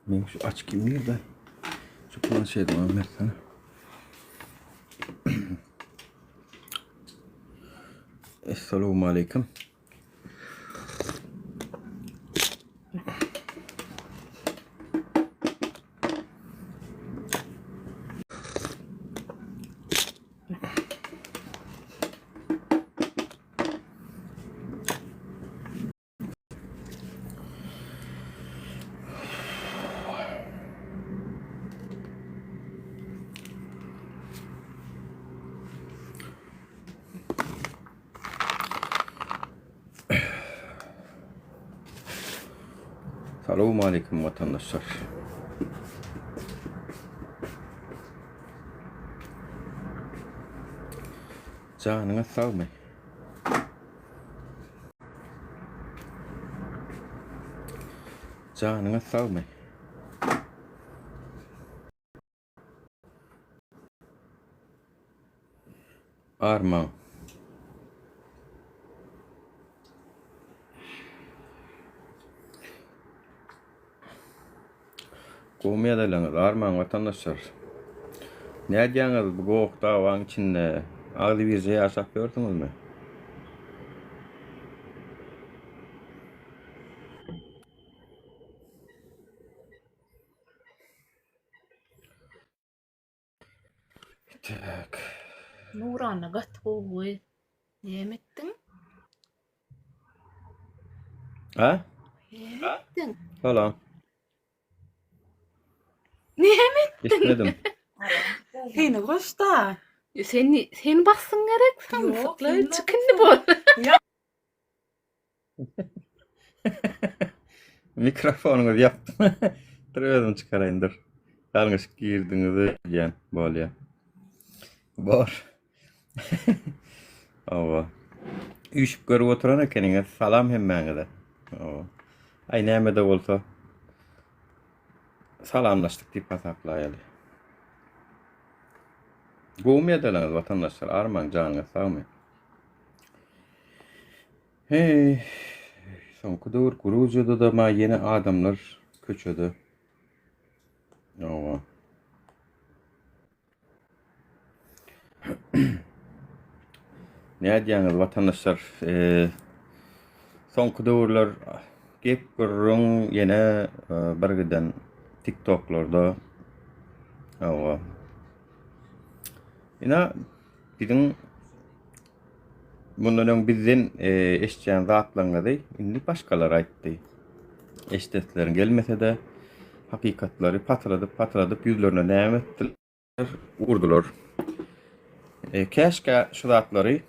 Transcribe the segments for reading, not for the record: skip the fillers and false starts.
Men şu aç kimliği de şu planşeyi de Ömer sana. Esselamu aleyküm. Selamun aleyküm vatandaşlar. Canınız sağ mı? Canınız sağ mı? Armağan. Kovmaya da Armağan vatandaşlar. Ne diyorsunuz bu goğuk davanın içinde? Ağlı bir şey yaşap gördünüz mü? Tak. Nurana gatgowy. Yemettin? Ha? Yemettin. Salam. Yemettin. İsmedim. Seni koş da. Sen baksın gerek Yok, samsıkla sen çıkındı bu. Mikrofonunuzu yaptım. Dur çıkarayım dur. Yanlış girdiniz yani böyle. Bor. Ava. Üşüp görüp oturan ekeniňiz. Salam hemmeňize. Ava. Ay näme de bolsa salamlaşdyk diýip pasaklaýaly. Gowy edeleňiz vatandaşlar. Arman janyňyz sagmy. Hey. Soňky döwür Gruziýada da ma ýene adamlar köçedi. Ava. Ne diýäňiz vatandaşlar? Soňky döwürler gep görüň ýene birgiden TikTok'larda. Ava. Ina bizim bundan öň bizden eşitýän zatlaryňy indi başgalar aýtdy. Eşitlerin gelmese de hakikatlary patladyp ýüzlerine näme etdiler, urdular. Keşke şu zatları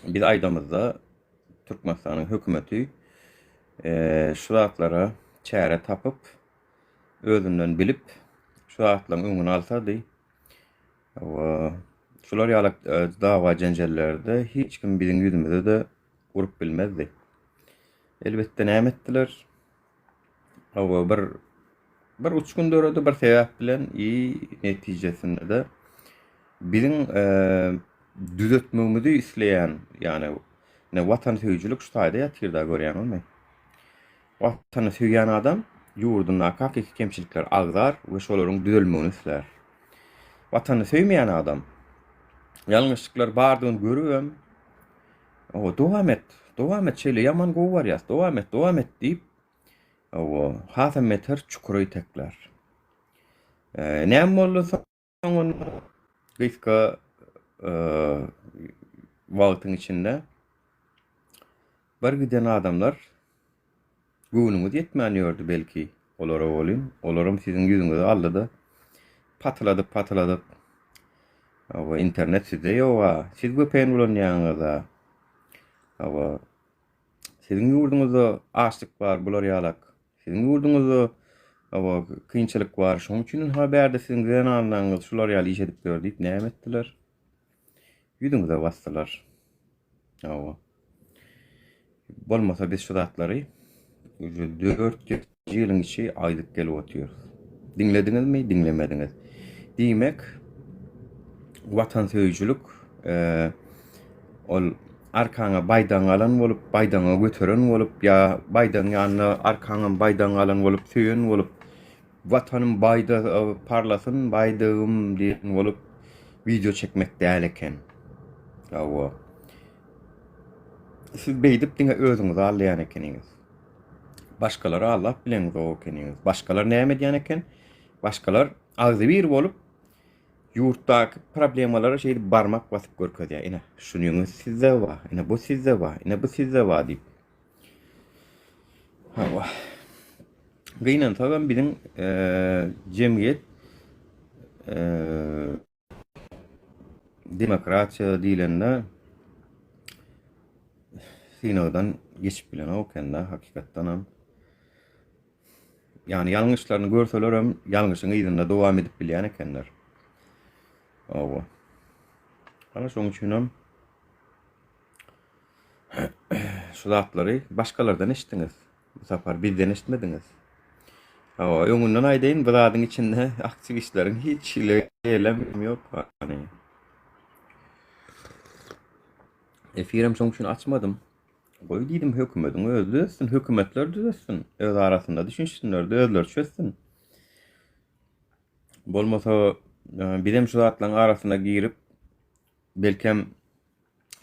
biz aydamızda Türkmenistan'ın hükümeti şu zatlara çare tapıp özünden bilip şu zatların öňüni alsady. Şular ýaly dawa jenjellerde hiç kim bizim ýüzümizde de urup bilmezdi. Elbette näme etdiler? Bir uçkun döredi bir sebäp bilen netijesinde de bizim düzeltmemizi isleyen yani ne vatanseverçilik şu taýda ýatyrda görýän bolmaý. Vatany söýýän adam ýurduna hakiki kemçilikler agzar we şolaryň düzelmegini isler. Vatany söýmeýän adam ýalňyşlyklar bardygyny görüp dowam et şeýle ýaman gowy barýas, dowam et diýip hata meter çukury tekler. Näme bolsa onu gysga wagtyň içinde bir giden adamlar göwnüňiz ýetmänýärdi belki olara bolyn. Olarym siziň ýüzüňizi aldy. Patladyp. Internet sizde ýok. Siz göpen bolanýaňyza. Siziň ýurduňyzda açlyk bar, bular ýalak. Siziň ýurduňyzda kynçylyk bar. Şoň üçin haberde siziň giden anlaňyz şular ýaly iş edip berdi diýip näme etdiler? Ýüzüňize basdylar. Bolmasa biz şu zatlary 4 ýylyň içi aýdyp gelip oturýar. Dinlediňizmi, dinlemediňiz? Diýmek vatanseverçilik ol arkaňa baýdan alan bolup, baýdaňa götüren bolup, ýa baýdan ýanyna arkaňa baýdan alan bolup, söýen bolup vatanım bayda parlasın, baydığım diyen olup video çekmek değil eken. Awa. Siz beýdip diňe özüňizi allaýan ekeniňiz. Başkaları Allah bilen o ekeniňiz. Başkalar näme diýen eken? Başkalar agzy bir bolup ýurtdaky problemalara şeýdi barmak basyp görkezýär. Ine şunuňyz sizde bar, ine bu sizde bar, ine bu sizde bar diýip. Hawa. Gıynan taban bizim cemiyet demokrasiya diýilende sinodan geçip bilen o kenda hakikatdan ham. Yani yanlışlarını görseler hem yanlışın ýerinde dowam edip bilýän ekenler. Owa. Ana şoň üçin hem şu zatlary başkalardan eşitdiňiz. Bu sefer bizden eşitmediňiz. Owa, öňünden aýdaýyn, bu zadyň içinde aktivistleriň hiç elem ýok. Hani efirim şoň üçin açmadym. Goý diýdim hökümetiň özü düzelsün, hökümetler düzelsün. Öz arasında düşünşsinler, özler çözsün. Bolmasa bizim şu zatlaryň arasına girip belkem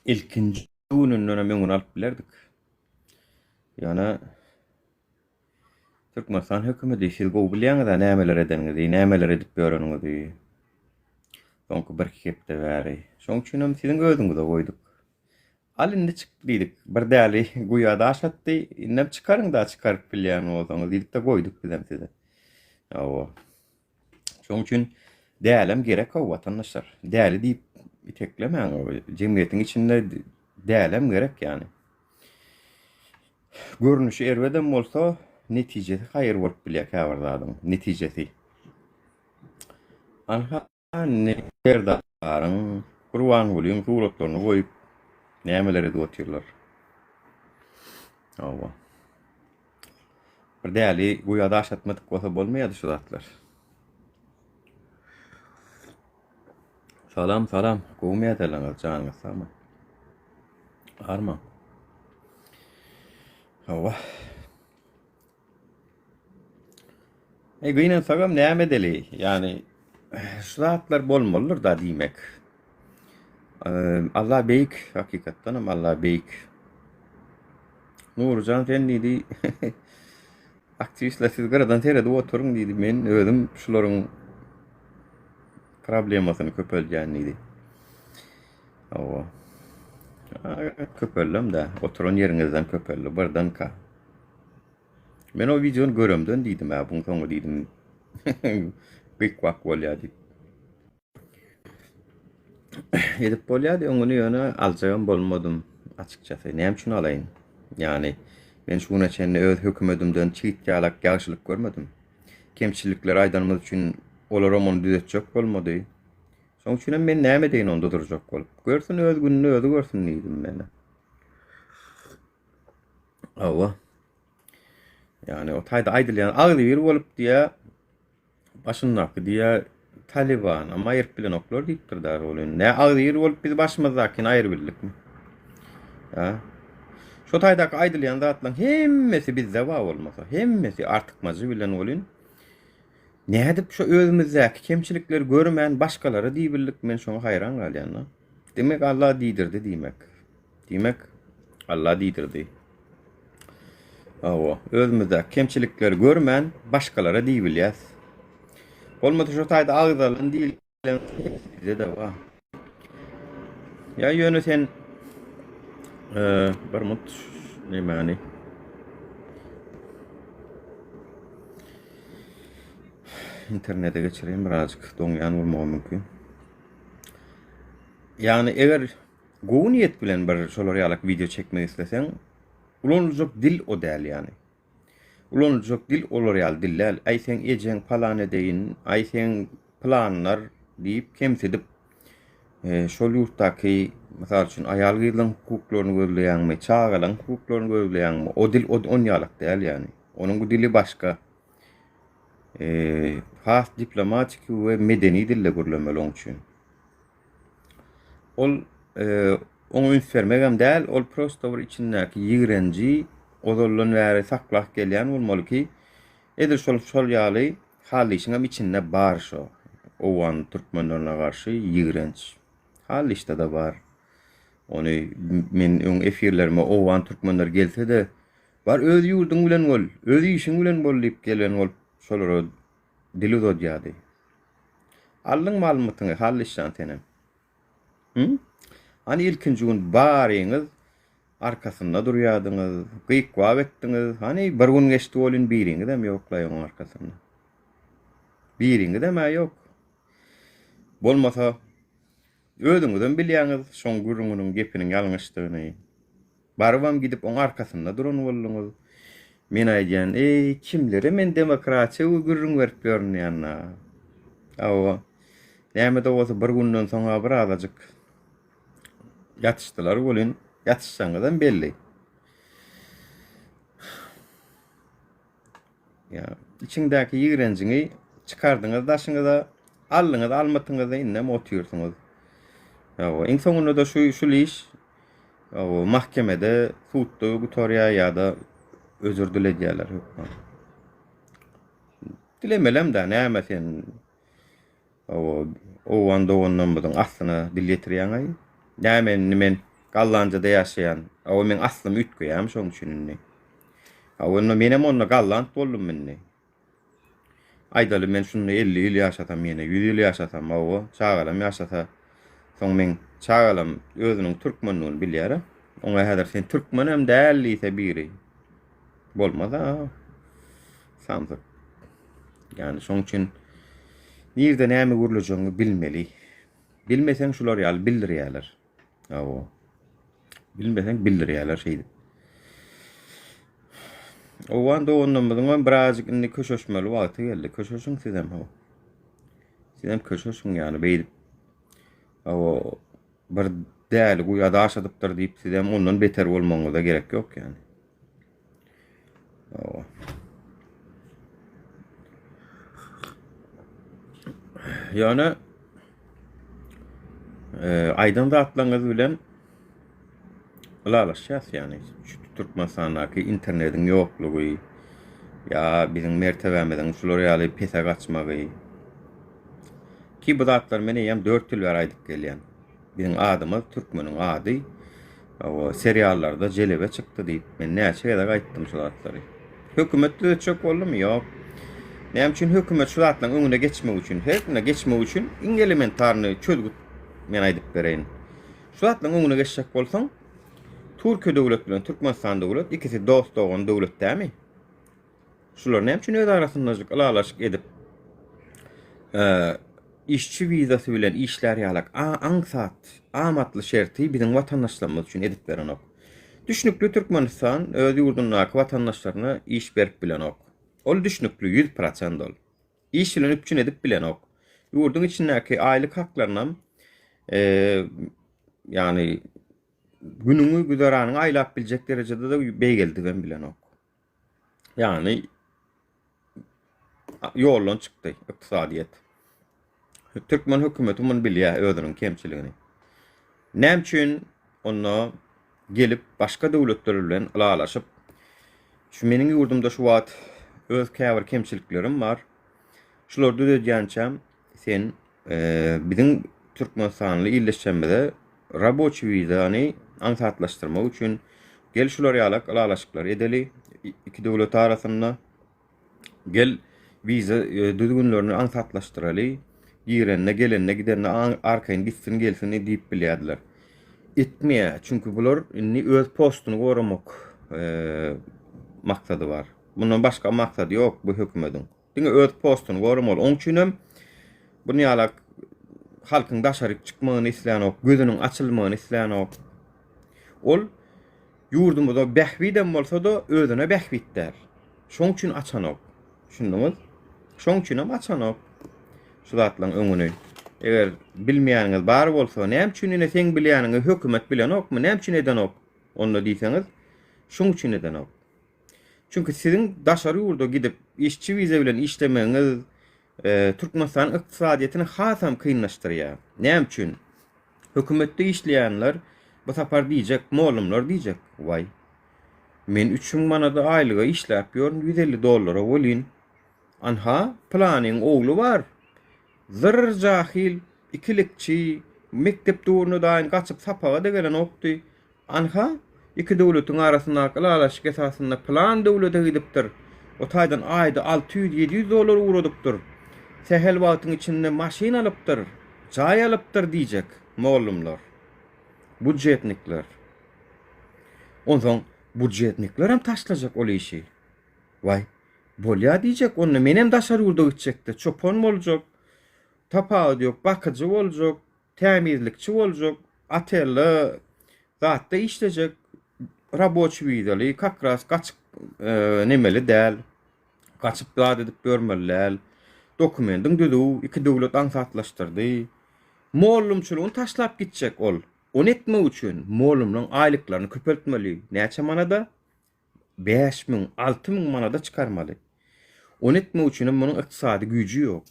ilkinji gününden öňüne alyp bilerdik. Ýani Türkmenistan hökümeti siz gowy bilýäňiz da nämeler edeniňizi, nämeler edip ýöreniňizi. Soňky bir kepde bäri. Şoň üçin hem siziň gözüňize goýduk. Alinde çıktı diýdik. Bir däli guýa da aşatdy. Innem çıkaryň da çıkaryp bilýän bolsaňyz diýdik de goýduk bizem size. Owa. Şoň üçin dälem gerek o vatandaşlar. Däli diýip iteklemäň o jemgyýetiň içinde dälem gerek ýani. Görnüşi erweden bolsa netijesi haýyr bolup bilýär käwirdadyň netijesi. Anha ne derdaryň Kurban bolýan suratlaryny goýup nämeleri dotýarlar. Owa. Bir däli guýa da aşatmadyk bolsa bolmaýady şu zatlar. Salam salam. Goýmaýa teleňiz janyňyz sama. Arma. Owa. Güýnen sagam näme deli? Yani şu zatlar bolmalydyr da diýmek. Allah beýik hakikatdan hem Allah beýik. Nurjan sen diýdi aktivistler siz garadan terede oturuň diýdi. Men özüm şularyň problemasyny köpelýän diýdi. Owa. Köpellem de oturan ýeriňizden köpelli birden ka. Men o videonu göremden diýdim, buň soňra diýdim. Bek wak bolýar. Edip bolýady, oňuny ýöne aljagam bolmadym açykçasy. Näme üçin alaýyn? Yani men şuna çenne öz hökümetimden çiğit ýalak ýagşylyk görmedim. Kemçilikler aýdanymyz üçin olar onu düzeltjek bolmady. Şoň üçin men näme deýin onda durjak bolup. Görsün öz gününi özü görsün diýdim men. Awa. Yani o taýda aýdylýan agdy bir bolup diýe başyndaky diýe Taliban ama aýryp bilen oklar diýipdir dar bolýan. Ne agdy bir bolup biz başymyzdakyny aýryp bildik mi? Ha? Şu taýdaky aýdylýan zatlaryň hemmesi bizde bar bolmasa, hemmesi artykmajy bilen bolýan. Nädip şu özümizdäki kemçilikleri görmän başgalara diýbildik, men şoňa haýran galýan. Demek Allah diýdirdi diýmek. Demek Allah diýdirdi. Awa, özümizdäki kemçilikleri görmän başgalara diýbilýäs. Bolmady şu taýda agdalan diýilen bizde de bar. Ya ýöne sen bir mut nämäni internete geçireyim birazcık doňýan bolmagy mümkin. Yani eger gowy niýet bilen bir şolar ýalyk video çekmek islesen, ulanjak dil o däl yani. Ulanjak dil olar ýaly diller. Aýsen ejeň plan edeýin, aýsen planlar diýip kemsedip şol ýurtdaky mesela üçin aýal gyzlaryň hukuklaryny gözleýänmi, çağalaryň hukuklaryny gözleýänmi, o dil on ýalyk däl yani. Onuň bu dili başga. Has diplomatik we medeni dille görlemeli oň üçin. Ol onu ünsvermegem däl, ol prosto bir içindäki ýigrenji ozollan bäri saklap gelýän bolmaly ki, edir şol ýaly Hal işiňem içinde bar şo. Owan türkmenlerine karşı ýigrenç. Hal işte de bar. Onu men öň efirlerime owan türkmenler gelse de bar öz ýurduň bilen bol, öz işiň bilen bol diýip gelen bol şolara dili dodýady. Allyň malumytyny hal işden tenem. Hani ilkinji gün baryňyz arkasynda durýadyňyz, gyýkwap etdiňiz. Hani bir gün geçdi bolyn biriňi dem ýoklaýan arkasynda. Biriňi dem ýok. Bolmasa özüňizden bilýäňiz şoň gürrüňiniň gepiniň ýalňyşdygyny. Barwam gidip oň arkasynda duran boldyňyz. Men aýdýan, kimlere men demokratiýa we gürrüň berip ýörnýänna. Awa, näme de bolsa bir günden soňra bir azajyk ýatyşdylar bolyn, ýatyşsaňyzdan belli. Ya, içiňdäki ýigrenjiňi çıkardyňyz daşyňyza, aldyňyz, almatyňyza innem otýursyňyz. Awa, iň soňunda da şu iş mahkemede, sudda, gutoriýa ýa-da özür diledýärler. Dilemelem de näme sen o anda ondan budan aslyna dil getirýäň. Näme men Gallanjada ýaşaýan, men aslym ütgüýäm şoň üçin. Menem onna gallant boldum menni. Aýdaly men şunu 50 ýyl ýaşatam mene, 100 ýyl ýaşatam, çagalam ýaşata. Soň men çagalam özüniň türkmenligini bilýär. Oňa häzir sen türkmenem däl ise biri. Bolmada samdyk. Yani şoň üçin nirde näme gürlejegiňi bilmeli. Bilmeseň şular ýaly bildirýärler. Bilmeseň bildirýärler şeýdi. Owanda ondan bilen birazjyk indi köşeşmeli wagty geldi. Köşeşiň sizem Sizem köşeşiň ýaly beýdip. Bir däl guýada aşadypdyr diýip sizem ondan beter bolmaňyza da gerek ýok ýani. Ýani aýdan da atlaňyz bilen ulalaşýas ýani. Türkmenistanaky internetiň ýoklugy ya bizim mertebemizden şular ýaly pese gaçmagy. Ki bu zatlar meni hem 4 ýyl bar aýdyp gelýän. Bizim adymyz türkmeniň ady seriallarda jelebe çykdy diýip men näçe ýa-da gaýtdym şu zatlary. Hökümetde çok bolmy ýok. Näme üçin hökümet şu zatlaryň öňüne geçmek üçin, herkime geçmek üçin iň elementarny çözgüt men aýdyp bereýin. Şu zatlaryň öňüne geçjek bolsaň Türkiýe döwlet bilen Türkmenistan döwlet ikisi dost bolan döwlet dämi? Şular näme üçin öz arasynda alalaşyk edip işçi vizasy bilen işler ýalak aňsat, amatly şerti biziň watandaşlarymyz üçin edip beren ok. Düşnükli Türkmenistan öz ýurdundaky watandaşlaryna iş berip bilen ok. Ol düşnükli 100% ol. İş bilen üçin edip bilen ok. Ýurdun içindäki aýlyk haklaryna yani günüňi güzeranyň aýlap biljek derejede de beýgeldi ben bilen ok. Yani ýollan çykdy ykdysadyýet. Türkmen hökümeti bunu bilýär özüniň kemçiligini. Näme üçin onda gelip başga döwletler bilen alalaşyp şu meniň ýurdumda şu wagt öz käbir kemçiliklerim bar. Şular düzelýänçem sen biziň Türkmenistanly illeşmede raboçy wizany ansatlaşdyrmak üçin gel şular ýalak alalaşyklar edeli iki döwlet arasynda gel wiza düzgünlerini ansatlaşdyraly. Ýerine gelenne gidenne arkaýyn gitsin gelsin diýip bilýärdiler. Etmeýär, çünkü bular inni öz postuny goramak maksady bar. Bundan başga maksady ýok bu hökümetiň. Diňe öz postuny goramak. Oň üçin buny ýalak halkyň daşaryk çykmagyny isleýän ok, gözüniň açylmagyny isleýän ok. Ol ýurdumyzda bähwiden bolsa da özüne bähwitler. Şoň üçin açan ok. Şundyňyz? Şoň üçin hem açan ok. Şu zatlaryň öňüne. Eger bilmeýäniňiz bar bolsa, näme üçin ine sen bilýäniňi hökümet bilen okmy, näme üçin eden ok? Onda diýseňiz, şoň üçin eden ok. Çünkü siziň daşary ýurda gidip işçi wiza bilen işlemeňiz Türkmenistan ykdysadyýetyny hasam kynlaşdyrýar. Näme üçin? Hökümetde işleýänler bu sapar diýjek, molumlar diýjek, men 3000 manada aýlyga işläp ýörün $150 bolyn. Anha planyň ogly bar. Zır jahil, ikilikçi, mektep durunu daýyn gaçyp sapaga da gelen okdy. Anha iki döwletiň arasynda galalaşyk esasynda plan döwlete gidipdir. O taýdan aýda 600-700 dolar uradypdyr. Sehel wagtyň içinde maşyn alypdyr, çaý alypdyr diýjek mollumlar. Budjetnikler. Ondan budjetnikler hem taşlajak ol işi. Vay, bolýa diýjek, onu menem daşary urda gitjekde, çopon boljak, tapagy ýok, bakyjy boljak, tämirlikçi boljak, atelle zatda işlejek, raboçy widaly, kakras gaçyk nemeli däl, gaçyp zat edip görmeliler, dokumentin düzü, iki döwlet ansatlaşdyrdy. Mollumçylygyny taşlap gitjek ol. Onu etmek üçin mollumlaryň aýlyklaryny köpeltmeli. Näçe manada? 5.000, 6.000 manada çıkarmaly. Onu etmek üçin munyň ykdysady güýji ýok.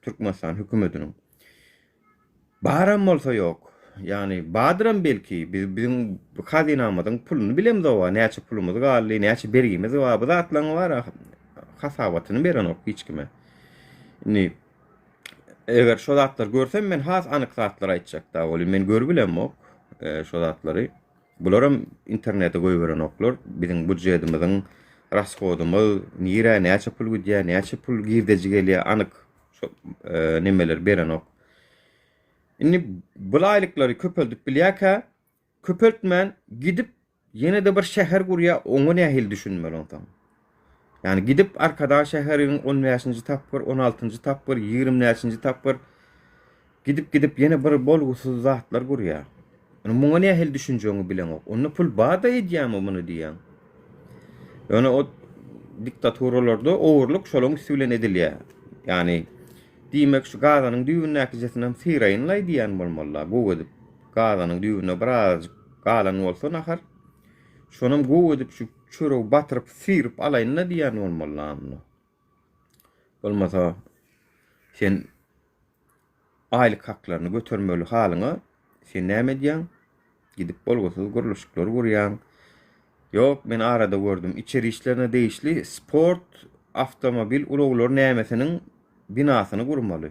Türkmenistan hökümetiniň. Baram bolsa ýok. Yani badyram belki bizim hazinamyzyň puluny bilemdi o. Näçe pulumyz galdy, näçe bergimiz bar. Bu zatlaryň bar. Hasabatyny beren ok hiç kime. Ni eger şo zatlar görsem men has anyk zatlar aýtjak da boly. Men görbilem ok şo zatlary. Bularam internete goýberen oklar. Biziň budjetimiziň rashodymyz, nire näçe pul gidýär, näçe pul girdeji gelýär anyk nemeler beren ok. Inni bu aýlyklary köpeldip bilýärkä, köpeltmän gidip ýene-de bir şäher gurýar, oňa nähil düşünmeli ondan. Yani gidip arkada şäheriň 15-nji tapyr, 16-njy tapyr, 20-nji tapyr gidip ýene bir bolgusyz zatlar gurýar. Onu muňa nähil düşünjeňi bilen ok. Onu pul bada edýärmi muny diýen. Yani o diktaturalarda owurluk şolaň üstü bilen edilýär. Yani diýmek şu Gazanyň düýbüne näkijesinden siraýynlay diýen bolmalylar. Bu edip Gazanyň düýbüne biraz galan bolsa nahar. Şonum go edip şu çörek batyryp sirip alaýynla diýen bolmalylar. Bolmasa sen aýlyk haklaryny götermeli halyňa sen näme diýen? Gidip bolgusyz guruluşyklar gurýan. Yok, men arada gördüm. İçeri işlerine değişli sport, avtomobil, uluglar nämesiniň binasyny gurmaly.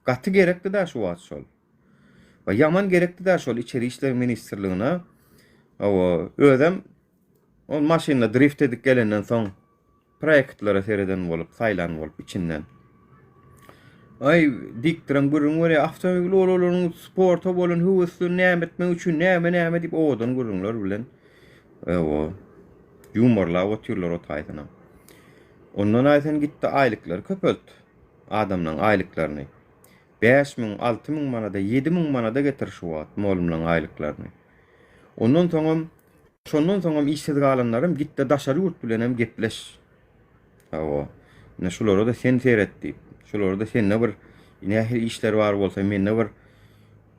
Gaty gerekli da şu wagt şol. Ve yaman gerekli da şol içeri işler ministrligine. O özüm o maşynla drift edip gelenden soň proyektlara sereden bolup, saýlan bolup içinden. Ay diktiren gurun var ya avtomobil uluglaryň sporta bolan howsy näme etmek üçin näme dip odan gurunlar bilen. O yumorla o türler o taýdyna. Ondan aýsan gitdi aýlyklar köpelt. Adamlaryň aýlyklaryny 5.000, 6.000 manada, 7.000 manada getir şu wagt mollumlaryň aýlyklaryny. Ondan soňam işsiz galanlarym gitdi daşary ýurt bilen hem gepleş. O ne şolary da sen seretdi. Şolary da sen bir nähil işler bar bolsa men bir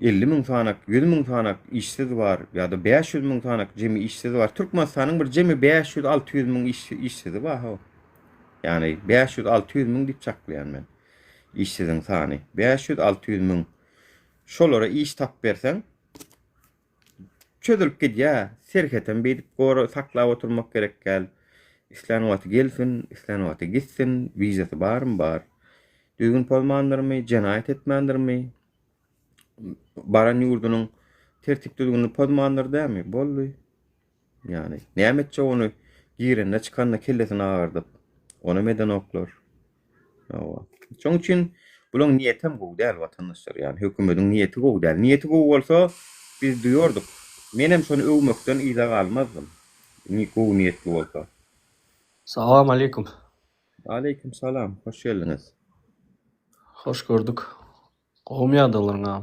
50.000 tanak, 100.000 tanak işsiz var ya da 500.000 tanak jemi işsiz var. Türkmenistanyň bir jemi 500-600.000 işsiz bar. Yani 500-600.000 dip çaklayan men. İşsizin sany 500-600.000. Şolara iş tap bersen çödülüp gidýär. Serheten bedip goru saklap oturmak gerek gel. İslan wagty gelsin, islan wagty gitsin, vizasy barmy bar. Düzgün polmandyrymy, jenaýat etmendirmi? Baran ýurdunyň tertip düzgünini polmandyr dämi? Boldy. Yani näme etjek onu girende çykanda kellesini ağırdyp ona meden oklar. Şoň üçin bulaň niýetem gowy däl watandaşlar. Yani hökümetiň niýeti gowy däl. Niýeti gowy bolsa biz duýardyk. Menem şonu öwmekden ýa galmazdym. Gowy niýetli bolsa. Salam aleykum. Aleyküm salam. Hoş geldiniz. Hoş gördük. Gowmýadalaryňa.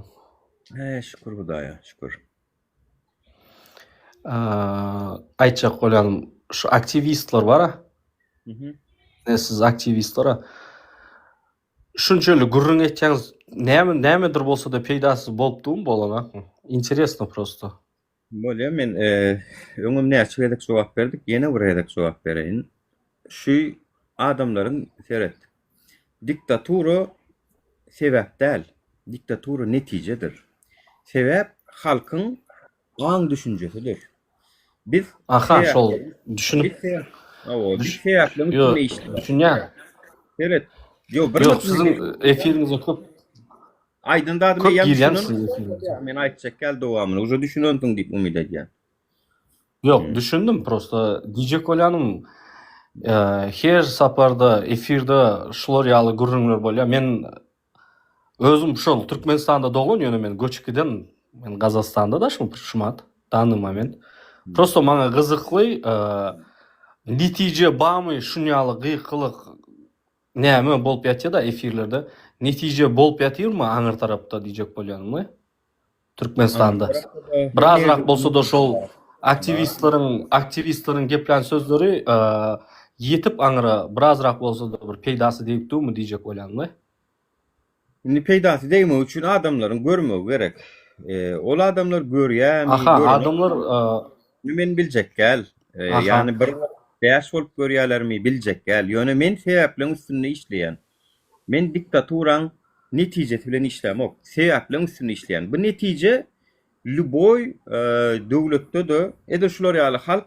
Şükür Hudaýa, şükür. Aýtjak bolan şu aktivistler bar. Ne siz aktivistler. Şunçaly gurrun etýäňiz nämedir bolsa da peýdasy bolupdymy bolana? Интересно просто. Bolýa men öňüm näçe gedek jogap berdik, ýene bir gedek jogap bereýin. Şu adamlaryň seret. Diktatura sebäp däl. Diktatura netijedir. Sebäp halkyň gaň düşünjesidir. Biz Aha şol düşünüp düşünýär. Evet. Yo, bir Yok, nokta- sizin efirinize köp Aydın da adım köp yan girýän düşünün. sizin efirinize. Men aytjak gel dowamyny. Uza düşünöndüň diýip umyt edýän. Yok, düşündüm prosto. DJ Kolyanım her saparda efirde şular ýaly gürrüňler bolýar. Men özüm şol Türkmenistanda doğun ýöne men göçkiden men Gazastanda da şumat tanıma men. Prosto maňa gyzykly netije bamy şunýaly gyýkylyk näme bolup ýatýar da efirlerde. Netije bolup ýatyrmy aňyr tarapda diýjek bolýanmy? Türkmenistanda. Birazrak bolsa da şol aktivistleriň geplen sözleri yetip aňyra birazrak bolsa da bir peýdasy diýipdimi diýjek bolýanmy? Şimdi peýdasy diýmek üçin adamlaryň görmegi gerek. Ol adamlar görýär, Aha, adamlar men biljek gel. Aha. Yani bir beýas bolup görýärlermi biljek gel. Ýöne men sebäpleň üstünde işleýän. Men diktaturan netijesi bilen işlemok. Sebäpleň üstünde işleýän. Bu netije Lüboy döwletde de edil şular ýaly halk,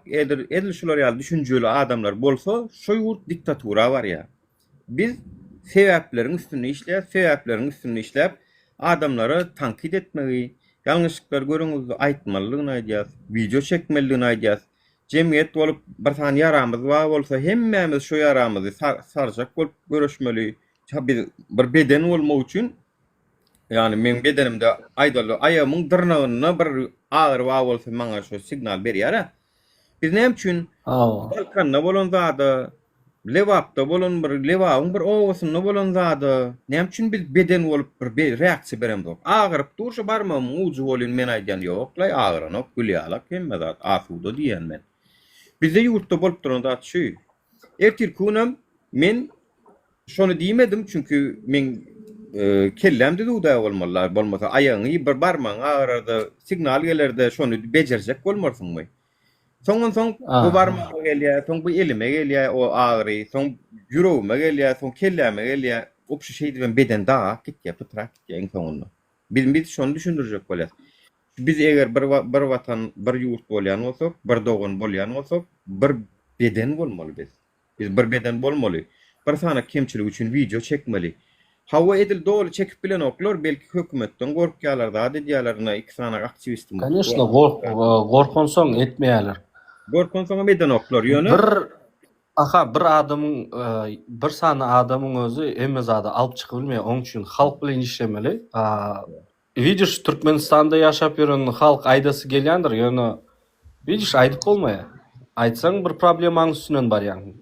edil şular ýaly düşünjeli adamlar bolsa, şo ýurt diktatura bar ya. Biz sebäpleriň üstünde işläp, sebäpleriň üstünde işläp adamlara tankit etmeli, ýalňyşlyklar görüňizde aýtmalygyny aýdýas, video çekmeliligini aýdýas. Jemgyýet bolup bir tane ýaramyz bar bolsa, hemmämiz şo ýaramyzy sarjak bolup görüşmeli. Bir beden bolmak üçin yani men bedenimde aýdaly aýamyň dyrnagyna bir agyr wa bolsa maňa şo signal berýär. Biz näme üçin Balkanda bolan zada, Lewapda bolan bir Lewagyň bir owasyna bolan zada, näme üçin biz beden bolup bir reaksiýa beremdik. Agyryp durşa barmam uju bolyn men aýdýan ýok, agyranyp gülýärler hemme zat asuda diýen men. Bizde ýurtda bolup duran zat şu. Ertir kunam men şonu diýmedim çünkü men kellemde duda bolmalar bolmasa aýagyny bir barmaň agyrda signal gelerde şonu bejerjek bolmarsyňmy? Soňdan soň bu barmagy gelýär, soň bu elime gelýär o agyry, soň ýüregime gelýär, soň kelleme gelýär. Opşu şeýdi ben beden daha gitýär, pytrak gitýär en soňunda. Biz şonu düşündirjek bolýar. Biz eger bir watan, bir ýurt bolýan bolsak, bir dogan bolýan bolsak, bir beden bolmaly biz. Biz bir beden bolmaly. Bir sana kemçilik üçin video çekmeli. Hawa edil dolu çekip bilen oklar belki hökümetden gorkýarlar da diýýärler iki sana aktivistim. Конечно, gorkonsoň etmeýärler. Gorkonsoň beden oklar ýöne. Bir adamyň bir sany adamyň özü emme zada alyp çykyp bilmeýär, oň üçin halk bilen işlemeli. Widzisz, Türkmenistanda ýaşap ýören halk aýdasy gelýändir, ýöne widzisz aýdyp bolmaýar. Aýtsaň bir problemaň üstünden barýan.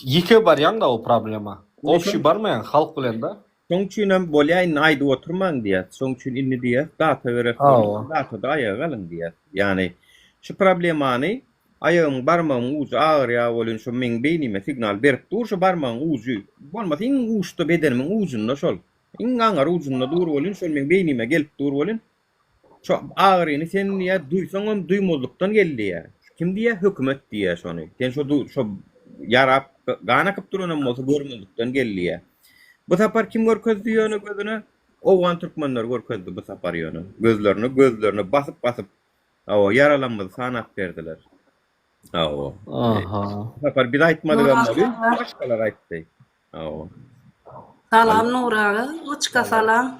Ýeke barýan da o problema. Opşy barmaýan halk bilen da. Soň üçin hem bolýan aýdy oturmaň diýär. Soň üçin inni diýär, data berek. Data da aýaga galyň diýär. Yani şu problemany aýagym barmagyň uju agyr ýa bolýan şu men beýnime signal berip dur şu barmagyň uju. Bolmasa iň uçda bedenimiň ujunda şol. Iň aňar ujunda dur bolýan şol men beýnime gelip dur bolýan. Şu agyryny sen ýa duýsaň hem duýmazlykdan gelýär. Kim diýär? Hökümet diýär şonu. Sen şu yarap gana kapturanam bolsa görmezlikden gelýär. Bu sapar kim görkezdi ýöne gözüne? Owan türkmenler görkezdi bu sapar ýöne. Gözlerini basyp yaralanmadı sanap berdiler. Aha. Bu sapar biz aýtmadyk amma başgalar aýtdy. Salam Nura, uçka salam.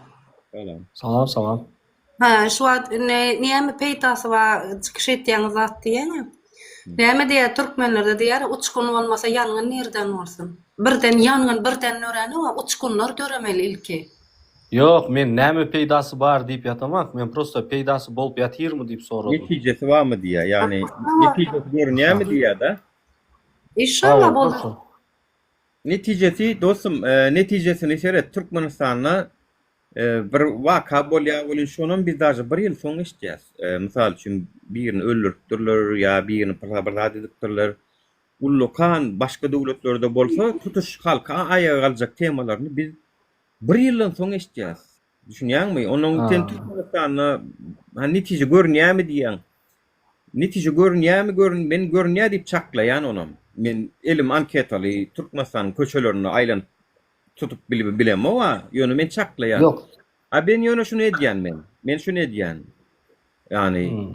Salam. Salam. Ha, şu an näme peýtasy var, çykyş etýäňiz zat diýeni. Näme diýär türkmenlerde diýär, uçkun bolmasa ýanyň nerden bolsun? Birden ýanyň birden nöreni we uçkunlar göremeli ilki. Yok, men näme peýdasy bar diýip ýatamak, men prosto peýdasy bolup ýatyrmy diýip soradym. Netijesi barmy diýär? Yani netijesi görünýärmi diýär da? İnşallah bolur. Netijesi dostum, netijesini seret Türkmenistanda bir waka bolýar bolýan şonun biz daşy bir ýyl soň işdýäs. Mysal üçin birini öldüripdirler ýa birini parçalar edipdirler. Ullukan başga döwletlerde bolsa tutuş halka aýaga galjak temalaryny biz bir ýyldan soň işdýäs. Düşünýärmi? Onuň üçin Türkmenistanda netije görünýärmi diýen. Netije görünýärmi men görünýär diýip çaklaýan onam. Men elim anketaly Türkmenistan köçelerini aýlanyp tutup bilemem ama ýöne men çaklaýan. Yok. Ben ýöne şunu edýän men. Men şunu edýän. Yani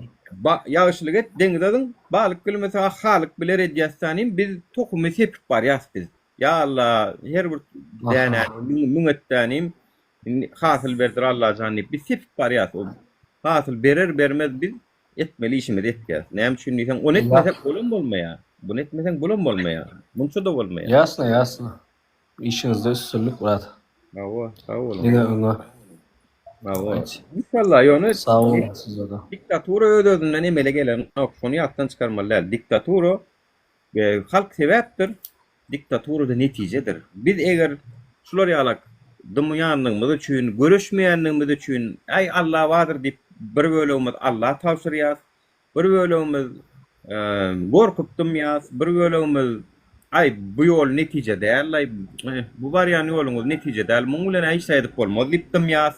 ýaşlyk et deňizden balyk bilmese halyk biler edýässänim biz tokumy sepip barýas biz. Ya Allah, her bir däne müňetdenim hasıl berdir Allah janyp bir sip bar ýa. Hasıl berer bermez biz etmeli işimiz etýär. Näme üçin diýsen, onu etmesek bolan bolmaýar. Bunu etmesek bolan bolmaýar. Munça da bolmaýar. Jasna, jasna. İşinizde üstünlük var. Awa, sağ olun. Yine onu. Awa. İnşallah ýöne Sağ olun size de. diktatura ödödünden emele gelen şonu ýatdan çykarmalylar. Diktatura halk sebäpdir. Diktatura da netijedir. Biz eger şular ýalak dünýanyň üçin, görüşmeýänligiň üçin ay Allah wadyr diýip bir bölümimiz Allah tawsyrýar. Bir bölümimiz gorkup durýar. Bir bölümimiz ay bu ýol netije däl, ay bu bar ýany ýoluňyz netije däl. Muň bilen hiç saýdyp bolmaz diýip durýar.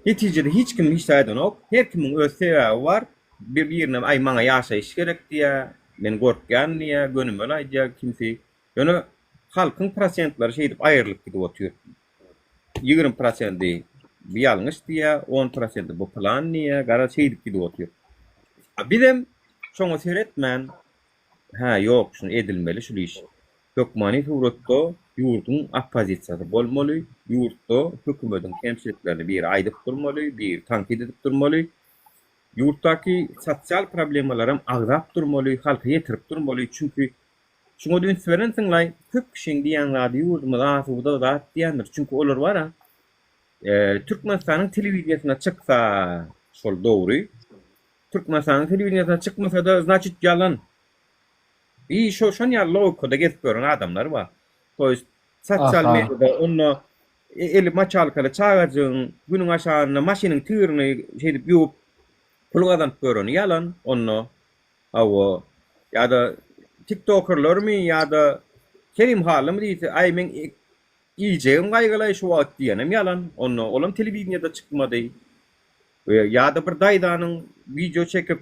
Netijede hiç kim hiç saýdan ok. Her kimiň öz sebäbi bar. Bir ýerine ay maňa ýaşaýyş gerek diýär. Men gorkýan diýär, gönüm öle aýdýar kimse. Ýöne halkyň prosentlary şey diýip aýrylyp gidip otýar. 20% bir ýalňyş diýär, 10% bu plan diýär, gara şey diýip gidip otýar. Bizem şoňa seretmän, ha ýok, şunu edilmeli şu iş. Hökmany suratda ýurduň oppozisiýasy bolmaly, ýurtda hökümetiň kemçiliklerini bir aýdyp durmaly, bir tankit edip durmaly. Yurtdaki sosial problemlarym agzap durmaly, halka ýetirip durmaly. Çünki şoňa dün söýlensiňler, köp kişiň diýenler ýurdumyza asuda zat diýenler. Çünki olar bara Türkmenistanyň telewiziýasyna çyksa, şol dogry. Türkmenistanyň telewiziýasyna çykmasa da значит ýalan. Şoň ýalokda gezip gören adamlar bar. Toýst sosial mediada onu eli maçalkaly çağırjyň, günüň aşagyna maşynyň tyryny şey diýip ýuwup pul gazanyp gören ýalan onu. Awa ýa-da TikTokerlar mı ýa-da kelim halymy diýse, ay men iýjegim gaýgylay şu wagt diýenem ýalan. Onu olam telewiziýada çykmady. Ýa-da bir daýdanyň video çekip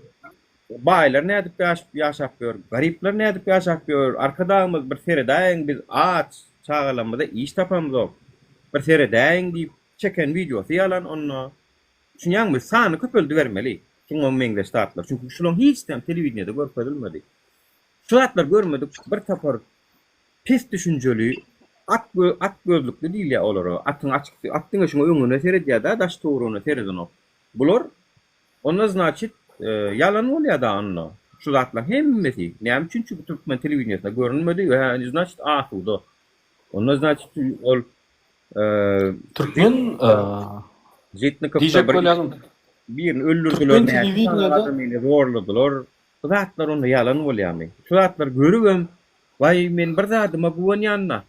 baýlar nädip ýaşapýar, garipler nädip ýaşapýar, arkadagymyz bir seredäň biz aç çağalamyzda iş tapamyz. Bir seredäň diýip çeken videosy ýalan onu. Şuňaň biz sany köpeldi bermeli. Şuňa meňde startlar. Çünki şular hiçden telewiziýada görkezilmedi. Şu atlar görmedik, bir tapar pis düşünjeli, at gözlükli diýil ýa olar. Atyň açyk, atdyň şuňa öňüne seredýär-da, daş toğruny seredýär. Bular onda значит yalan bolýar da anna. Şu zatlar hemmesi. Näme üçin? Çünki Türkmen telewiziýasynda görünmedi. Yani значит asuda. Onda значит ol Türkmen Jitnikowda birini öldürdiler, näme zorladylar. Şu zatlar onda yalan bolýarmy? Şu zatlar görügem, vay men bir zadyma güwenýänna.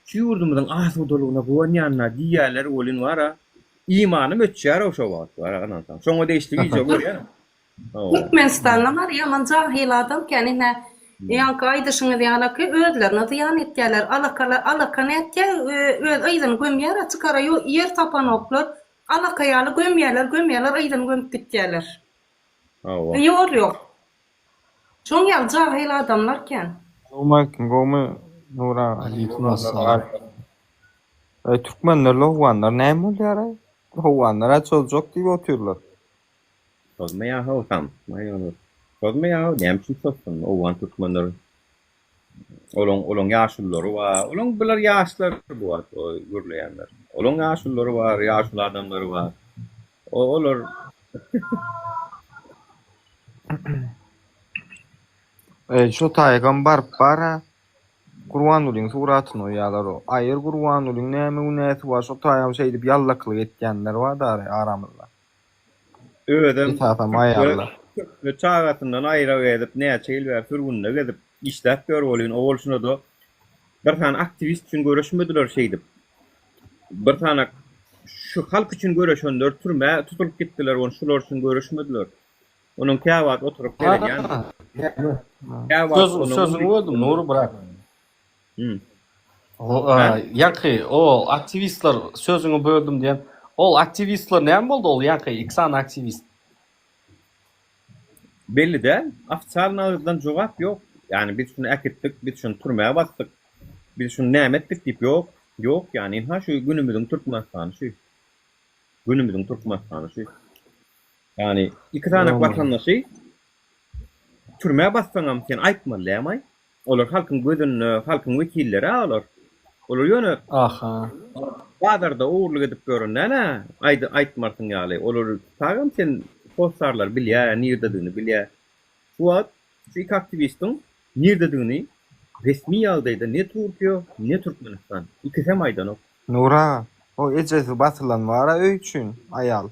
Şu ýurdumyzyň asudalygyna güwenýänna diýerler bolyn wara. İmanım ötçär o şowa var anantam. Şoňa deýişdi video görýär. Türkmenistanda var ýaman jahil adam kenine ýanky aýdyşyňy ýalaky özlerini diýan etýärler. Alaka netke öz aýdyny gömýär, çykara ýer tapanoklar, alaka ýaly gömýärler, aýdyny gömüp gitýärler. Ýok. Şoň ýaly jahil adamlar ken. Gomy Nura. Aleyküm assalam. Türkmenler howanlar näme bolýar? Howanlar açyljak diýip otyrlar. Sozmaýa hawsam, maýony. Sozmaýa näme üçin sozsun? Owan Türkmenler. Olong ýaşullary bar. Olong biler ýaşlar bar, görleýänler. Olong ýaşullary bar, ýaşul adamlary bar. Olar Şu taýgam bara Gurbanulyň suratyny oýarlar o. Aýyr Gurbanulyň näme günäsi bar, şu taýam şey diýip ýallaklyk etýänler bar da aramyzda. ödem Tapam aýarlar. ve çağatından aýra edip näçe ýyl ber sürgünde gezip işläp gör bolýan. Ol şuna da bir tane aktivist üçin görüşmediler şey diýip. Bir tane şu halk üçin görüşenler türme tutulup gittiler, onu şular üçin görüşmediler. Onun käwat oturup berýän. Sözüňi böldüm, Nuri bırak. Ýanky, o aktivistler sözüňi böldüm diýen, ol aktivistler näme boldy? Ol ýanky iksan aktivist. Belli de ofisial ağızdan jogap ýok. Yani biz şunu äkitdik, biz şunu türmäge basdyk. Biz şunu näme etdik diýip ýok. Ýok, yani ha şu günümüziň Türkmenistany şu. Günümüziň Türkmenistany şu. Yani iki tane vatandaşy türmäge bassaňam sen aýtmaly, näme? Olar halkyň gözünde, halkyň wekilleri olar. Olar ýöne Aha. bazarda uğurluk edip görünnäne, aýtmarsyň ýaly. Olar sagam sen postarlar bilýär, nirdedigini bilýär. Şu wagt şu iki aktivistiň nirdedigini resmi ýagdaýda ne Türkiýe, ne Türkmenistan. İkisi maýdany. Nura, o ejesi basylan wara öýçün ayal.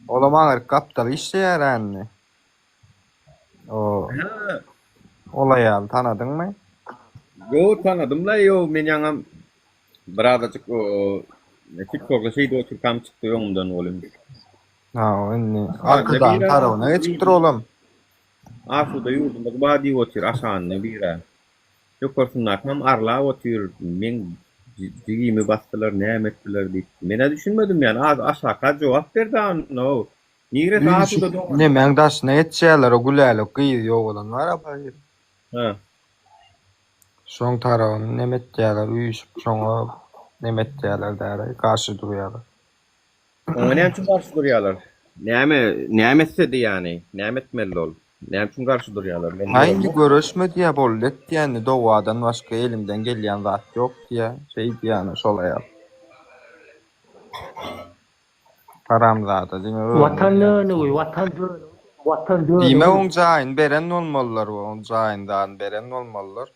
Ola maňa kapital işleýär ändi. O Ha, ol ayal tanadyňmy? yo tanadym la yo men ýaňam birazajyk o TikTok'da şeyde oturkam çıktı ýoňumdan oğlum. Ha, indi arkadan tarawyna geçipdir oğlum. Asuda ýurdumda badi otur aşanyny bira. Ýokursunlar hem arla otur men jigimi bastılar näme etdiler diýip. Mene düşünmedim ýani aşaqa jogap berdi no. Nigre asuda do. Ne men daşyna etçäler o güläli gyýy ýok bolan bar apa. Ha. Şoň tarawyny nemetdiýärler üýüşip şoňa nemetdiýärler däre karşı durýarlar. Oňa näme üçin garşy durýarlar? Näme etsedi ýani? Näme etmeli ol? Näme üçin garşy durýarlar? Men Haýdy görüşmedi ýa boldy diýeni dowadan başga elimden gelýän zat ýok diýe şey diýeni şol aýal. Haramzada diýme. Vatanlığını uy, vatanlığını. Diýme oň jaýyn beren bolmalylar, oň jaýyndan beren bolmalylar.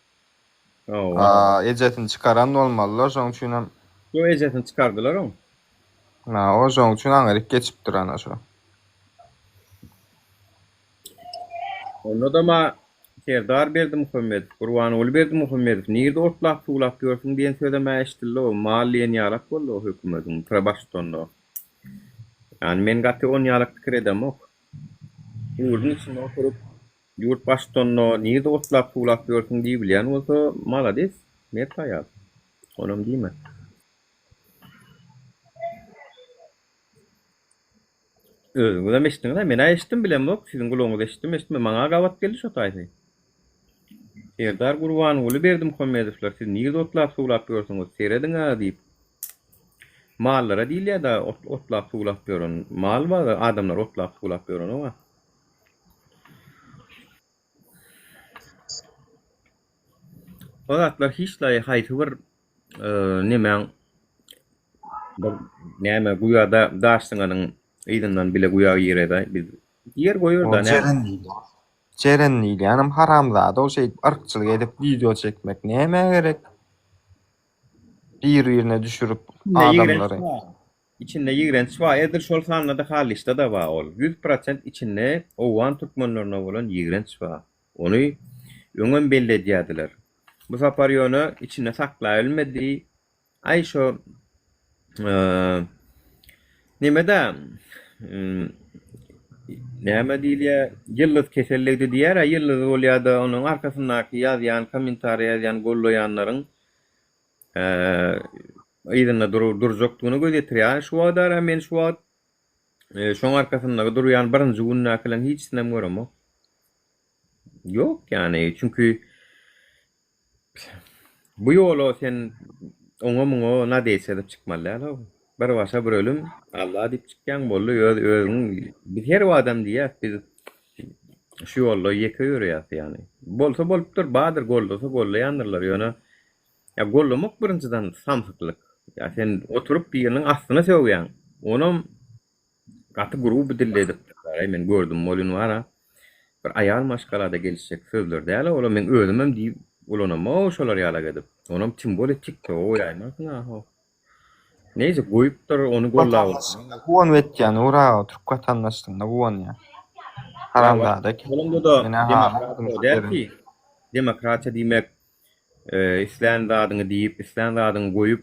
Ejetini çıkaran bolmalylar, şoň üçin hem Yo ejetini çıkardylar o. o şoň üçin aňyryp geçipdir ana şo. Onu da ma Serdar berdi Muhammed, Kurwan ol berdi Muhammed. Nirde otlap tuğlap görsün diýen söýdeme eşdildi o. Malliýen ýalak boldy o hökümetiň Trabaştonda. Yani men gaty 10 ýalak pikir edem ok. Ýurdun içinde oturup ýurt baştonda nirde otlap tuğlap görsün diýip bilýän bolsa malades, net aýal. Onum diýme. Özüňiz hem eşitdiňiz, men eşitdim bilem ok, siziň gulagyňyz eşitdim, maňa gawat geldi şo taýsy. Serdar Kurwan uly berdi Muhammedowler, siz nirde otlap tuğlap görsüňiz, serediňa diýip. Mallara diýilýär da otlap tuğlap görün. Mal bar, adamlar otlap tuğlap görün ama. O zatlar hiç la haýsy bir näme näme guýada daşdyňanyň ýygynyň bile guýa ýerede biz ýer goýur da näme. Cerenliyle hanım haramzada o şey ırkçılık edip video çekmek neme gerek? Bir yerine düşürüp adamları. İçinde ýigrenç var. Edir şol sanada halista da var ol. 100% içinde owan türkmenlerine bolan ýigrenç var. Onu öňen belli edýärdiler. Bu sapar ýöne içinde saklaýylmady. Ay şo nimede näme diýilýär? Ýyldız keselligdi diýär, ýyldız bolýarda onuň arkasyndaky ýazýan, kommentariýa ýazýan, gollaýanlaryň ýygyna durjokdugyny gözetirýär. Şu wagtda men şu wagt şoň arkasyndaky durýan birinji günnäki bilen hiç näme göremok. Ýok ýani, çünki bu ýola sen oňa na diýse de çykmalylar. Bir başa bir ölüm Allah diýip çykýan boldy özüň bir her adam diýär biz şu ýolda ýeke ýörýär ýani. Bolsa bolupdyr, badyr gollasa gollaýandylar ýöne. Ya gollamak birinciden samsyklyk. Ya sen oturup biriniň astyna söwýän. Onum gaty grup dilledip men gördüm molun wara. Bir aýal maşgalada gelişek sözler däl, ola men özüm hem diýip ulanama şolar ýala gedip. Onum timbol etdik o ýaýmak ha. Neyse goýupdyr onu gollap. Guwan wetýän ura Türk vatandaşlygyna guwan ýa. Haramzada ki. Olumda da demokratiya diýmek İslam zadyny diýip, İslam zadyny goýup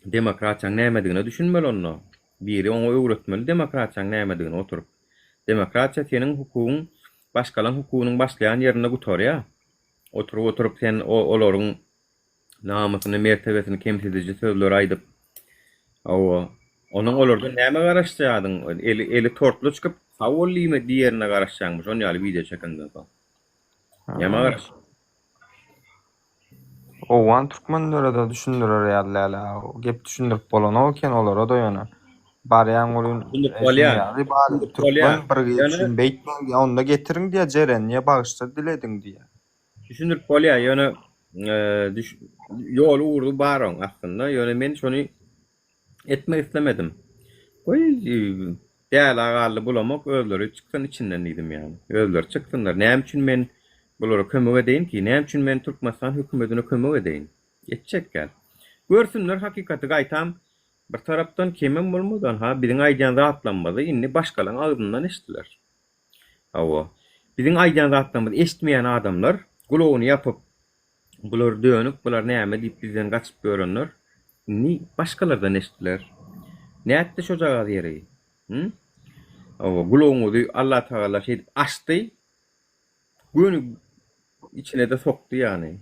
demokratiýaň nämedigini düşünmeli onu. Biri oňa öwretmeli demokratiýaň nämedigini oturup. Demokratiýa seniň hukugyň başgalaň hukugynyň başlaýan ýerine gutarýar. Oturup sen olaryň namusyny, mertebesini kemsedici sözler aýdyp onun olardan näme garaşdyrdyň? Eli tortlu çykyp hawollymy diýerine garaşdyrýarmyş. Onu ýaly video çekendiň soň. Näme garaş? Owan türkmenlere de düşündürer ýaly. O gep düşündirip bolan oken olara da ýöne. Barýan bolýan. Türkmen bir beýtmen onda getiriň diýe jeren niýe bagışdyr dilediň diýe. düşünürip bolýar, ýöne ýol uğurdu baron aslında. Ýöne men şonu etmek islemedim. Goý däl agarly bulamak özleri çyksan içinden diýdim ýani. Özleri çykdynlar. Näme üçin men bulara kömek edeýin ki? Näme üçin men Türkmenistan hökümetine kömek edeýin? Etjek gel. Görsünler hakikaty gaýtam. Bir tarapdan kemen bolmadan ha biziň aýdan zatlanmady, inni başgalaryň agdyndan eşitdiler. Hawa. Biziň aýdan zatlanmady eşitmeýän adamlar gulagyny ýapyp bular dönük, bular näme diýip bizden gaçyp görenler, inni başgalardan eşitdiler. Näetdi şo jaga diýeri? Hawa gulagyny Allah Taala şey açdy. Gönü içine de soktu ýani.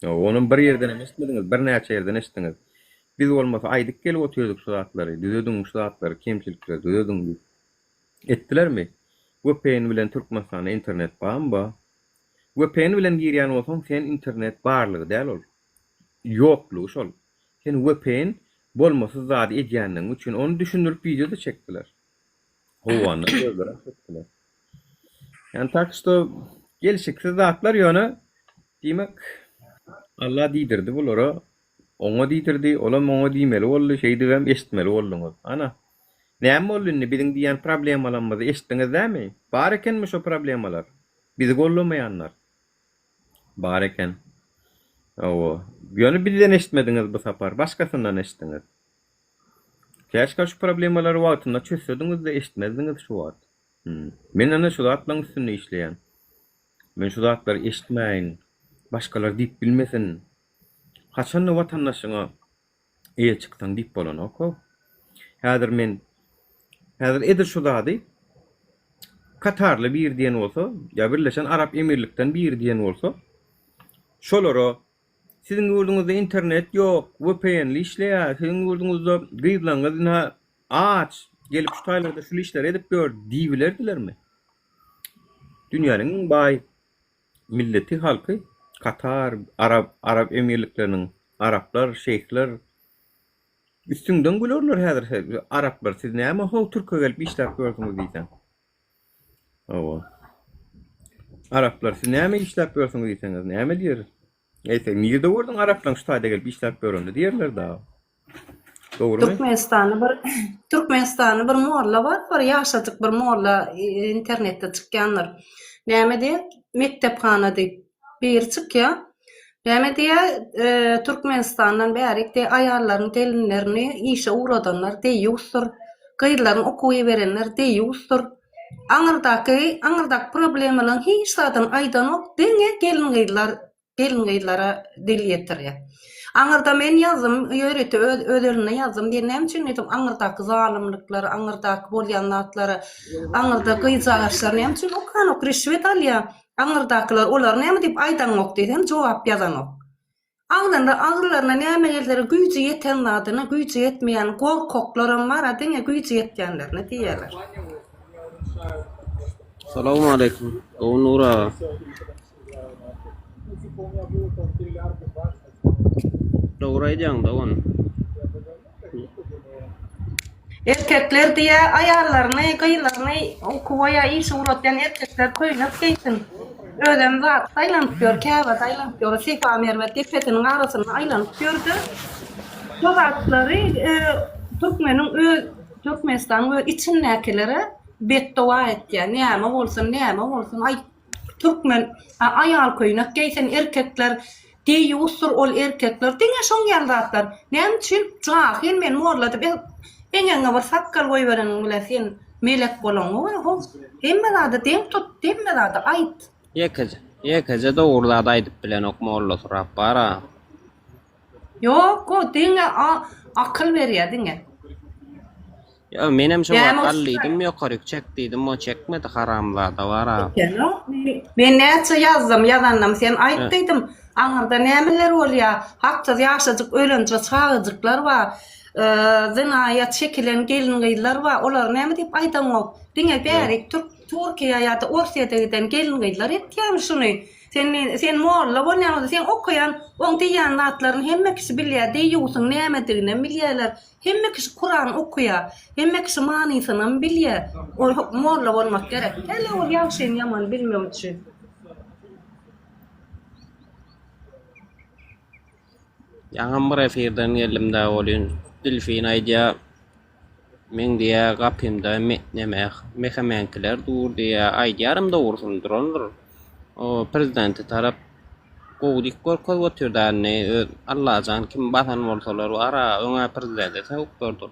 Onun bir yerden eşitmediňiz, bir näçe yerden eşitdiňiz. Biz olmasa aydyk gelip oturduk şu zatları, düzedin şu zatları, kemçilikler düzedin ettiler mi? VPN bilen Türkmenistan'a internet bağımba. VPN bilen girýän bolsaň sen internet barlygy däl ol. Ýoklugy şol. Sen VPN bolmasa zat edýändiň üçin onu düşündirip video da çekdiler. Howany gözler açdylar. Yani taksto gelişikli zatlar ýöne diýmek Allah diýdirdi bulara. Oňa diýdirdi, olam oňa diýmeli boldy, şeýdi hem eşitmeli boldyňyz. Ana. Näme boldy biziň diýen problemalaryňyzy eşitdiňiz dämi? Bar ekenmi şo problemalar? Bizi gollamaýanlar. Bar eken. Owa. Ýöne bizden eşitmediňiz bu sapar, başgasyndan eşitdiňiz. Käşke şu problemalary wagtynda çözsediňiz de eşitmezdiňiz şu wagt. Men ana şu zatlaryň üstünde işleýän. Men şu zatlary eşitmäýin, başgalar diýip bilmesin. Haçan watandaşyňa eýe çykdyň diýip bolan oko. Häzir edir şu zady Katarly bir diýen bolsa, ýa Birleşen Arap Emirlikden bir diýen bolsa, şolary siziň ýurduňyzda internet ýok, VPN-li işleýär, siziň ýurduňyzda gyýdlaňyz aç, gelip şu taýlarda şu işler edip gör diýbilerdilermi? Dünýäniň baý milleti halky Katar, Arap Emirliklerinin Araplar, şeyhler üstünden gülürler häzir. Araplar siz näme ho Türkiýe gelip işler gördüňiz diýsen. Owa. Araplar siz näme işler gördüňiz diýseňiz, näme diýer? Eýse, niýe de gördüň Araplar şu taýda gelip işler görendi diýerler da. Dogrymy? Türkmenistany bir molla bar, bir ýaşadyk bir molla internetde çykýanlar. Näme diýip mektepxana diýip bir çykýar. Näme diýär? Türkmenistandan bärik de aýallaryň gelinlerini işe uradanlar diýýusdur. Gyýdlaryny okuwy berenler diýýusdur. Aňyrdak problemalaryň hiç zaten aýdan ok diňe gelin gyýdlara dil ýetirýär. Aňyrda men ýazdım, ýöretip öderine ýazdım diýen näme üçin dedim, aňyrdaky zalymlyklar, aňyrdaky bolýanlatlary, aňyrda gyýjagaçlar näme üçin okan ok rüşwet alýar. Aňyrdakylar olar näme diýip aýdan ok diýdim, jogap ýazan ok. Aňyrlaryna näme ýerlere güýji ýeten zadyna, güýji ýetmeýän gorkoklarym bar, diňe güýji ýetýänlerini diýerler. Assalamu alaikum. Nura. Doğru edýän da onu. Erkekler diye ayarlarını, kıyılarını okuvaya iş uğratyan erkekler köynüp geysin. Ödem zat aylanıp gör, kâbat aylanıp gör, sefa mervet defetinin arasını aylanıp gördü. Bu zatları Türkmenistan'ın içindekilere beddua etdi. Näme bolsun, ay Türkmen ayal köynüp geysin erkekler diýýusdur ol erkekler. Diňe şoň ýazatlar. Näme üçin? Jahil men morladyp eňeňe bir sakkal goýberen bilen sen melek bolaňy ho. Hemme zady deň tut, hemme zady aýt. Ýekece dogurlady aýdyp bilen okmalla surap bara. Ýok, o diňe akyl berýär diňe. Ya menem şo akallydım, ýokaryk çekdidim, o çekmedi haramlada bara. Men näçe ýazdym, ýazandym, sen aýt diýdim. Aňyrda nämeler bolýar? Hakda ýaşadyk ölençe çağıjyklar bar. Zinaýa çekilen gelin gyýlar bar. Olar näme diýip aýdan ok? Diňe bärik Türkiýe ýa-da Orsiýada giden gelin gyýlar etýär şuny. Sen molla bolýan, sen okuyan, oň diýen zatlaryny hemme kişi bilýär, diýýusyň nämedigini bilýärler. Hemme kişi Kur'an okuýar, hemme kişi manysyny bilýär. Ol molla bolmak gerek. Hele ol ýaşaýan ýaman bilmem üçin. Ýa-da bir efirden gelimde bolýan. Dilfin aýdýa men diýä gapymda metnemek, mehemenkiler dur diýä aýdýarym da ursundur olur. O prezidenti tarap gowdik gorkoz götürdäni Allah jan kim basan bolsalar ara öňe prezidenti täwip berdi.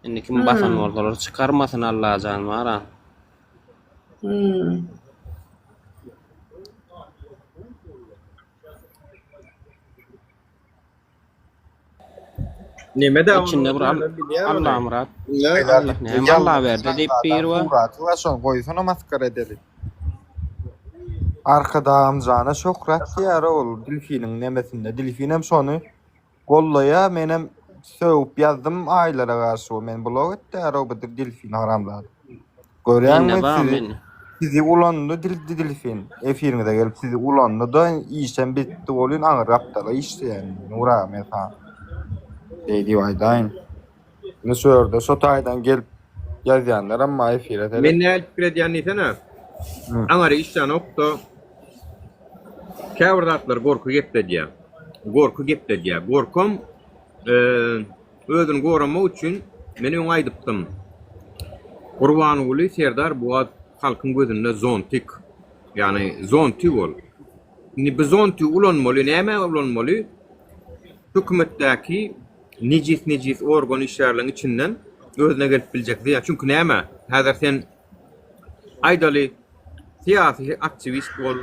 Indi kim basan bolsalar çıkarmasyn Allah jan ara. Nimede İçinde bir Allah murat. Allah ne Allah verdi deyip bir var. Suratı son koysana maskara edeli. Arkada amcana şokrat diýär ol Dilfiniň nemesinde. Dilfinem şonu gollaya menem söwüp ýazdym aýlara garşy men blog etdi o bir Dilfin haramlady. Görýärmi sizi ulandy Dilfin efirinde gelip sizi ulandy da işten bitdi bolýan aňyrapdylar işleýän Nura meta. Dedi aydan. Ne söýerde Sotaydan gelip ýazýanlar amma efire tele. Men näl pikir edýän ýetene? Aňary işden okda käwirdatlar gorku gepledýär. Gorku gepledýär. Gorkum özüni goramak üçin men öňe aýdypdym. Gurbanyguly Serdar bu halkyň gözünde zontik. Ýani zontik bol. Ni bu zontik ulanmaly, näme ulanmaly? Hökümetdäki nejis organ işlerlerinin içinden özüne gelip bilecek diye. Çünkü näme? Häzir sen aýdaly siyasi aktivist bol,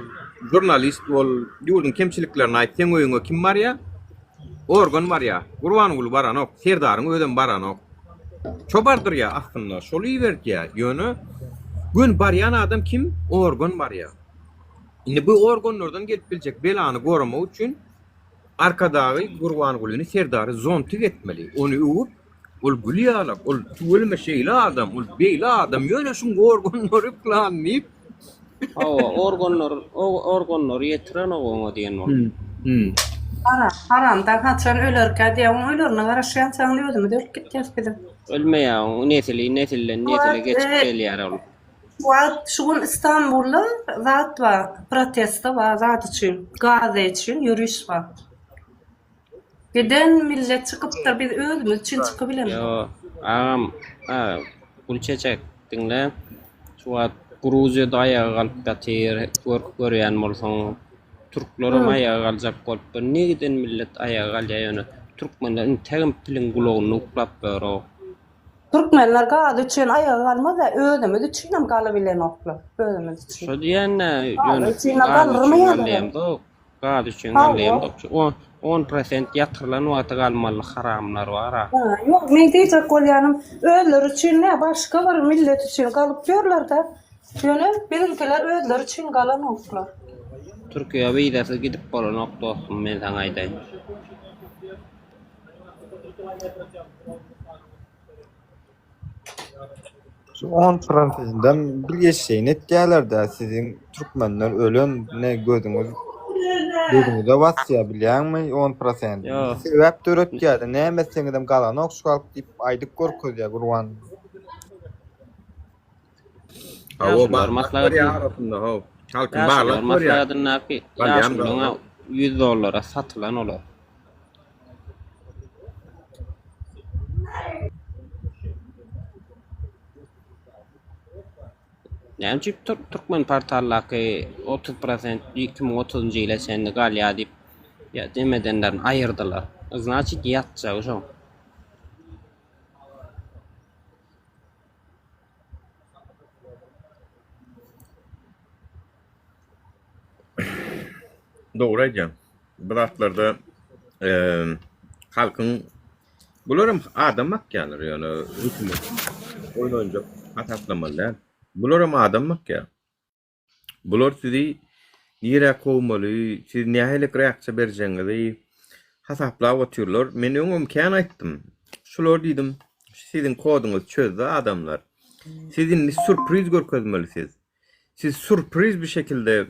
jurnalist bol, ýurdun kemçiliklerini aýtsaň öýüňe kim bar ya? Organ bar ya. Gurbanyguly baranok, Serdaryň özüň baranok. Çobardır ya aslında. Şoly berdi ya. Ýöne gün baryan adam kim? Organ bar ya. Indi bu organlardan gelip bilecek belany goramak üçin arkadagy Gurbanygulyny Serdary zontik etmeli. Onu uwup ol gülýärler, ol tüwelme şeýle adam, ol beýle adam ýöne şuň organlary planlayıp organlar ýetiren oňa diýen bol. Haram da haçan ölerkä diýen ölerine garaşýan saň özüme de ölüp gitýär bilim. Ölmeýär, netile geçip gelýär ol. Şugun İstanbul'da zat var, protesto var, zat için, Gaza için yürüyüş var. Giden millet çıkıp da biz özümüz için çıkabilemiz. Yo, ağam, Gülçeçek'tinle şu an Gruziýada ayağa galyp ýatyr, görýän bolsaň, Türklerim ayağa galjak bolup, negiden millet ayağa galýar ýöne Türkmenler tegim pilin gulagyny uklap berýär. Türkmenler Gaza için ayağa galmaz da özümüz için hem galabilen oklar, özümüz için. Şo diýenne Gaza üçün galýar. 10% ýatyrylan wagty galmaly haramlar bar. Yok, men diýjek bolýanym, özleri için ne başga bir millet için galyp ýörler da. Ýöne bizimkiler özleri için galan oklar. Türkiýe beýdesi gidip bolan ok dostum men saňa aýdaýyn. Şu 10%'den bir geçeyin etdiýärler-de sizin Türkmenler ölen ne gözüňiz gözüňizde wasya bilýärmi 10%. Yo. Sebäp döretýärdi. Näme seňdem galan okşalyp diýip aýdyk gorkozýar Gurban. o barmaklar arasında ho. Halkyň barlyk maslahatyny $100 satylan olar. Näçe Türkmen portallaky 30% 2030-njy ýyla sen galýa diýip ýa demedenler aýyrdylar. Значит, ýatjak şo. Doğru aýdýan. Bir atlarda halkyň bularym adam makýalar ýöne hükümet oýlanjak ataplamalar. Bularym adam makýa. Bular sizi ýere kowmaly, siz nähelik reaksiýa berjeňizi hasaplap otyrlar. Men öňüm kän aýtdym. Şular diýdim, sizin koduňyz çözdi adamlar. Sizin sürpriz görkezmelisiz. Siz sürpriz bir şekilde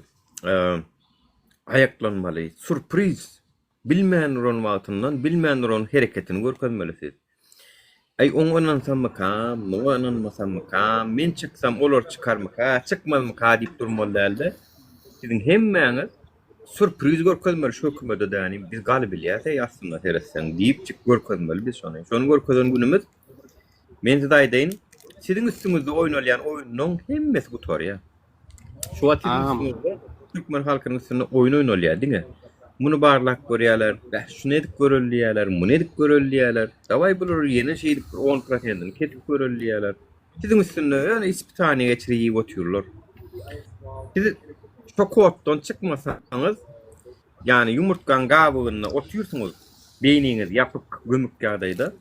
ayaklanmaly. Sürpriz. Bilmeýän ron wagtyndan, bilmeýän ron hereketini görkezmelisiz. Ay oňansam makam, oňansam makam, men çıksam olar çıkarmaka, çıkmazmaka diýip durmaly däldi. Sizin hemmäňiz sürpriz görkezmeli şu hükümede de yani biz galibiliyete aslında teresen diýip çık görkezmeli biz şonu. Şonu görkezen günümüz men size aýdaýyn. Sizin üstüňizde oýnalýan oýunyň hemmesi bu tor ya. Şu atýyňyzda Türkmen halkynyň üstünde oýun oýnalýar diňe. Bunu barlak görýärler, şunu edip görülýärler, bunu edip görülýärler. Daway bular ýene şey edip 10%'ni ketip görülýärler. Sizin üstünde ýöne ispitany geçirýip otyrlar. Siz şu koddan çıkmasaňyz, yani yumurtkan gabygyna otyrsyňyz, beýniňiz ýapyp gömük ýagdaýda,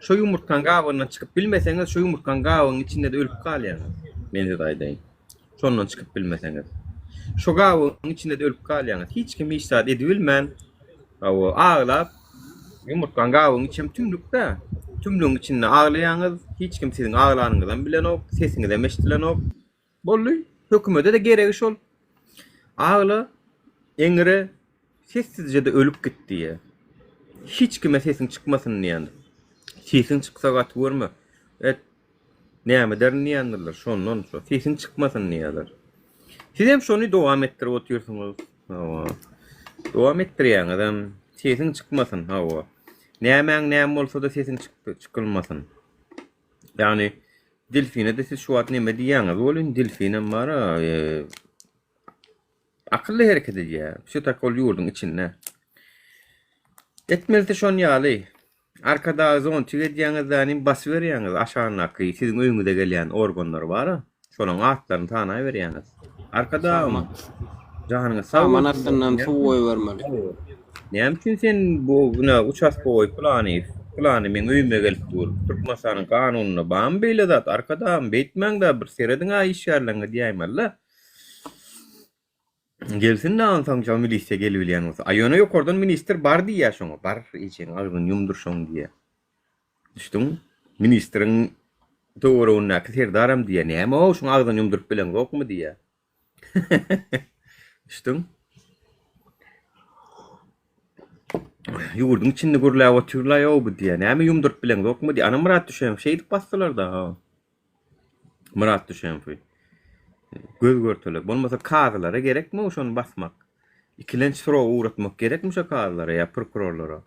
şu yumurtkan gabygyna çıkyp bilmeseňiz, şu yumurtkan gabygynyň içinde de ölüp kalýaňyz. Men de aýdaýyn. Şondan çıkyp bilmeseňiz. Şu gabygynyň içinde de ölüp kalýaňyz. Hiç kim işsat edibilmän. Awa ağlap yumurtkan gabygynyň içim tümlükde. Tümlüğün içinde ağlaýaňyz, hiç kim siziň ağlanyňyzdan bilen ok, sesiňizden eşitilen ok. Bolly, hökümete de geregi şol. Ağla, eňire sessizce de ölüp gitdi ýa. Hiç kime sesin çıkmasın diýende. Sesin çıksa gatwyrmy? Et, näme der diýendirler, şondan şo. Sesin çıkmasın diýerler. Siz hem şonu dowam etdirip otyrsyňyz. Hawa. Dowam etdirýäňiz, sesin çıkmasın, hawa. Näme bolsa da sesin çıkylmasın. Yani Delfine de siz şu at näme diýäňiz? Bolyn delfinem mara akıllı hareket edýär. Şu takol ýurdun içinde. Etmeli de şon ýaly. Arkada zon tügedýäňizden bas berýäňiz aşaňyky siziň öňüňizde gelýän organlar bar. Şonuň atlaryny tanaý berýäňiz. Arkada jahanyňyz sag Amanatdan suw bermeli. Näme üçin sen buna uças boy plany men öýüme gelip dur. Türkmensanyň kanunyna bam beýle zat arkada beýtmäň da bir serediňa iş ýerleňe diýäýmella. Gelsin de ansaňça milisiýa gelip bilýän bolsa. Aýona ýokardan minister bar diýär şoňa. Bar içen agyny ýumdur şoň diýär. Düşdüň? Ministriň dogrugyna kirdaram diýär. Näme o şoň agyny ýumduryp bilen gokmy diýär. Düşdüň? Ýurdun içinde gürläp otyrlar ýa bu diýär. Näme ýumduryp bilen gokmy diýär. Ana Murat düşen şeýdip basdylar da. Murat düşen göz görtüler. Bolmasa kağıtlara gerekmi oşonu basmak? İkilenç soru uğratmak gerekmi şu kağıtlara ya prokurorlara?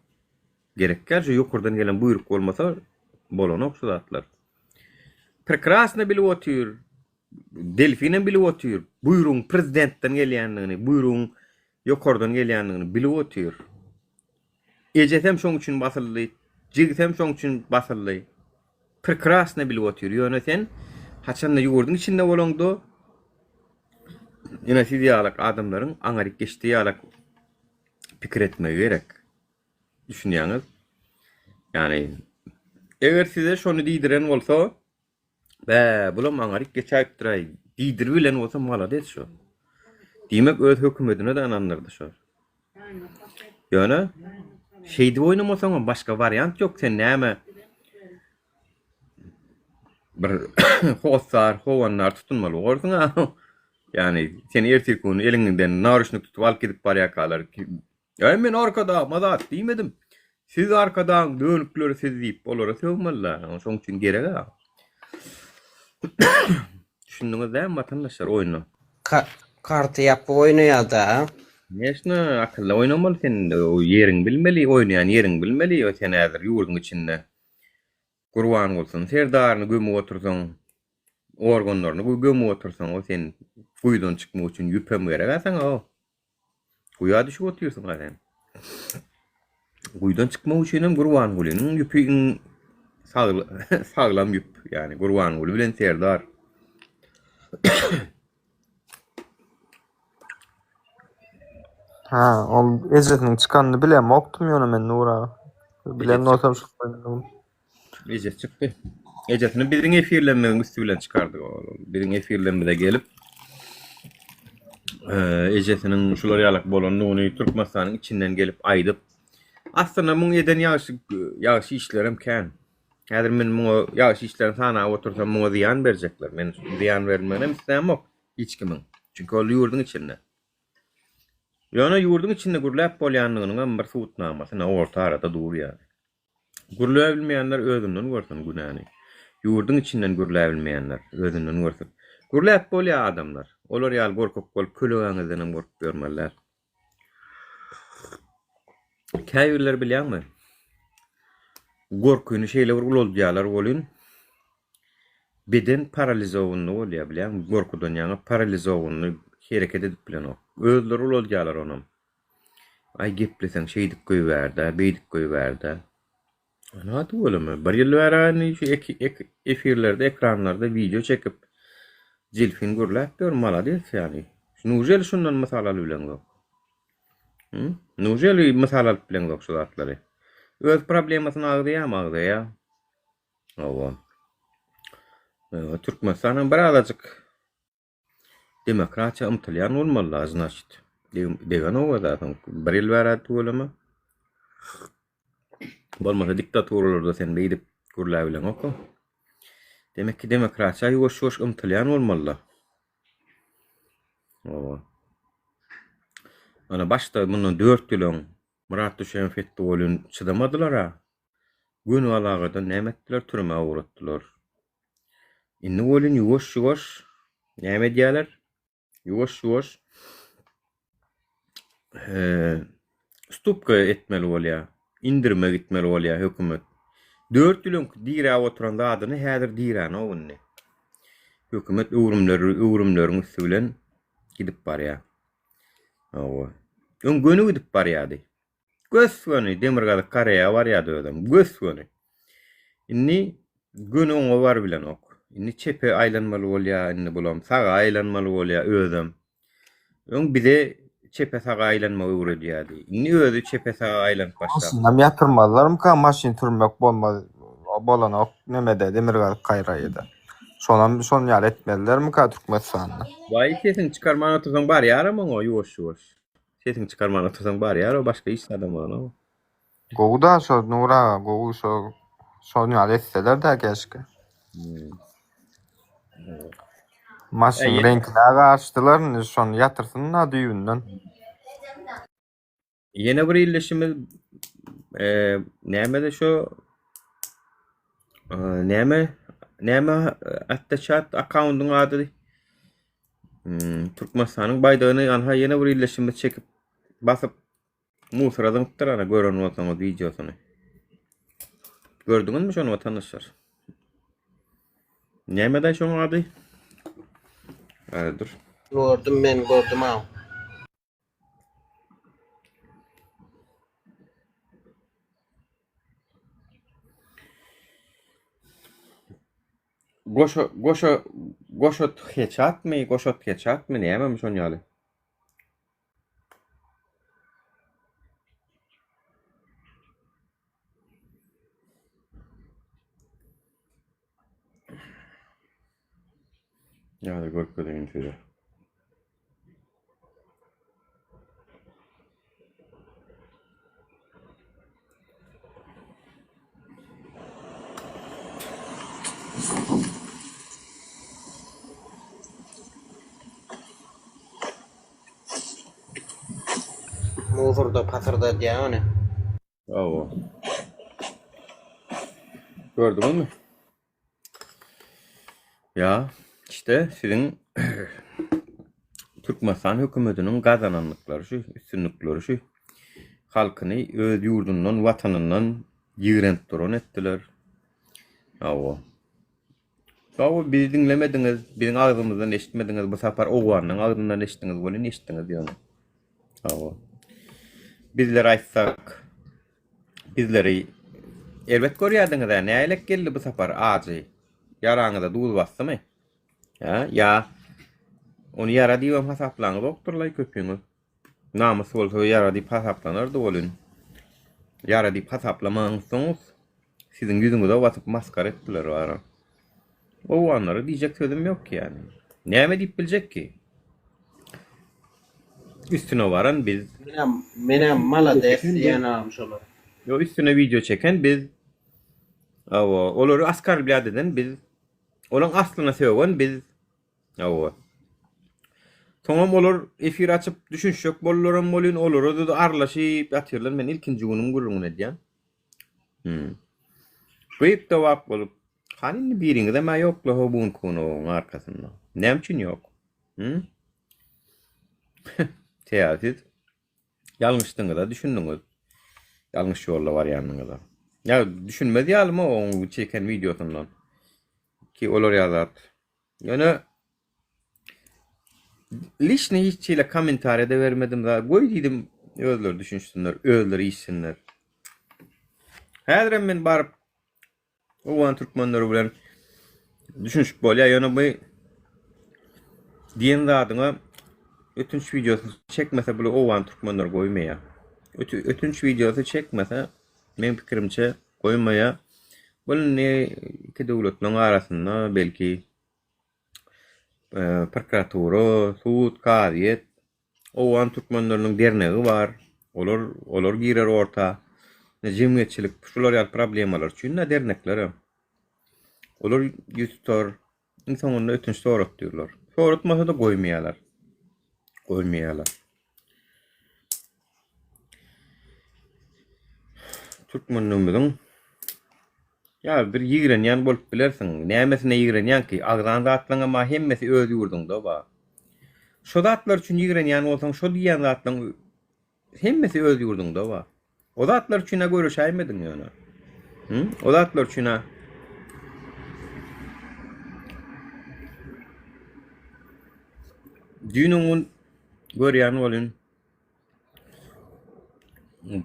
Gerekler şu yukarıdan gelen buyruk olmasa bolon oksudatlar. Prekrasna bilip otyr. Delfine bilip otyr. Buyruğun prezidentten gelýändigini, buyruğun yukarıdan gelýändigini bilip otyr. Ejesem şoň üçin basyldy. Jigsem şoň üçin basyldy. Prekrasna bilip otyr. Ýöne sen haçanda ýurdun içinde bolongdy. Yine siz ýalak adamlaryň aňaryk geçdi ýalak pikir etmegi gerek. Düşünýäňiz? Yani eger size şonu diýdiren bolsa, bulam aňaryk geçäp duray. Diýdirip bilen bolsa malades şo. Diýmek öz hökümetine de anandyrdy şo. Ýöne şeýdi oýnamasaň başga variant ýok. Sen näme bir howanlar tutunmaly bolsaň yani sen ertek gün elinden narışnyk tutup alyp gidip barýakalar ki men arkada mazat diýmedim. Siz arkadan dönükleri siz diýip olara söwmeler. Şoň üçin gerek ha. Düşündiňiz däme vatandaşlar oýunu? Karty ýapyp oýnaýar da. Näşne akylly oýnamaly sen ýeriň bilmeli, oýnaýan ýeriň bilmeli. Sen häzir ýurdun içinde gurban bolsun, serdaryny gömüp otursaň, organlaryny gömüp otursaň, o sen guýdan çykmak üçin ýüpem gerek asaň o. Guýa düşüp otyrsyň sen. Guýdan çykmak üçin hem gurban bolynyň ýüpüň saglam ýüp, yani gurban boly bilen serdar. Ha, ol ejetiniň çykanyny bilem, okdum ýöne men Nura. Bilen olsam şu koydum. Ejet çykdy. Ejetini biriň efirlenmegi üstü bilen çykardyk. Biriň efirlenmede gelip ejetiniň şular ýalak bolanyny Türkmenistanyň içinden gelip aýdyp aslında muň eden ýaşy işler hem kän. Häzir men muňa ýaşy işlerini sana otursam muňa ziýan berjekler. Men ziýan bermegem islämok hiç kimiň. Çünki ol ýurdun içinde. Ýöne ýurdun içinde gürläp bolýanlygynyň bir suwutnamasy orta arada dur ýa. Gürläp bilmeýänler özünden görsin günäni. Ýurdun içinden gürläp bilmeýänler özünden görsin. Gürläp bolýar adamlar. Olar ýaly gorkak bolup kölegiňizden hem gorkup görmerler. Käýürler bilýärmi? Gorkuny şeýle bir ulodýarlar bolýan. Beden paralizowunly bolýar bilýärmi? Gorkudan ýaňy paralizowunly hereket edip bilen o. Özleri ulodýarlar onu. Ay gepleseň şeýdik goýberdi, beýdik goýberdi. Ana tu bolamy. Bir ýyl berani şu efirlerde, ekranlarda video çekip jilfin gürläp ber malades ýani. Nujel şundan mysal bilen go. Nujel mysal bilen go şu zatlary. Öz problemasyny agdýa. Owa. Türkmenistan'ın birazcık demokratiya ymtylýan bolmaly значит. Degen o zaten. Bir ýyl beradi bolamy. Bolmasa diktatorlarda sen beýdip gürläp bilen ok. Demek ki demokratiya ýuwaş-ýuwaş ymtylýan bolmaly. Owa. Ana başda bundan 4 ýyl Murat Düşen fetdi bolun çydamadylar ha. Gün alagadan nämetdiler türme uğratdylar. Indi bolun ýuwaş-ýuwaş näme diýerler? Ýuwaş-ýuwaş stupka etmeli bolýar. İndirme gitmeli bolýar hökümet. 4 ýyl dirä oturan adyny häzir dirän owunny. Hökümet öwrümlerini üstülen gidip barýar. Owa. Göňgönü gidip barýardy. Gösgöni demirgaly karaya barýardy ödem. Gösgöni. Inni gönü oňa bar bilen ok. Inni çepe aýlanmaly bolýar, inni bulam saga aýlanmaly bolýar ödem. Öň bize çepe saga aýlanma öwredýärdi. Inni özü çepe saga aýlanyp başlap. Aslında ýatyrmadylar mı ka maşin türmek bolmady. Bolan ok nemede demirgaly kaýraýda. Şonam şonu ýar etmediler mi ka Türkmenistanyna? Vay sesin çıkarman otursan bar ýar ama o ýuwaş-ýuwaş. Sesin çıkarman otursan bar ýar o başga iş adam bolan o. Goğda şo Nura, goğu şo şonu ýar etseler de keşke. Maşin renkine açtılar, şonu yatırsın da düğünden. Yine bir illeşimiz näme de şu näme atteşat account'un adı Türkmenistan'ın baydağını anha yine bir illeşimiz çekip basıp musaradan tutturana gören olsan o videosunu. Gördünüz mü şonu vatandaşlar? Näme de şonun adı? Dur. Gördüm ben gördüm ha. Goşot heçat mı? Goşot heçat mı? Näme şonu ýaly? Ýa-da görkezýän şeýle. Muzurda patırda diýär. Bravo. Gördünüz mü? Ya işte sizin Türkmenistan hökümetiniň gazananlyklary şu, üstünlikleri şu. Halkyny öz ýurdundan, watanyndan ýigrenip duran etdiler. Awa. Awa bizi dinlemediňiz, biziň agzymyzdan eşitmediňiz, bu sapar owanyň agzyndan eşitdiňiz bolýan, eşitdiňiz ýöne. Awa. Bizler aýtsak, bizleri elbet görýärdiňiz, näýelek geldi bu sapar ajy. Yaraňyza duz basdymy? Ya onu yara diýip hasaplaňyz doktorlar köpüňiz. Namys bolsa yara diýip hasaplanardy bolun. Yara diýip hasaplamaňyz siziň ýüzüňize basyp maskara etdiler wara. O anlara diýjek sözüm ýok ki yani. Näme diýip biljek ki? Üstüne varan biz. Menem malades diýenam şolar. Yo üstüne video çeken biz. Awa, olary askar biladeden biz. Olan aslyna sebäben biz. Awa. Toňam olar efir açyp düşünşek bollaram bolyn, olary da arlaşyp ýatyrlar. Men ilkinji günüm gurrun edýän. Beýip de wap bolup, hanini biriňize mä ýokla hobun konuň arkasynda. Näme üçin ýok? Teýasiz. Ýalňyşdyňyz da düşündiňiz. Yanlış yolla var yanında. Ya düşünmedi ya mı o çeken videosundan. Ki olur yazat. Yani lişne hiççiyle komentare de vermedim daha. Koy dedim öldür düşünsünler, öldür işsinler. Häzirem men barıp owan türkmenleri bilen düşünüp bolýar. Yani bu diýen zadyňa ötünç videosunu çekmese bile owan türkmenler goýmaýar. Ötünç videosu çekmese men pikirimçe goýmaýar. Bunu ne iki döwletiniň arasynda belki prokuratura, sud, gaziýet, owan türkmenleriniň dernegi bar. Olar girer orta. Jemgyýetçilik şular ýaly problemalar üçin dernekler. Olar ýüz tutar. İnsanlar ötünç sorat diýerler. Soratmasa da goýmaýarlar. Türkmenleriň ya bir ýigrenýän bolup bilersiň. Nämesine ýigrenýän ki, agdan zatlaryň ama hemmesi öz ýurdunda bar. Şo zatlar üçin ýigrenýän bolsaň, şo diýen zatlaryň hemmesi öz ýurdunda bar. O zatlar üçin görüşäýmediň ýöne. O zatlar üçin dünüň görýän bolyn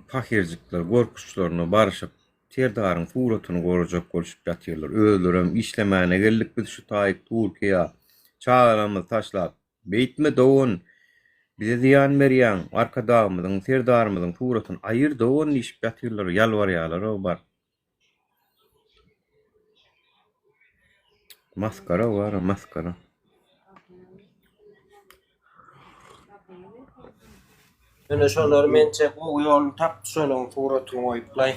fakirjikler, gorkuçlaryna barışyp terdaryň suratyny gorajak bolşup ýatyrlar. Öldürem, işlemäne geldik biz şu taýyk Türkiýe. Çağaramyz taşlap, beýtme dowun, bize ziýan berýän, arkadagymyzyň, terdarymyzyň suratyny aýır dowun işip ýatyrlar, ýalbarýarlar o bar. Maskara var, maskara. Öne şolar mençe bu ýol tap şolaň suratyny goýuplay.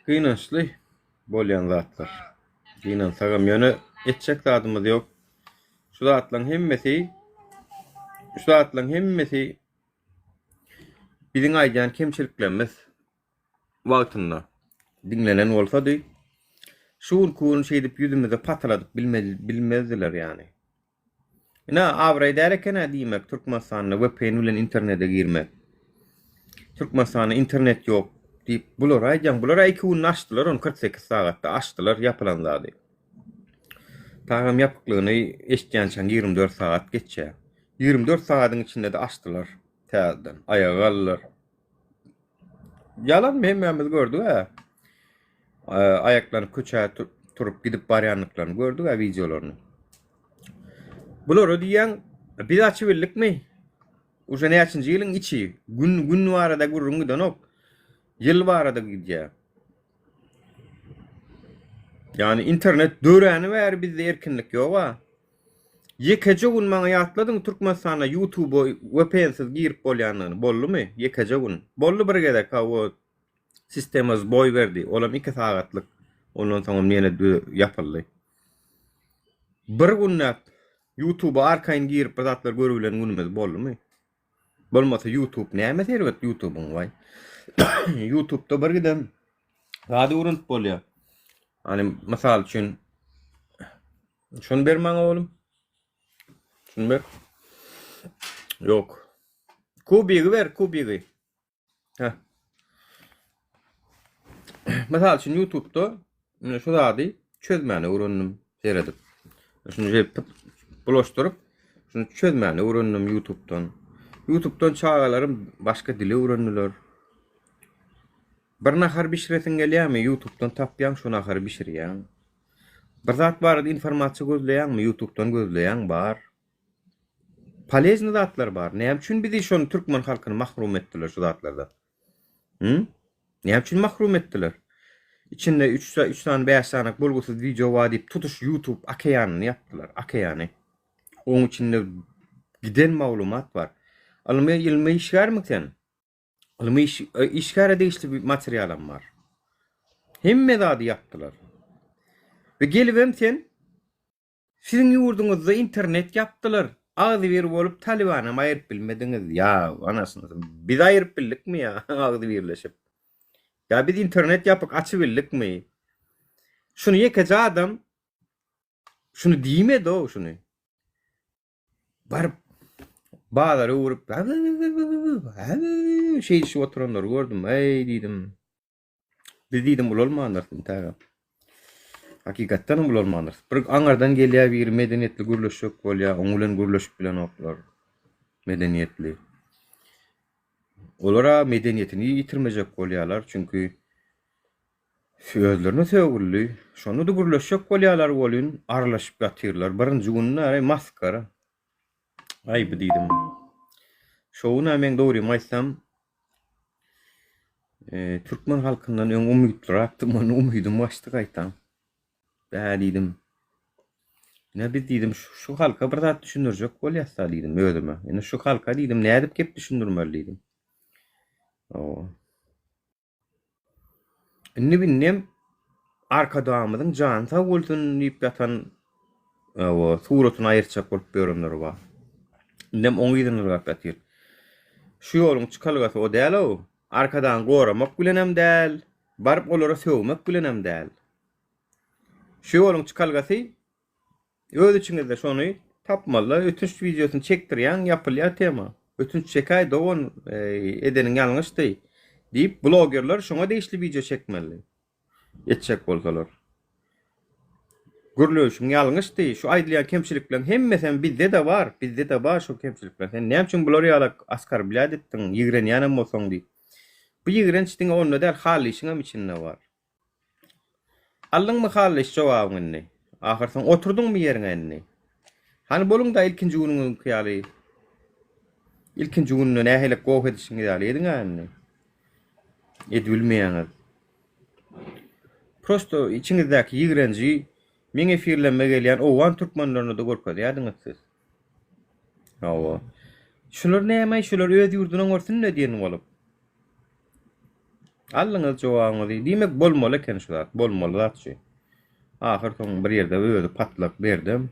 Gynançly bolýan zatlar. Gynansagam ýöne etjek zadymyz ýok. Şu zatlaryň hemmesi biziň aýdan kemçiliklerimiz wagtynda dinlenen bolsady şuun kuun şeýdip ýüzümize patladyp bilmezdiler ýani. Ina awray derken diýmek Türkmenistanyna VPN bilen internete girmek. Türkmenistanyna internet ýok diýip bular aýdan bular iki gün açdylar, 48 sagatda açdylar, ýapylan zady. Tagam ýapyklygyny eşitýänçän 24 sagat geçýär. 24 sagatyň içinde de açdylar täzeden. Ayağa aldylar. Yalan hemmemiz gördük ha. Ayaklanyp köçä turup gidip barýanlyklaryny gördük ha videolaryny. Bular diýen biz açy billikmi? Uşa näçinji ýylyň içi, gün barada gurrungydan ok. Ýyl barada gidýär. Yani internet döräni bäri bizde erkinlik ýok ha. Yekece gün maňa ýatladyň Türkmenistana YouTube VPN-siz girip bolýanyny, boldumy? Yekece gün. Boldy bir gezek o sistemimiz boy berdi. Olam 2 sagatlyk. Ondan soň mene ýapyldy. Bir gün YouTube'a arkaýyn girip zatlar görülen günümiz boldumy? Bolmasa YouTube näme serwet YouTube'un way? YouTube'da bir gidem rady urunup bolýar. Hani misal üçin şunu bermäň oğlum. Şunu ber. Yok. Kubigi ver, kubigi. Heh. Misal üçin YouTube'da şu zady çözmäni urunnum seredip. Şunu jep bulaşdyryp, şunu çözmäni urunnum YouTube'dan. YouTube'dan çağalarım başka dili öğrendiler. Bir nahar bişiresin gelýärmi YouTube'dan tapýan şu nahar bişirýän. Bir zat barady informasiýa gözleýänmi YouTube'dan gözleýän bar. Palezny zatlar bar. Näme üçin bizi şonu türkmen halkyny mahrum etdiler şu zatlardan? Näme üçin mahrum etdiler? İçinde 3 tane 5 sanatyk bolgusuz video var diýip tutuş YouTube akaýanyny ýapdylar. Akaýany. Onuň içinde giden maglumat var. Almy ilmi işgärmi sen? Almy işgäre değişli bir materialam var. Hemme zady ýapdylar. Ve gelibem sen sizin ýurduňyzda internet ýapdylar. Ağzy bir bolup Talibana aýryp bilmediňiz. Ya anasyny biz aýryp bildikmi ya ağzy birleşip. Ya biz internet ýapyp açy bildikmi? Şunu ýekece adam Şunu diýmedi o şunu. Barıp bağları uğurup şey şu oturanları gördüm. Ey diýdim. Biz diýdim bulalmandyr taýga. Hakikatdan bulalmandyr. Bir aňardan gelýär bir medeniýetli gürleşik bolýar, oň bilen gürleşip bilen oklar. Medeniýetli. Olara medeniýetini ýitirmejek bolýarlar çünkü sözlerine söwgülli, şonu da gürleşik bolýarlar bolýan, aralaşyp ýatyrlar. Birinji günleri maskara. Ay bu diýdim. Şowuna men dogry aýtsam, türkmen halkyndan öň umytlyrak, onu umydym başdy gaýtam. Bä diýdim. Ne biz diýdim şu halka bir zat düşündirjek bolýarsa diýdim özüme. Ene şu halka diýdim nädip kep düşündirmeli diýdim. O. Ne bilnem arkadamyzyň jany sag bolsun diýip ýatan o suratyny aýyrçak bolup görünür ba. Nem oň ýerine gap ýatyr. Şu ýoluň çykalgasy o däl o. Arkadan goramak bilenem däl, barıp olara sövmek bilenem däl. Şu ýoluň çykalgasy öz içiňizde şonu tapmaly, ötünç videosyny çekdirýän ýapylýar tema. Ötünç çekaý dogon edeniň ýalňyşdy diýip blogerler şoňa deýişli video çekmeli. Etjek bolsalar. Gürleşiň ýalňyşdy, şu aýdylýan kemçilikler hemmesen bizde de bar şu kemçilikler. Sen näme üçin bular ýalak askar bilýär etdiň, ýigrenýänem bolsaň diýip. Bu ýigrençdiň onda däl halyşyňam içinde bar. Allyňmy halyş jogabyny? Ahir sen oturduňmy ýeriňe indi? Hani bolun da ilkinji günüň kıyaly. İlkinji gününe nähele gowy edişiň ýaly ediň indi. Edilmeýäňiz. Prosto içiňizdäki ýigrenji men efirlenme gelýän owan türkmenlerini de görkezýärdiňiz siz. Hawa. Şular näme, şular öz ýurdunyň orsun ne diýen bolup. Allyňyz jogabyňyzy diýmek bolmaly eken şular, bolmaly zatçy. Ahir soň bir ýerde öýüdi patlak berdim.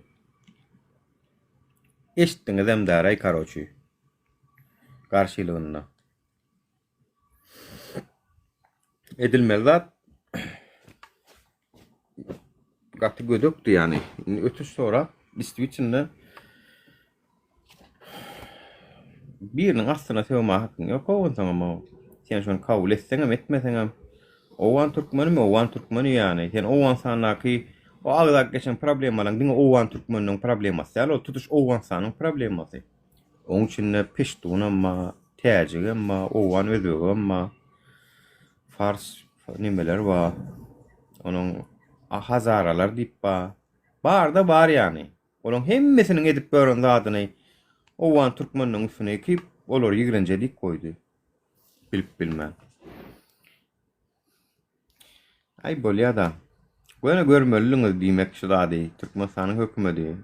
Eşitdiňiz emdaray karoçy. Garşylygyna. Edilmeli zat gatı gödöktü yani. Ötüş sonra bisti içinde birinin aslına sevme hakkın yok oğun ama sen şunu kabul etsenem etmesenem oğan Türkmeni yani sen oğan sanaki o ağzak geçen problemalan dine oğan Türkmeninin probleması yani o tutuş oğan sanın probleması onun için ne peştuğun ama tercih ama oğan ödüğü ama Fars nimeler var onun hazaralar dip bar yani. Onun hemmesinin edip börün zadyny owan türkmeniniň üstüne ekip olar ýigrenjelik koydy. Bilip bilmän. Ay bolýar da. Göne görmeliňiz diýmek şu zady Türkmenistanyň hökümeti.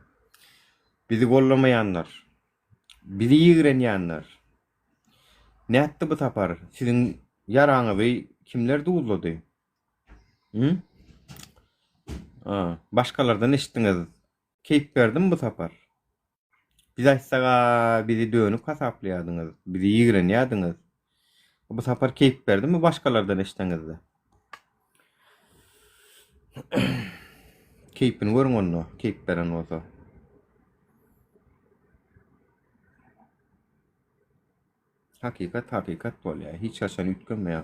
Bizi gollamaýanlar. Bizi ýigrenýänler. Näetdi bu tapar? Siziň yaraňyzy kimler duguldy? Başkalardan eşitdiňiz. Keyip berdim bu tapar. Biz aýtsaga bizi dönüp hasaplaýardyňyz, bizi ýigrenýärdiňiz. Bu tapar keyip berdimmi başkalardan eşitdiňizde? Keypini görüň onu, keyip beren bolsa. Hakikat bolýar, hiç haçan ütgenmeýär.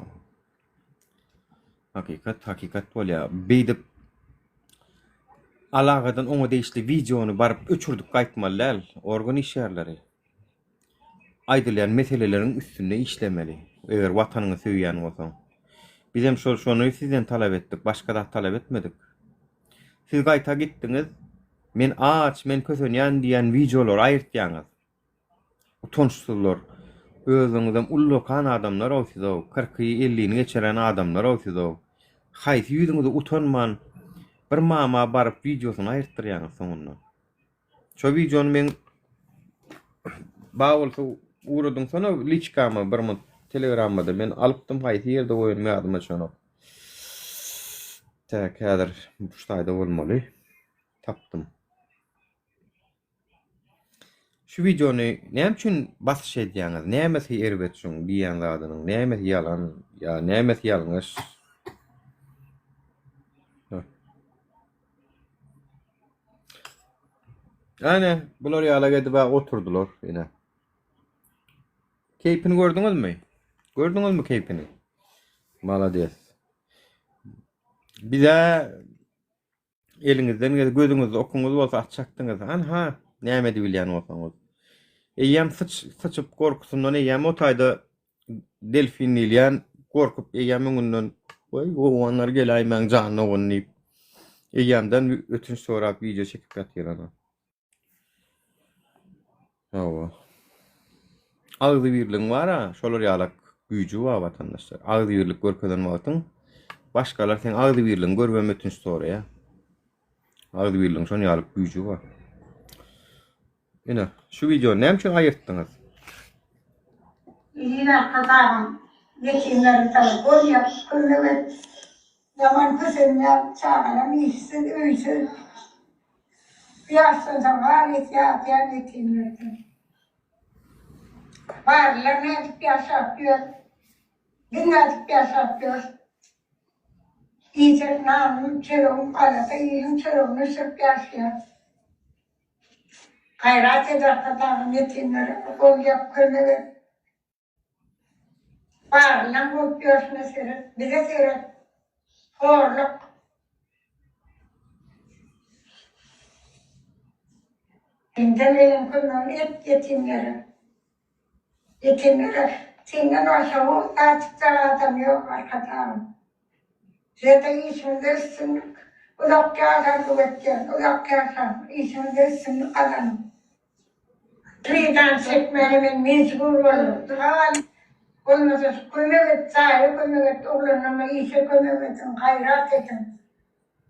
Hakikat bolýar. Beýdip alagadan oňa deýişli videonu barıp öçürdük gaýtmaly, organ işgärleri. Aýdylýan meseleleriň üstünde işlemeli. Eger watanyňy söýýän bolsaň. Biz hem şonu sizden talap etdik, başga da talap etmedik. Siz gaýta gitdiňiz, men men kösenýän diýen videolar aýyrtýaňyz. Utançsyzlar. Özüňizden ullukan adamlar olsyz-o, 40-50-ni geçeren adamlar olsyz-o. Haýsy ýüzüňizde utanman, bir mama barıp videosyny aýyrtdyrýaňyz soňunda. Şo videonu men bawulsa uğradyň sonra liçkama bir telegramda men alypdym haýsy ýerde goýulmaýardyma şonu. Häzir bu şaýda bolmaly. Tapdym. Şu videonu näme üçin basyş edýäňiz? Nämesi erbet şuň diýen zadynyň, nämesi ýalan, ýa nämesi ýalňyş? Yani bular ýala gedip oturdular ýene. Keypini gördüňizmi? Gördüňizmi keypini? Malades. Bize eliňizden gözüňizde okuňyz bolsa açakdyňyz. Anha, näme diýip bilýän bolsaňyz. Eýem sıçyp gorkusundan eýem otaýda delfinilýän gorkup eýem öňünden "Oy, onlar gelaý men janyny gonnyp." Eýemden ötünç sorap video çekip ýatýar. Hawa. Agdy birliň bar ha, şolar ýalak güýji bar watandaşlar. Agdy birlik görkezden wagtyň başgalar sen agdy birliň görmem ötünç soraýa. Agdy birliň şonu ýalak güýji bar. Ene, şu video näme üçin aýyrtdyňyz? Yine kadağım yetimleri tabi gol yap, kırlıvet, yaman kısımlar çağıran işsiz, üysüz. Yaşsızdan gayet yağlayan yetimlerden. Varlar ne edip yaşatıyor, dinledik yaşatıyor. İyice namım, çırağım, kalata iyiyim, çırağımı sırf yaşıyor. Gayret eder kadağım yetimleri, gol yap, kırlıvet. Varlan bu görsüne seyret, bize seyret. Horluk. Dinlemeyin kılın et yetimlere. Yetimlere. Senden aşağı artıklar adam yok arkadaşım. Zaten işimizde üstünlük. Uzak kâsan kuvvetken, uzak kâsan. İşimizde üstünlük alanım. Kıyıdan çekmelimin mecbur olur. Olmasa kömeket sahibi kömeket oğlanıma işe kömeketin hayrat edin.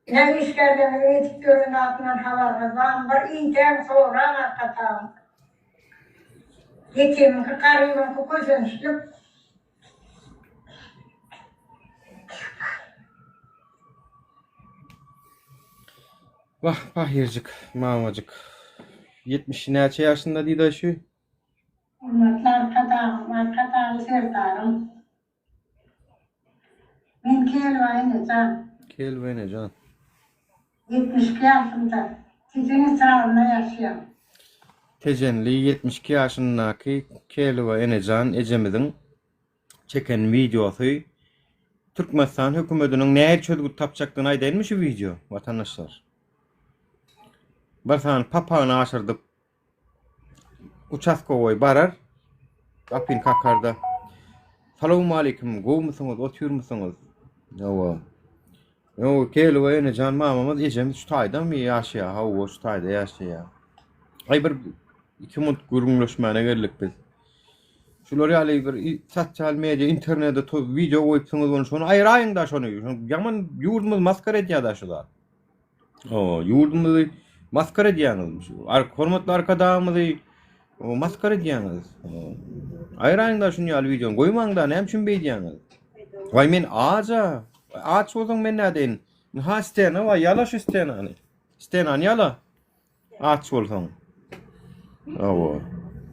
Ne işlerden öğretip görün altından havarız. Var iyiden sonra arkatağım. Yetimin ki karıyımın ki kuzunçluk. Vah yercik, mamacık. 70 näçe ýaşynda diýdi şu? Hürmetler arkatağım serdarım. Ben kelvayını can. Kelbene can. 72 yaşında. Sizin sağlığına yaşıyorum. Tejenli 72 ýaşyndaky Kelwa Enejan ejemiziň çeken videosy Türkmenistan hökümetiniň näme çözgüt tapjakdygyny aýdylmy şu video watandaşlar. Barsan papağını aşırdıp uçaskovoy barar apin kakarda Salamu aleyküm goýmusyňyz oturmusyňyz yo Kelwa Enejan mamamyz ejemiz şu taýdan mı ýaşaýar hawa şu taýda ýaşaýar ay bir iki mut gurulmaşmana geldik biz. Şular ýaly bir sosyal media, internetde video goýupsyňyz şonu aýraýyň da şonu. Yaman ýurdumyz maskara edýär da şular. Ýurdumyzy maskara edýäňiz. Hormatly arkadaşymyzy maskara edýäňiz. Aýraýyň da şunu ýaly video goýmaň da näme üçin beýdýäňiz? Vay men aç bolsaň men nädeň? Ha istene wa ýala şu istene. İstene ýala. Aç bolsaň.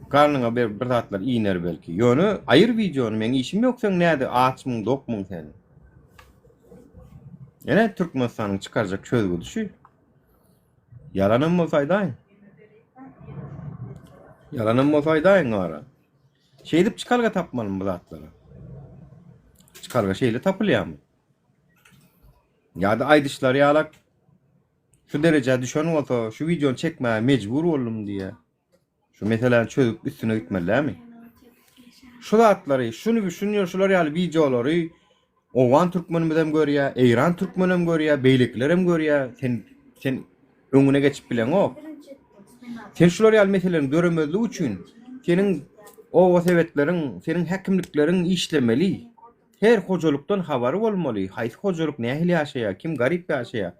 Karnına bir zatlar iner belki. Ýöne aýır videonu men işim ýok sen näde açmyň dokmuň sen. Ene Türkmenistanyň çykarjak çözgüdi şu. Yalanam mı faydaýyn? Yalanam mı faydaýyn gara? Şeýdip çykarga tapmalym bu zatlara. Çykarga şeýle tapylýarmy? Ýa-da aýdyşlar ýalak şu derece düşen bolsa şu videonu çekmä mecbur boldum diye. Şu meseleni çözüp üstüne gitmeliler şu zatları, şunu şular ýaly videolary owan türkmenimizem görýär, Eýran türkmenem görýär, beýliklerem görýär. Sen öňüne geçip bilen o. Sen şular ýaly meselelerini göremezlik üçin seniň o sebäplerin, seniň häkimliklerin işlemeli. Her hojalykdan habary bolmaly. Haýsy hojalyk nähili ýaşaýar, kim garip ýaşaýar.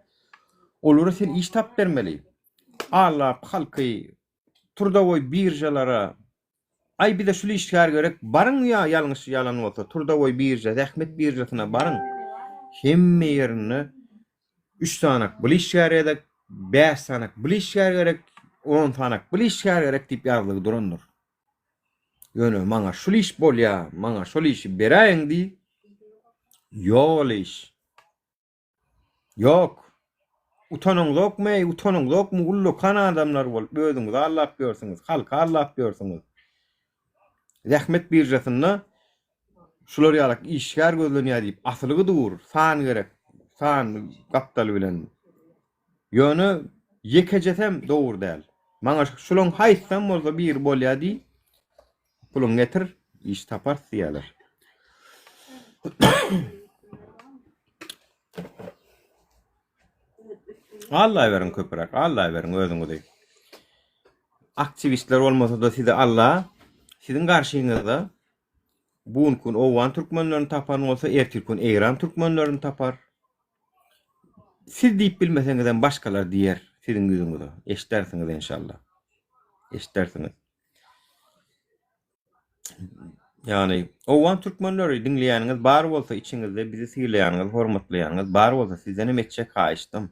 Olara sen iş tap bermeli. Allah halky Turdawoy birjalara ay bir de şuly işgär gerek barın ya ýalňyş ýalan bolsa Turdawoy birja, Ähmet birjasyna barın. Hemme ýerini 3 sanak bu işgär gerek, 5 sanak bu işgär gerek, 10 sanak bu işgär gerek diýip ýazlygy durandyr. Ýöne maňa şuly iş bolýar, maňa şuly işi beräýin diýip ýol iş. Yok. utanıňyz mu ullu kana adamlar bolup özüňizi allap görsüňiz, halka allap görsüňiz. Rahmet birjasynda şular ýalak işgär gözlenýär diýip asylygy dur, san gerek. San gapdal bilen. Ýöne yekejesem dowur däl. Maňa şulaň haýsam bolsa bir bolýar diýip puluň getir, iş tapar diýerler. Allah verin köpürek, Allah verin özüňizi. Aktivistler olmasa da size Allah, sizin karşınızda bugun owan türkmenlerini tapar olsa ertirkün Eýran türkmenlerini tapar. Siz diýip bilmeseňizden başgalar diýer sizin ýüzüňizde. Eşdersiňiz inşallah. Eşdersiňiz. Yani owan türkmenleri dinleýäniňiz bar bolsa içiňizde bizi syýlaýanyňyz, hormatlaýanyňyz bar bolsa sizden etçe kaýışdym.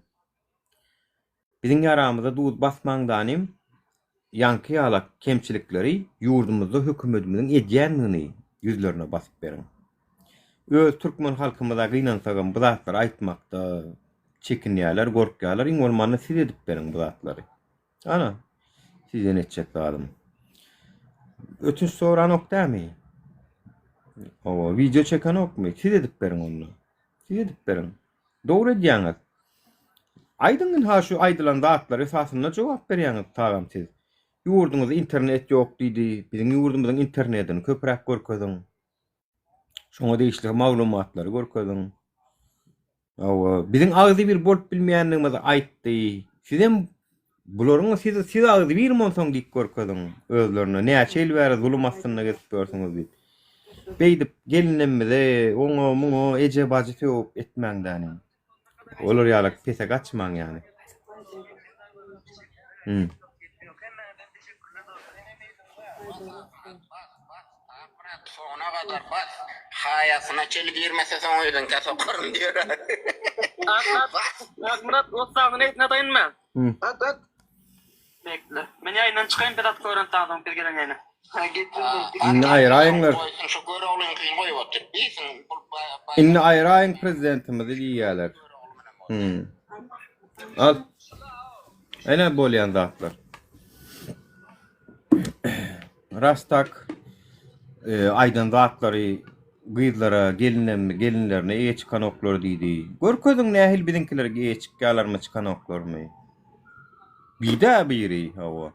Bizim yaramıza duýup basmaňdanym ýanky ýalak kemçilikleri ýurdumyzda hökümetimizin edýänligini ýüzlerine basyp beriň. Öz türkmen halkymyza gynansagan bu zatlary aýtmakda çekinýärler, gorkýarlar, iň bolmanda siz edip beriň bu zatlary. Ana, sizden etjek zadym. Ötüş soran okdamy? O video çeken okmy? Siz edip beriň onu. Siz edip beriň. Dogry edýäňiz. Aýdyň ha şu aýdylan zatlar esasyna jogap berýäňiz tagam siz. Ýurdumyzda internet ýok diýdi. Biziň ýurdumyzyň internetini köpräk görkezdiň. Şoňa diýişli maglumatlary görkezdiň. Biziň agzy bir bolup bilmeýänligimizi aýtdy. Sizem bularyň siz agzy bir monsoň diýip görkezdiň özlerine. Näçe ýyl bäri zulum astyna geçip görsüňiz diýip. Beýdip gelinimmize oňa muňa eje bazy töwüp etmäňdäni. Olar ýalak pese gaçmaň ýani. Sona kadar bas. Hayasına çeli girmese sen oydun kasa korun diyor. Murat, o sağın etine dayınma. At. Bekle. Ben yayından çıkayım bir at koyran tağdan bir gelen yayına. Inni aýraýyňlar. Şu göre olun kıyın koyu otur. Bilsin. Inni aýraýyň prezidentimizi diýýärler. Al. Ene bolýan zatlar. Rastak aýdan zatlary gyzlara, gelinlerine eýe çykan oklar diýdi. Görkezdiň nähil biziňkilerge eýe çykýarlarmy çykan oklarmy? Bide biri hawa.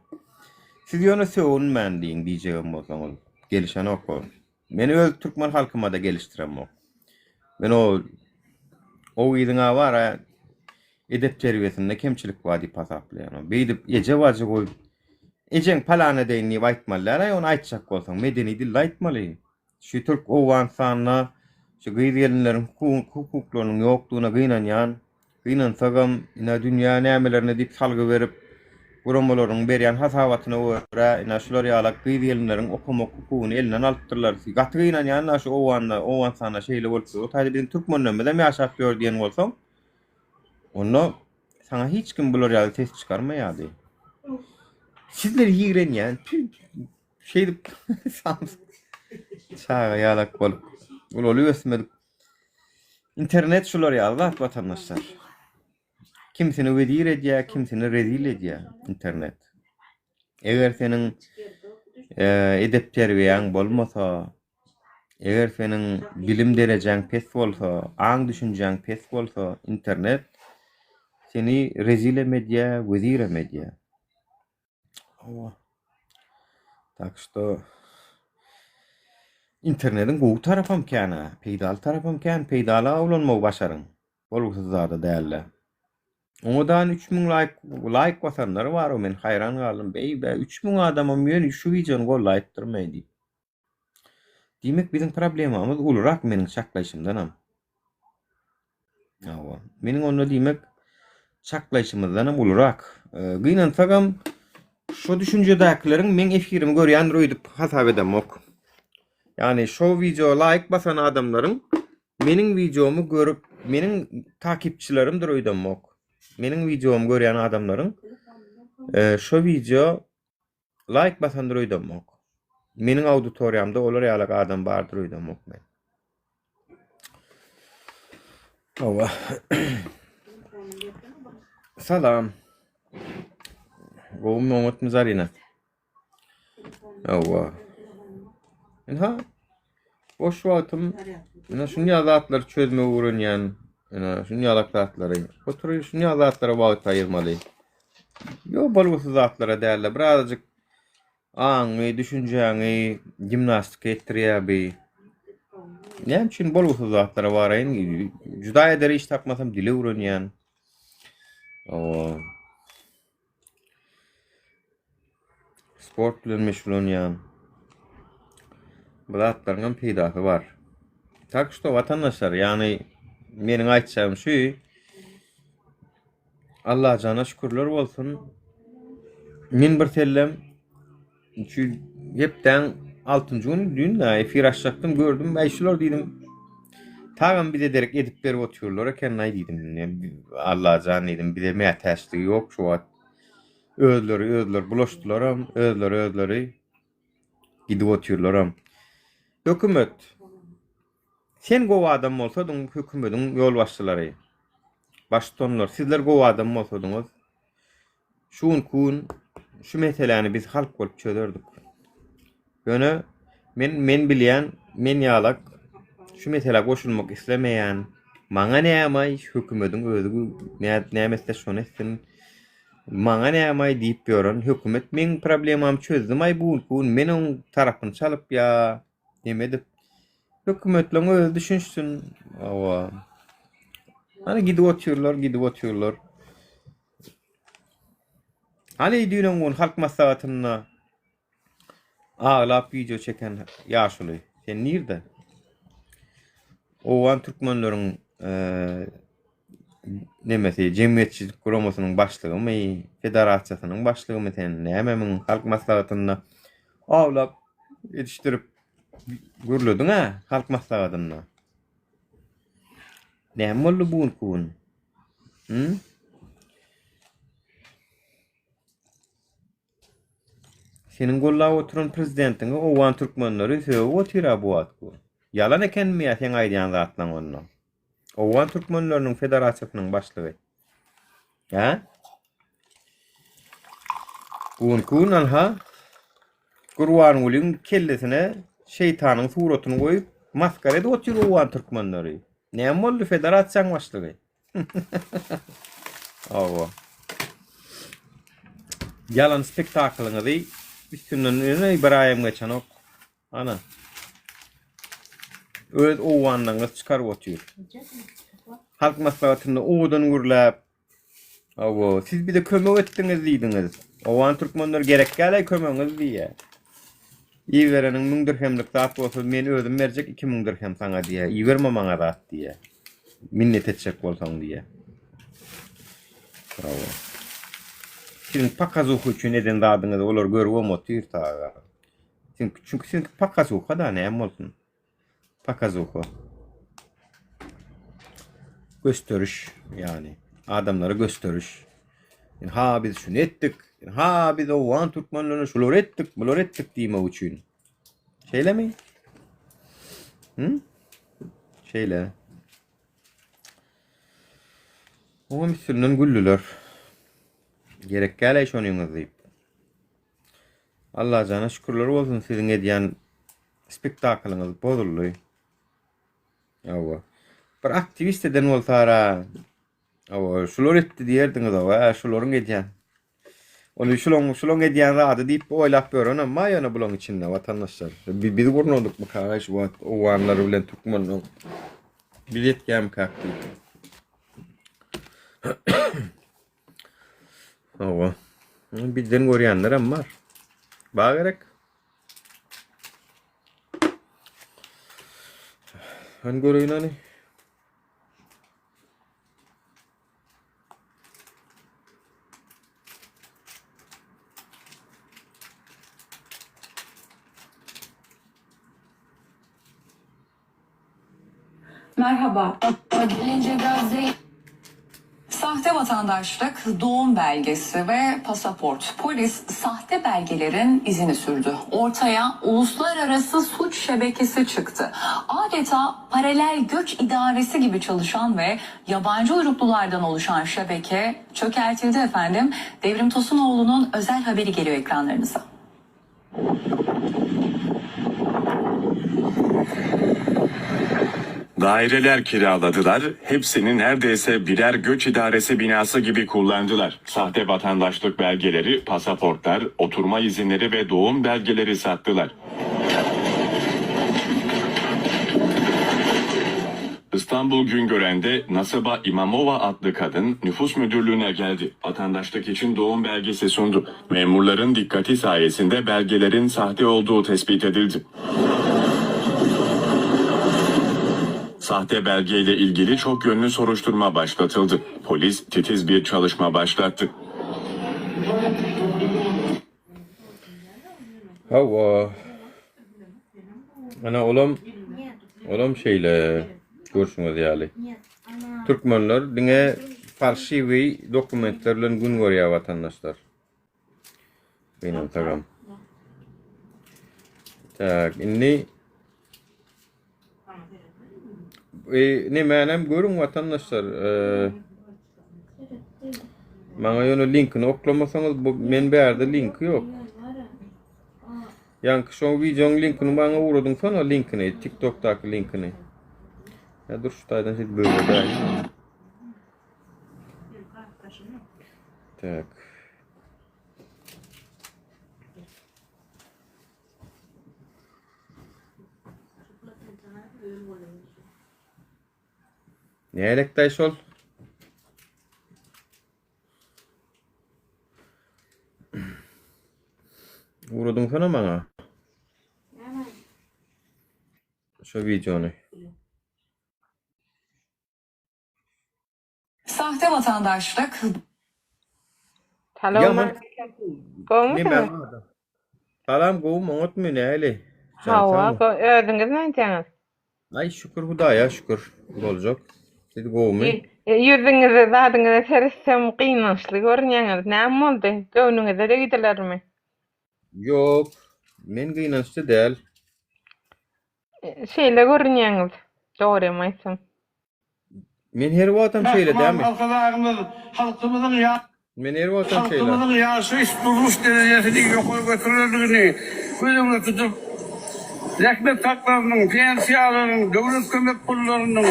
Siz ýöne söwünmän diýin diýjegim bolsaňyz. Gelişen oklar. Men öz türkmen halkyma da gelişdirem ok. Men o ýylyňa bara edep terbiýesinde kemçilik bar diýip hasaplaýan. Beýdip eje wajy goýup ejeň palana deýni aýtmalylar, onu aýtjak bolsaň medeni dil aýtmaly. Şu türk owan sanna şu gyýdyleriň hukuklarynyň ýokdugyna gynansagam ina dünýä nämelerine diýip salgy berip guramalaryň berýän hasabatyna görä ina şular ýalak gyýdyleriň okumak hukugyny elinden alypdyrlar. Gaty gynanýan şu owan sanna şeýle bolsa, o taýda biziň türkmenlerimiz hem ýaşap ýör diýen bolsaň, onu sana hiç kim bular ýaly ses çykarmaýardy. Sizler ýigrenýän şeýdip çağa ýalak bolup uly ösmedik. İnternet şular ýaly vatandaşlar. Kimsini wedir edýär, kimsini rezil edýär internet. Eger seniň edep terbiýäň bolmasa, eger seniň bilim derejeň pes bolsa, aň düşünjeň pes bolsa, internet seni rezil edýär, wedir edýär. Так что internetin gowy tarapam kän, peýdal tarapam kän, peýdala ulanmagy başaryň. Bolgusa zada dälle. Oňadan 3000 like basanlar bar, men hayran galdym. Beýbe 3000 adamam ýöne şu wideony gollaytdyrmaý diýip. Diýmek biziň problemamyz ulrak meniň şaklaýşymdanam. Meniň onu diýmek şaklaýşymyzdanam ulrak. Gynansagam şu düşünjedäkileriň men efirimi görýän roýdup hasap edem ok. Yani şu video like basan adamlaryň meniň videomu görüp meniň takipçilerimdir roýdam ok. Meniň videomu görýän adamlaryň şu video like basandyr roýdam ok. Meniň auditoriýamda olar ýalak adam bardyr roýdam ok men. Salam. Goğum Mehmet Mizarina. Ava. Ha. Boş wagtym ina şu ýazatlar çözme uğranýan, ina şu ýazatları. Oturup şu ýazatlara wagt aýyrmaly. Yo bolgusu zatlara dälle birazjyk aňy, düşünjäňi gimnastika etdirýärbi. Näme üçin bolgusu zatlara baraýyn? Juda eder iş tapmasam dili uğranýan. O sport bilen meşgul bolýan. Bu zatlaryň peýdasy bar. Tak što vatandaşlar, yani meniň aýtjagym şu, Allah jana şükürler bolsun. Men bir tellem şu hepden 6-njy gün dünýä efir açacaktım, gördüm, aýşular diýdim. Tagam bir de derek edip berip oturýarlar eken näý diýdim. Allah jana diýdim, bir de mä täsiri ýok şu wagt. Özleri bulaşdylaram, özleri gidip oturýarlaram. Hökümet. Sen gowy adam bolsadyň, hökümetiň ýol başçylary. Baştonlar, sizler gowy adam bolsadyňız, şunkun şu meseleni biz halk bolup çözerdik. Ýöne men bilýän, men ýalak şu mesele goşulmak islemeýän, maňa näme hökümetiň özü näme şonu etsin. Maňa näme diýip ýören hökümet men problemam çözdüm aý bu meniň tarapyny çalyp ýa demedip hökümetleň özü düşünsün. Awa. Hani gidip oturýarlar. Hani diýilen halk maslahatyna ağlap video çeken ýaşuly. Sen nirde? Owan türkmenleriň nemesi jemgyýetçilik guramasynyň başlygymy, federasiýasynyň başlygymy sen näme halk maslahatyna ağlap yetişdirip gürlüdün ha halk maslahatyna. Näme boldy bu kun? Senin gollap oturan prezidentiňe owan türkmenleri söýüp otyra bu wagtky. Yalan ekenmi ýa sen aýdýan zatlaň onu? Owan türkmenleriniň federasiýasynyň başlygy. Ha? Kun alha Gurwan ulyň kellesine şeytanyň suratyny goýup maskara edip otyr owan türkmenleri. Näme boldy federasiýaň başlygy? Awa. Yalan spektaklyňy üstünden İbrahim geçenok. Ana. Öz owandan çıkaryp otyr. Halk maslahatyny odan gürläp. Awa, siz bir de kömek etdiňiz diýdiňiz. Owan türkmenler gerek gäle kömegiňiz diýe. Iwereniň 1000 dirhemlik zat bolsa men özüm berjek 2000 dirhem saňa diýe. Iwerme maňa zat diýe. Minnet etjek bolsaň diýe. Bravo. Sen pakazuh üçin eden dadyňyz olar görüp omotyr taga. Çünkü sen pakazuh da näme bolsun? Pakazuh. Gösteriş yani. Adamlara gösteriş. Yani, ha biz şunu ettik. Yani, ha biz owan türkmenlerine şular ettik, bular ettik diýmek üçin. Şeýle mi? Şeýle. O misilden güllüler. Gerek gäle şonuňyz diýip. Allah jana şükürler bolsun siziň edýän spektaklyňyz bozuldy. Awa. Bir aktivist eden bolsara, awa şular etdi diýerdiňiz awa, şularyň edýän. Onu şularyň edýän zady diýip oýlap görün, amma ýöne bulaň içinde watandaşlar. Biz gurnulduk mu karaş wagt owanlar bilen türkmenler. Bilet gäm kakdy. Awa. Bizden görýänler hem bar. Ba gerek. Han görýän ani. Merhaba. Gelince biraz Sahte vatandaşlık, doğum belgesi ve pasaport. Polis sahte belgelerin izini sürdü. Ortaya uluslararası suç şebekesi çıktı. Adeta paralel göç idaresi gibi çalışan ve yabancı uyruklulardan oluşan şebeke çökertildi efendim. Devrim Tosunoğlu'nun özel haberi geliyor ekranlarınıza. Daireler kiraladılar, hepsini neredeyse birer göç idaresi binası gibi kullandılar. Sahte vatandaşlık belgeleri, pasaportlar, oturma izinleri ve doğum belgeleri sattılar. İstanbul Güngören'de Nasiba İmamova adlı kadın nüfus müdürlüğüne geldi. Vatandaşlık için doğum belgesi sundu. Memurların dikkati sayesinde belgelerin sahte olduğu tespit edildi. Sahte belgeyle ilgili çok yönlü soruşturma başlatıldı. Polis titiz bir çalışma başlattı. Ana olam şeyle görüşüňiz ýaly. Türkmenler diňe falşiwi dokumentlerle gün görýär vatandaşlar. Benim tagam. Tak, inni ne menem görün vatandaşlar. Maňa ýöne linkini oklamasaňyz bu men bärde linki ýok. Ýanky şo videoň linkini maňa uradyň sana linkini, TikTok'daky linkini. Ya dur şu taýdan şeýle böyle däl. Tak. Närekdaý şol? Uradyň sana maňa. Şo videony. Sahte vatandaşlık, Salam gowum oňatmy näli? Hawa, özüňiz näçäňiz? Ay şükür Hudaýa şükür. Boljak. Siz gowmy? Yüzüňize, zadyňyza serissem gynançly görünýäňiz. Näme boldy? Göwnüňize de gidilermi? Yok. Men gynançly däl. Şeýle görünýäňiz. Dogrymaýsam. Men her wagtam şeýle dämi? Halkımızın Men her wagtam şeýle. halkımızın yaşı isturuş derecesini yukarı götürüldüğünü gözümle tutup rekmet haklarının, pensiyalarının, devlet kömek pullarının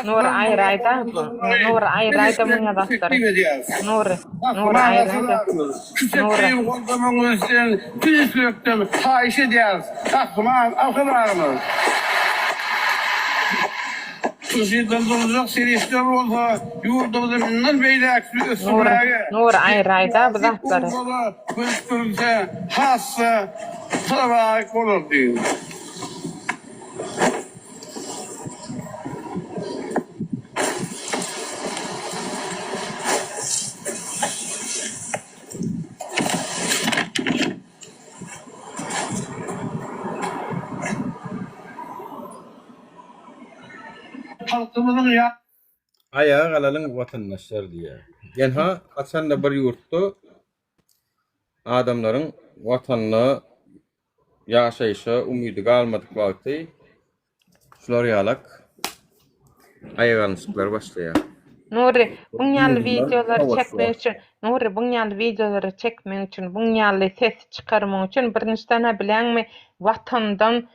Nur ayrayda, Nur ayrayda muňa dostlar. Nur ayrayda. Şu tekliğin koldamanı üstünden tüyüslükten faiş ederiz. Aklıma akıllarımız. Türkiye'den dolacak serişler olsa yurdumuzun minnan beylekli üstüne. Nur ayrayda bu dostlar. Gözümüze hassa tabak olur diyeyim. Halkımızın Ayağa galalyň vatandaşlar diýär. Genha kaçan da bir ýurtda adamlaryň watanyna ýaşaýşa umydy galmadyk wagty şular ýalak aýagançyklar başlaýar. Nuri, bunyaly videolary çekmek üçin, Nuri, bunyaly videolary çekmek üçin, bunyaly ses çykarmak üçin bir nişdene bilenmi watandan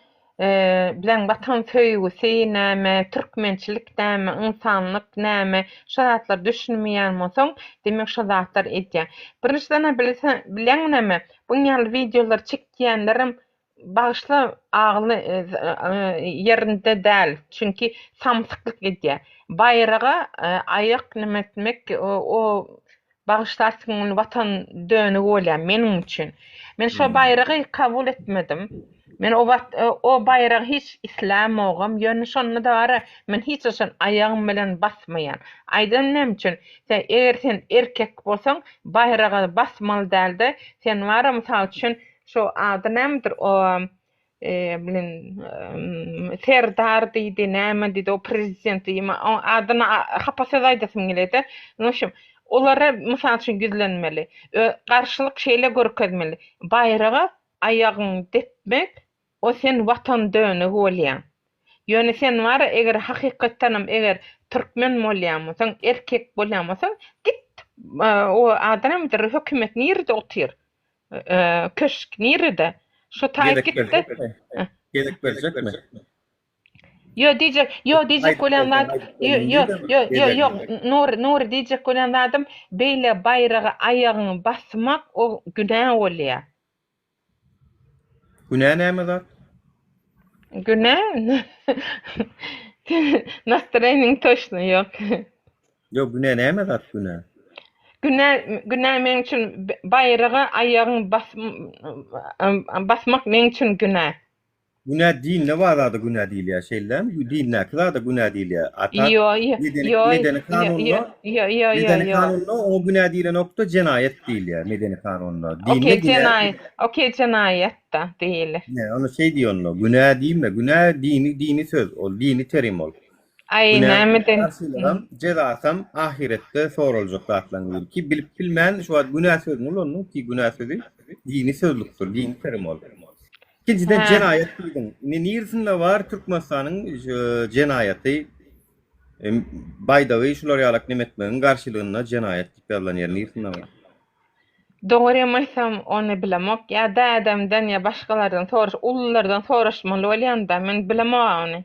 bilen vatan söýgüsi näme, türkmençilik näme, insanlyk näme, şolatlar düşünmeýän bolsaň, demek şo zatlar edýär. Bir nişdene bilen näme, bunyaly videolar çekýänlerim başla ağlı yerinde däl. Çünki samsyklyk edýär. Bayraga aýak nimetmek o bağışlarsın vatan dönügi bolýar meniň üçin. Men şo bayragy kabul etmedim. Men o bayraq hiç islam ogam, ýöne şonu da bara men hiç oşan ayağım bilen basmaýan. Aýdym näme üçin? Sen eger sen erkek bolsaň bayraga basmaly däldi. Sen wara mysal üçin şo ady nämedir o bilen Serdar diýdi, näme diýdi o prezident diýme, o adyna hapasaz aýdasym geledi. Noşum, olara mysal üçin güzlenmeli. Garşylyk şeýle görkezmeli. Bayragy aýagyň depmek, o sen watan döni bolýan. Ýöne sen var, eger hakykatdanam eger türkmen bolýanmysan, erkek bolýanmysan, git o adam der hökümet nirde otyr. Köşk nirde. Şu taýip gitdi. Gedek berjek mi? Yo diyecek olanlar, yo, Nur diyecek olanlardım, beyle bayrağı ayağını basmak o günah oluyor. Günah näme zat? Günah? Настроениň toşnu yok. Yo, günah näme zat günah? Günah men üçün bayrağı ayağını basmak men üçün günah. Günah din ne var da günah değil ya şeyler mi? Din ne kadar da günah değil ya. Ata Yo. Medeni kanunla o günah değil nokta cinayet değil ya medeni kanunla. Okey cinayet da değil. Ne onu şey diyor onu. Günah değil mi? Günah dini söz ol, dini terim ol. Aynen medeni. Cezasam ahirette sorulacak zatlanıyor ki bilip bilmeyen şu an günah sözü olur ki günah sözü dini sözlüktür, dini terim ol. İkinciden cinayet duydun. Nirsinde var Türkmenistan'ın cinayeti baydawy şular ýalak nemetmenin garşylygyna cinayet diýipler nirsinde var. Doğramaysam onu bilemek ya da adamdan ya başkalardan soraş, ullardan soraşmaly bolýanda men bilemem onu.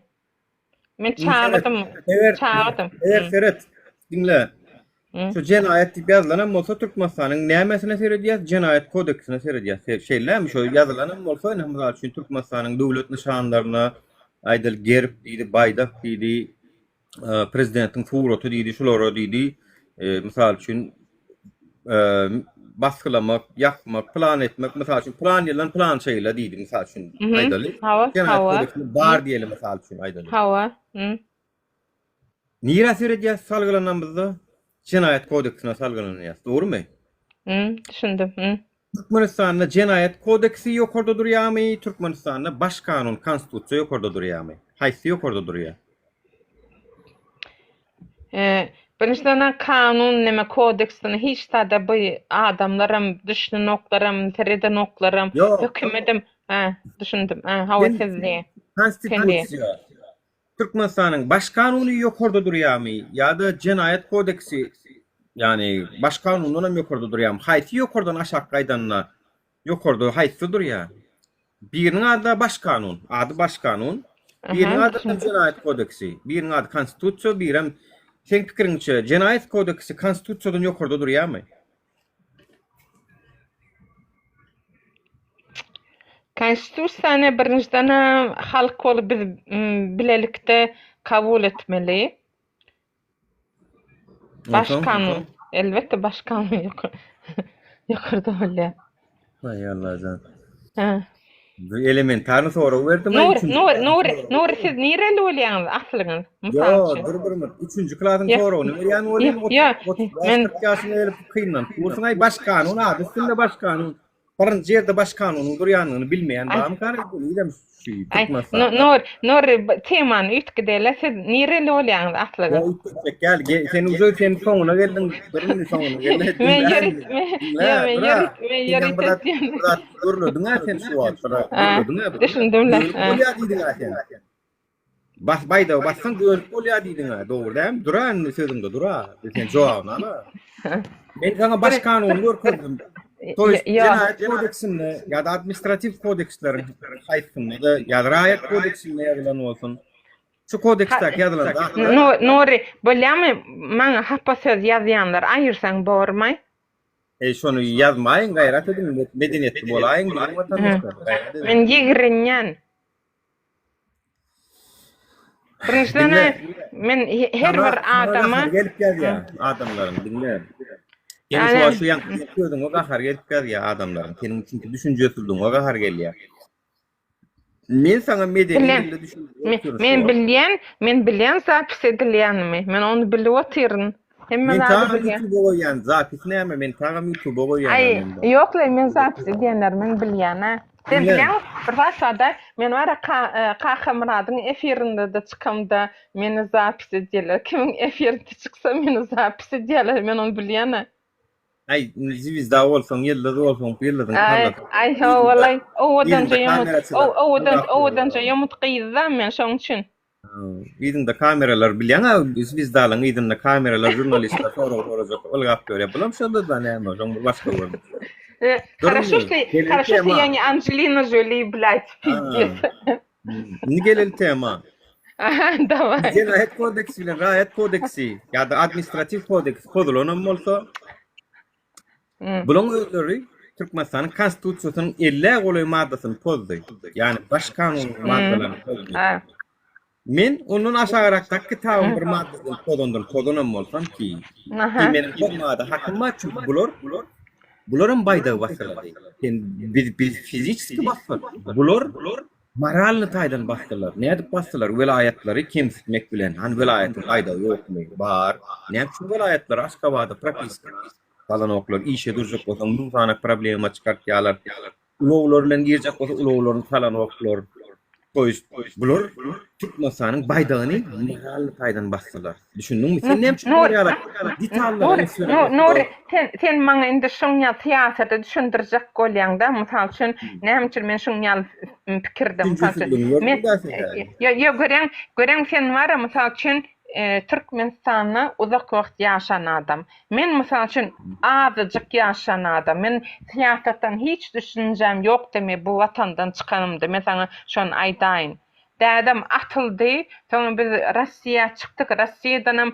Men çağırdım. Eğer Serhat dinle. Şu cinayet diýip ýazylan bolsa Türkmenistanyň nämesine seredýär? Cinayet kodeksine seredýär. Şeylämi şu ýazylan bolsa, mesela şu Türkmenistanyň döwlet nişanlaryna aýdyl gerp diýdi, baydak diýdi, prezidentiň suraty diýdi, şolary diýdi. Mesela üçün baskylamak, ýakmak, plan etmek, mesela üçün plan ýalan plan şeýle diýdi, mesela üçün aýdyl. Cinayet kodeksine bar diýelim mesela üçün aýdyl. Hawa. Nire seredýär salgylanan bizde? Cinayet kodeksine salgılanıyor. Doğru mu? Düşündüm. Türkmenistan'da cinayet kodeksi yukarıda duruyor mu? Türkmenistan'da baş kanun, konstitüsiyo yukarıda duruyor mu? Haysi yukarıda duruyor. Birinçden kanun neme kodeksini hiç tada bu adamlarım, düşnü noklarım, terede noklarım, hükümetim. Düşündüm. Hava tezliği. Konstitüsiyo. Türkmenistan'ın baş kanunu yukarıda duruyor mu? Ya da cinayet kodeksi yani baş kanunundan yukarıda duruyor mu? Haysi yukarıdan aşağı kaydanla yukarıda haysi duruyor. Birinin adı baş kanun, adı baş kanun. Birinin adı cinayet kodeksi. Birinin adı konstitüsiyo, birinin sen fikrinçe cinayet kodeksi konstitüsiyodan yukarıda duruyor mu? Konstitusiýany birinciden halk bolup biz bilelikde kabul etmeli. Başkanun, elbette başkanun yukarıda bolýar. Hay Allah can. Elementarny soraw berdim. Nur siz nireli bolýaňyz aslyňyz? Yo, bir 3-nji klasyň sorawny berýän bolýan. Men ýaşyny elip kynlan. Bursyňa başkanun ady üstünde başkanun. Birinci yerde baş kanunun durýanyny bilmeýän bam kar edilýär Nur temany ütgedele siz nireli bolýaňyz aslyňyz? Gel sen uzoy sen soňuna geldin birini soňuna geldin. Men ýerit görlüdün sen şu wagtda düşündüm. Bolýar diýdiň sen. Bayda bassaň görüp bolýar diýdiň dogry däm? Duran sözüňde dura. Sen jogabyny ala. Men sana baş kanun görkezdim. Cinayet kodeksinde ya da administratif kodekslerin haysynda ya da raýat kodeksinde ýazylan bolsun. Şu kodekste ýazylan. Nuri, bolýarmy maňa hapa söz ýazýanlar aýyrsaň bormay? Şonu ýazmaýyn, gaýrat edin, medeniýetli bolaýyn, men ýigrenýän. Birinçden men her bir adama gelip gelýär, adamlaryň dinle. Yani şu yan gördün o gahar gelip gelýär adamlaryň. Senin çünki düşünje ýetildin o gahar gelýär. Men sana medeniýetli düşünje. Men bilýän zapis edilýänmi? Men onu bilip otyryn. Men YouTube goýan zapis näme? Men taýam YouTube goýan. Ýokla men zapis edýänler men bilýän. Sen bilen bir başada men wara Kahramanadın efirinde de çıkamda meni zapis edýärler. Kimin efirinde çyksa meni zapis edýärler. Men onu bilýän. Ay, zivizda olsun, yılda olsun, yılladın Ay ha wallahi owadan yamut qyzdan men şoň üçin. Idinde kameralar bilýän, zivizdalyň idinde kameralar jurnalistler sorajak, olgap görýär. Bulam şonda da näme, şoň başga bol. Хорошо, что я не Анджелина Джоли, блядь, пиздец. Ne geleli tema? Давай. Cinayet kodeksi bilen rahat kodeksi ya da administratif kodeks kodulanan bolsa bulan özleri Türkmenistan'ın konstitusiýasynyň 50 goly maddasyny pozdy. Yani baş kanun maddalaryny pozdy. Men onun aşağıraktaki kitabın bir maddasyny kodunan bolsam ki menin bu madda hakyma çünkü buların baydağı basylady. Bir fiziki basy. Bular moralny taýdan basdylar. Näde basdylar? Welayatlary kemsitmek bilen. Han welayatyň aýdagy ýokmy? Bar. Näme şu welayatlar Aşgabatda propiska falan oklar işe durjak bolsa nuzanak problema çykartýarlar. Ulaglar bilen girjek bolsa ulaglaryny falan oklar. Bular Türkmenistanyň baydagyny moralny taýdan basdylar. Düşündiňmi? Sen näme şu ýaly detallar Nuri, sen maňa indi şoňa teatrda düşündirjek bolýan-da, mysal üçin näme üçin men şoňa pikirdim. Men göreň sen wara mysal üçin Türkmenistanda uzak wagt ýaşan adam. Men mysal üçin azyjyk ýaşan adam. Men siýasatdan hiç düşünjem ýok deme bu watandan çykanymda. Men sana şonu aýdaýyn. Dädem atyldy, soňra biz Rossiýa çykdyk. Rossiýadan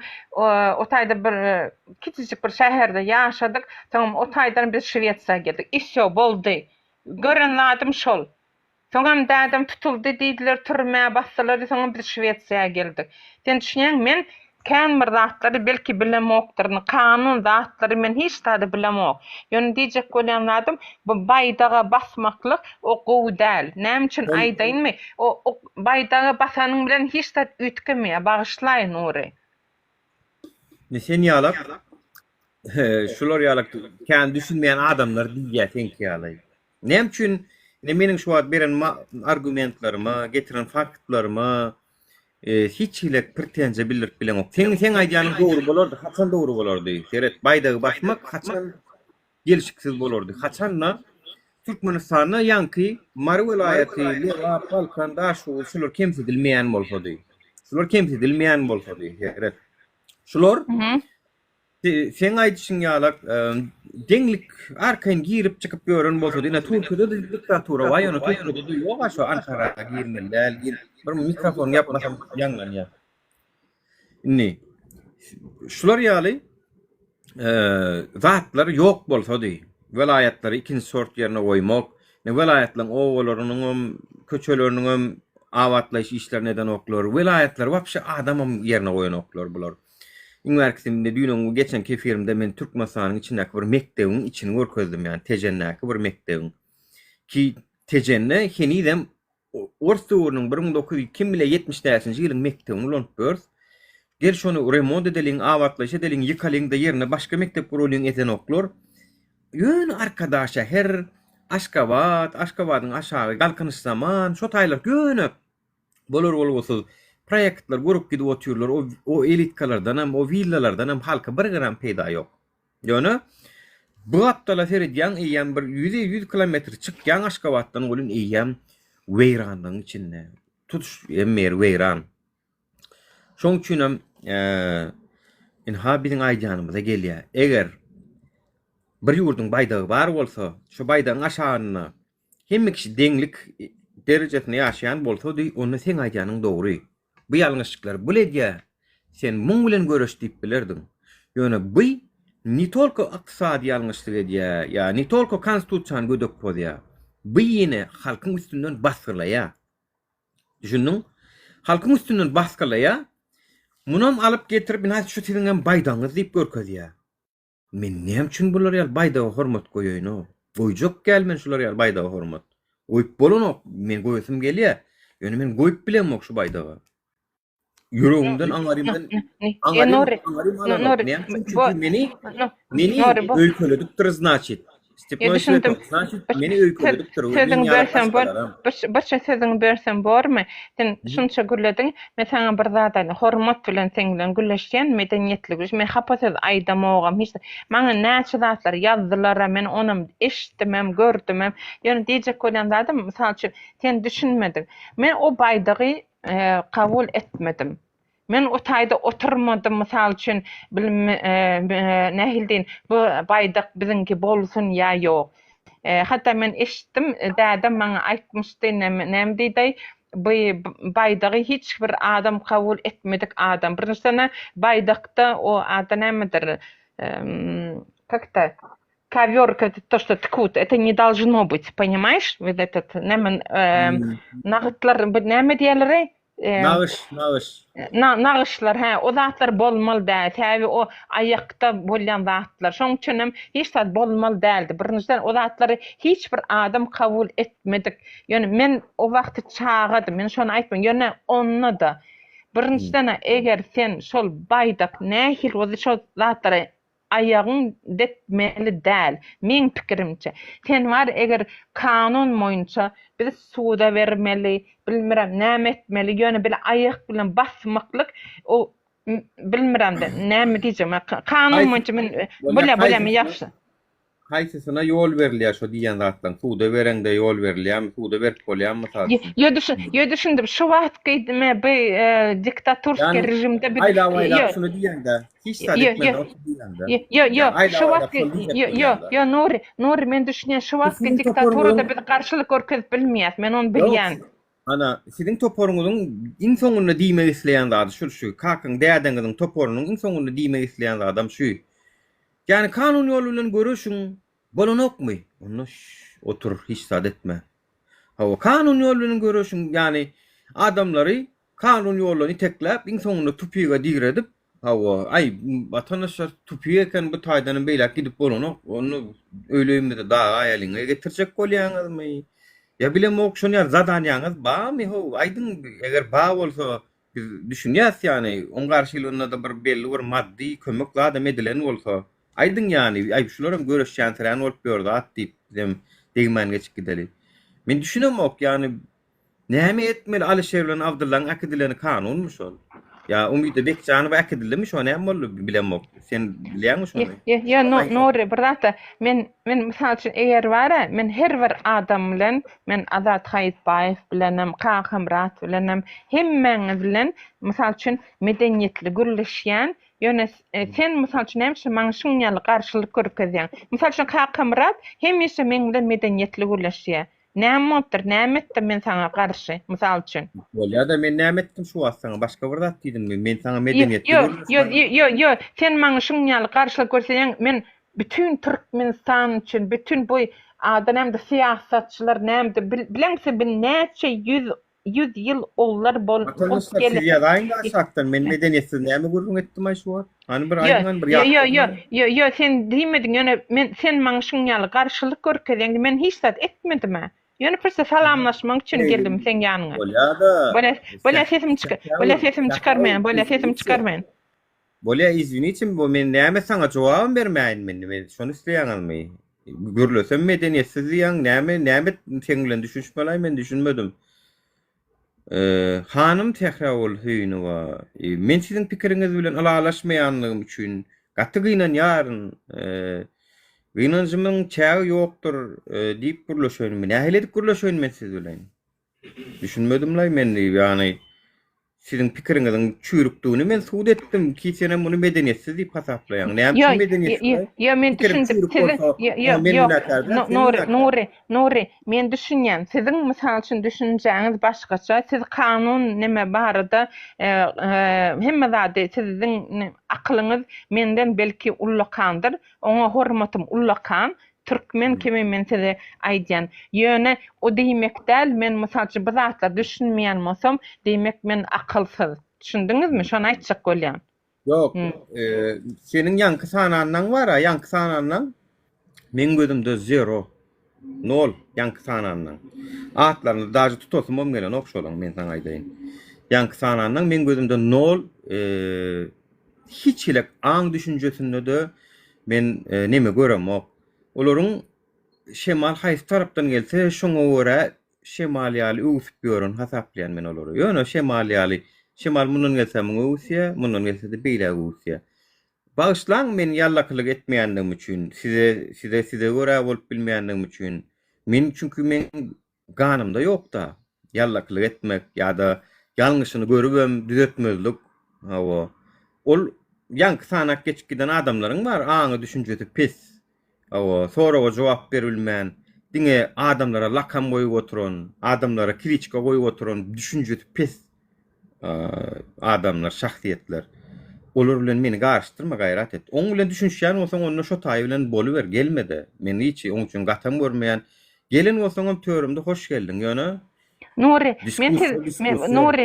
o taýda bir kiçijik bir şäherde ýaşadyk. Soňra o taýdan biz Şwetsiýa geldik. Işo boldy. Gören adam şol. Soňra dädem tutuldy diýdiler, türmäge basdylar, soňra biz Şwetsiýa geldik. Sen düşünýän men kän bir zatlary belki bilemokdyr, kanun zatlary men hiç taýda bilemok. Ýöne diýjek bolýan adam bu baydaga basmaklyk o gowy däl. Näme üçin aýdaýynmy? O baydaga basanyň bilen hiç taýda ütkemeýär, bagyşlaýyn Nuri. Sen ýalap şular ýalap kän düşünmeýän adamlar diýýär sen ýaly. Näme üçin meniň şu wagt beren argumentlaryma, getiren faktlaryma hiç ile pretensiya bildirip bilen ok. Sen aýdýaň dogry bolardy, haçan dogry bolardy? Seret baydagy basmak haçan gelişiksiz bolardy. Haçanla Türkmenistanyň ýanky Mary welaýaty, Leva, Balkan, Daşu, şular kemsidilmeýän bolsady. Şular kemsidilmeýän bolsady. Seret. Şular sen aýdyşyň ýalak deňlik arkaň girip çykyp görün bolsady. Ina Türkiýede diktatura var, ýa-ni Türkiýede ýok şu Ankara girmeler, bir mikrofon yapmasam ýanglan ýa. Ne? Şular ýaly zatlar ýok bolsady, welayatlary ikinji sort ýerine goýmak, welayatlaryň owalarynyň, köçeleriniň awatlaş işler neden oklar, welayatlar wapşy adamam ýerine goýan oklar bular. Üniversitemde düýnüň geçen kefirimde men Türkmenistanyň içindäki bir mekdebiň içini görkezdim, ýani Tejennäki bir mekdebiň. Ki Tejenne henidem Orstuğunun 1970-nji ýylyň mektebini ulanyp bör. Gel şonu remont edeliň, awatlaş edeliň, ýykalyň da ýerine başga mektep gurulýan eten oklar. Ýöne arkadaşa her Aşgabatyň aşağı galkynyş zaman şo taýlar göňüp bolar proyektler gurup gidip oturýarlar. O elitkalardan hem o villalardan hem halka bir gram peýda ýok. Ýöne bu haptala feredýän eýem bir 100 kilometr çykýan Aşgabatdan golun eýem Weyran'ın içinde. Tutuş emmer Weyran. Şoň üçin biziň aýdýanymyza gelýär. Eger bir ýurduň baydagy bar bolsa, şu baydagyň aşagyna hemme kişi deňlik derejesine ýaşaýan bolsa, onu sen aýdýanyň dogry. Bu ýalňyşlyklar biledýär. Sen muň bilen görüşdip bilerdiň. Ýöne bu ni tolko ykdysady ýalňyşlyk edýär, ýa ni tolko konstitusiýany gödök bolýar. Bu ýene halkyň üstünden baskılaýar. Düşündiň? Halkyň üstünden baskılaýar. Munam alyp getirip näçe şu tiňem baydaňyz diýip görkezýär. Men näme üçin bular ýal baydaga hormat goýaýyn? Goýjak gelmen şular ýal baydaga hormat. Goýup bolanok, men goýasym gelýär. Ýöne men goýup bilemok şu baydaga. Yüreğimden anlarımdan anlarım meni öyküledik, значит. Stepnoy düşündüm. meni öýkeledikdir. Sözüňi bölsem bol. Başa sözüňi bölsem bormy? Sen şunça gülledin. Men sana bir zat aýdym. Hormat bilen seň bilen gülleşýän medeniýetli güç. Men hapasaz aýdamagam hiç. Maňa näçe zatlar ýazdylar, men onam eşitmem, gördüm. Ýöne diýjek bolan zatym, mysal üçin sen düşünmedin. Men o baýdygy kabul etmedim. Men o taýda oturmadım mysal üçin nähildin bu baýdak biziňki bolsun ýa ýok. Hatta men eşitdim, dädem maňa aýtmyşdy, näme diýdi? Bu baýdagy hiç bir adam kabul etmedik adam. Birinçisine baýdakda o adam nämedir? Как-то ковёр, то, что ткут, это не должно быть, понимаешь? Вот этот, nağıtlar, näme diýerler? Nağışlar, o zatlar bolmaly däl. Täbi o aýakda bolýan zatlar. Şoň üçin hiç zat bolmaly däldi. Birinciden o zatlary hiç bir adam kabul etmedik. Ýöne men o wagty çağadym. Men şonu aýtmam. Ýöne onna da. Birinciden eger sen şol baýdak nähil o şol zatlary ayagyň detmeli däl. Men pikirimçe. Sen var eger kanun boýunça biz suda vermeli, bilmirem näme etmeli, ýöne bile ayak bilen basmaklyk o bilmirem de näme diýjem. Kanun boýunça men bilem ýaşy. Haýsysyna ýol berilýär şo diýen zatdan. Suda berende ýol berilýär, suda berip bolýarmy taýsy? Ýa düşündim, şu wagtky bu diktatorski rejimde bir Aýla şunu diýende. Hiç sadetmeden Nuri men düşünýän şu wagtky diktatorada bir garşylyk görkezip bilmeýäs. Men onu bilýän. Ana, siziň toporuňyzyň iň soňunda diýmek isleýän zady şu. Kakyň dädeňiziň toporunyň iň soňunda diýmek isleýän adam şu. Yani kanun yolu bilen görüşün bolanokmy? Onu otur hiç sadetme. Hawa kanun yolu bilen görüşün yani adamlary kanun ýolunu tekläp iň soňunda tupiga diýredip hawa ay vatandaşlar tupiyeken bu taýdanyň beýlek gidip bolanok onu öýleýümde daha aýalyňa getirjek bolýaňyzmy? Ya bilem okşonýar zadanyňyz barmy? Aýdyň eger ba bolsa biz düşünýäs yani on garşylygynda da bir belli bir maddi kömek zadam edilen bolsa aydın yani, ay şularım görüşýän tren bolup ýördi at diýip degmen geçip gideli. Men düşünemok yani näme etmeli Alişer bilen Abdullahyň akydylany kanunmy şol? Ya Umydy Bekjanow akydylmy şo näme boldy bilemok. Sen bilýärmi şonu? Ya Nuri birata men mysal üçin eger bara men her bir adam bilen men Azat Haýytbaýew bilenem, Kakamrat bilenem, hemmeňiz bilen mysal üçin medeniýetli gürleşýän. Ýöne sen mysal üçin näme maňa şuňaly garşylyk görkezýän. Mysal üçin Kakamrat hemişe men bilen medeniýetli gürleşýär. Näme otdur, näme etdim men sana garşy, mysal üçin. Bolýar da men näme etdim şu wagtda başga bir zat diýdim men sana medeniýetli Yo, sen maňa şuňaly garşylyk görkezýän men bütün Türkmenistan üçin, bütün bu adam da siýasatçylar näme bileňse bir näçe 100 ýyl ollar bolup gelip. Ýa-da gaşakdan men medeniýetsiz näme görüň etdim aý şu wagt. Hani bir aýdyňan bir ýa. Yo, sen diýmedin ýöne men sen maňa şuňaly garşylyk görkezýän men hiç zat etmedim. Ýöne pürse salamlaşmak üçin geldim sen ýanyňa. Bolýa sesim çıkarmaýan. Bolýa izini için bu men näme sana jogap bermäýin men şonu isleýäňmi? Görlesem medeniýetsiz ýan näme sen bilen düşünýär men düşünmedim. Hanım tekrar ol hüyünü var. Men sizin pikiriňiz bilen alalaşmaýanlygym üçin gaty gynanýaryn. Gynanjymyň çägi ýokdur diýip gürleşýärmi? Nähile edip gürleşýärmi siz bilen? Düşünmedim men ýani sizin pikiriňiziň çüýrükdigini men suwd etdim ki senem muny medeniýetsiz diýip hasaplaýan. Näme medeniýetsiz? Yo, men düşündim. Nuri, men düşünýän, siziň mysal üçin düşünjeňiz başgaça. Siz kanun näme barada hemme zady siziň aklyňyz menden belki ullakandyr. Oňa hormatym ullakan. Türkmen kimi men size aýdýan. Ýöne o diýmek däl men mysal üçin bir zatlar düşünmeýän bolsam, diýmek men akylsyz. Düşündiňizmi? Şonu aýtjak bolýan. Yok. Senin yankı sanandan var ha, yankı sanandan. Men gözümde 0 yankı sanandan. Atlarını daji tutosum olm gelen okşolan men sana aýdaýyn. Yankı sanandan men gözümde 0 hiç hilek aň düşünjesinde de men neme göremok. Olaryň şemal haýsy tarapdan gelse şoňa görä şemal ýaly öwsüp ýörün hasaplaýan men olary. Ýöne şemal ýaly şemal mundan gelse muňa öwsýär, mundan gelse de beýle öwsýär. Bağışlaň men ýallakylyk etmeýändigim üçin, size görä bolup bilmeýändigim üçin. Men çünkü men ganymda ýokda ýallakylyk etmek ýa-da ýalňyşyny görübem düzeltmezlik. Hawa. Ol ýanky sanak geçip giden adamlaryň bar, aňy düşünjesi pes. Hawa, soraga jogap berilmän, diňe adamlara lakam goýup oturan, adamlara kritika goýup oturan düşünjesi pes adamlar, şahsiýetler. Olur bilen meni garşdyrma gaýrat et. Oň bilen düşünýän bolsaň onda şo taý bilen boluber, gelmedi. Men hiç oň üçin gatam görmeýän. Gelen bolsaňam törümde hoş geldin ýöne. Nuri,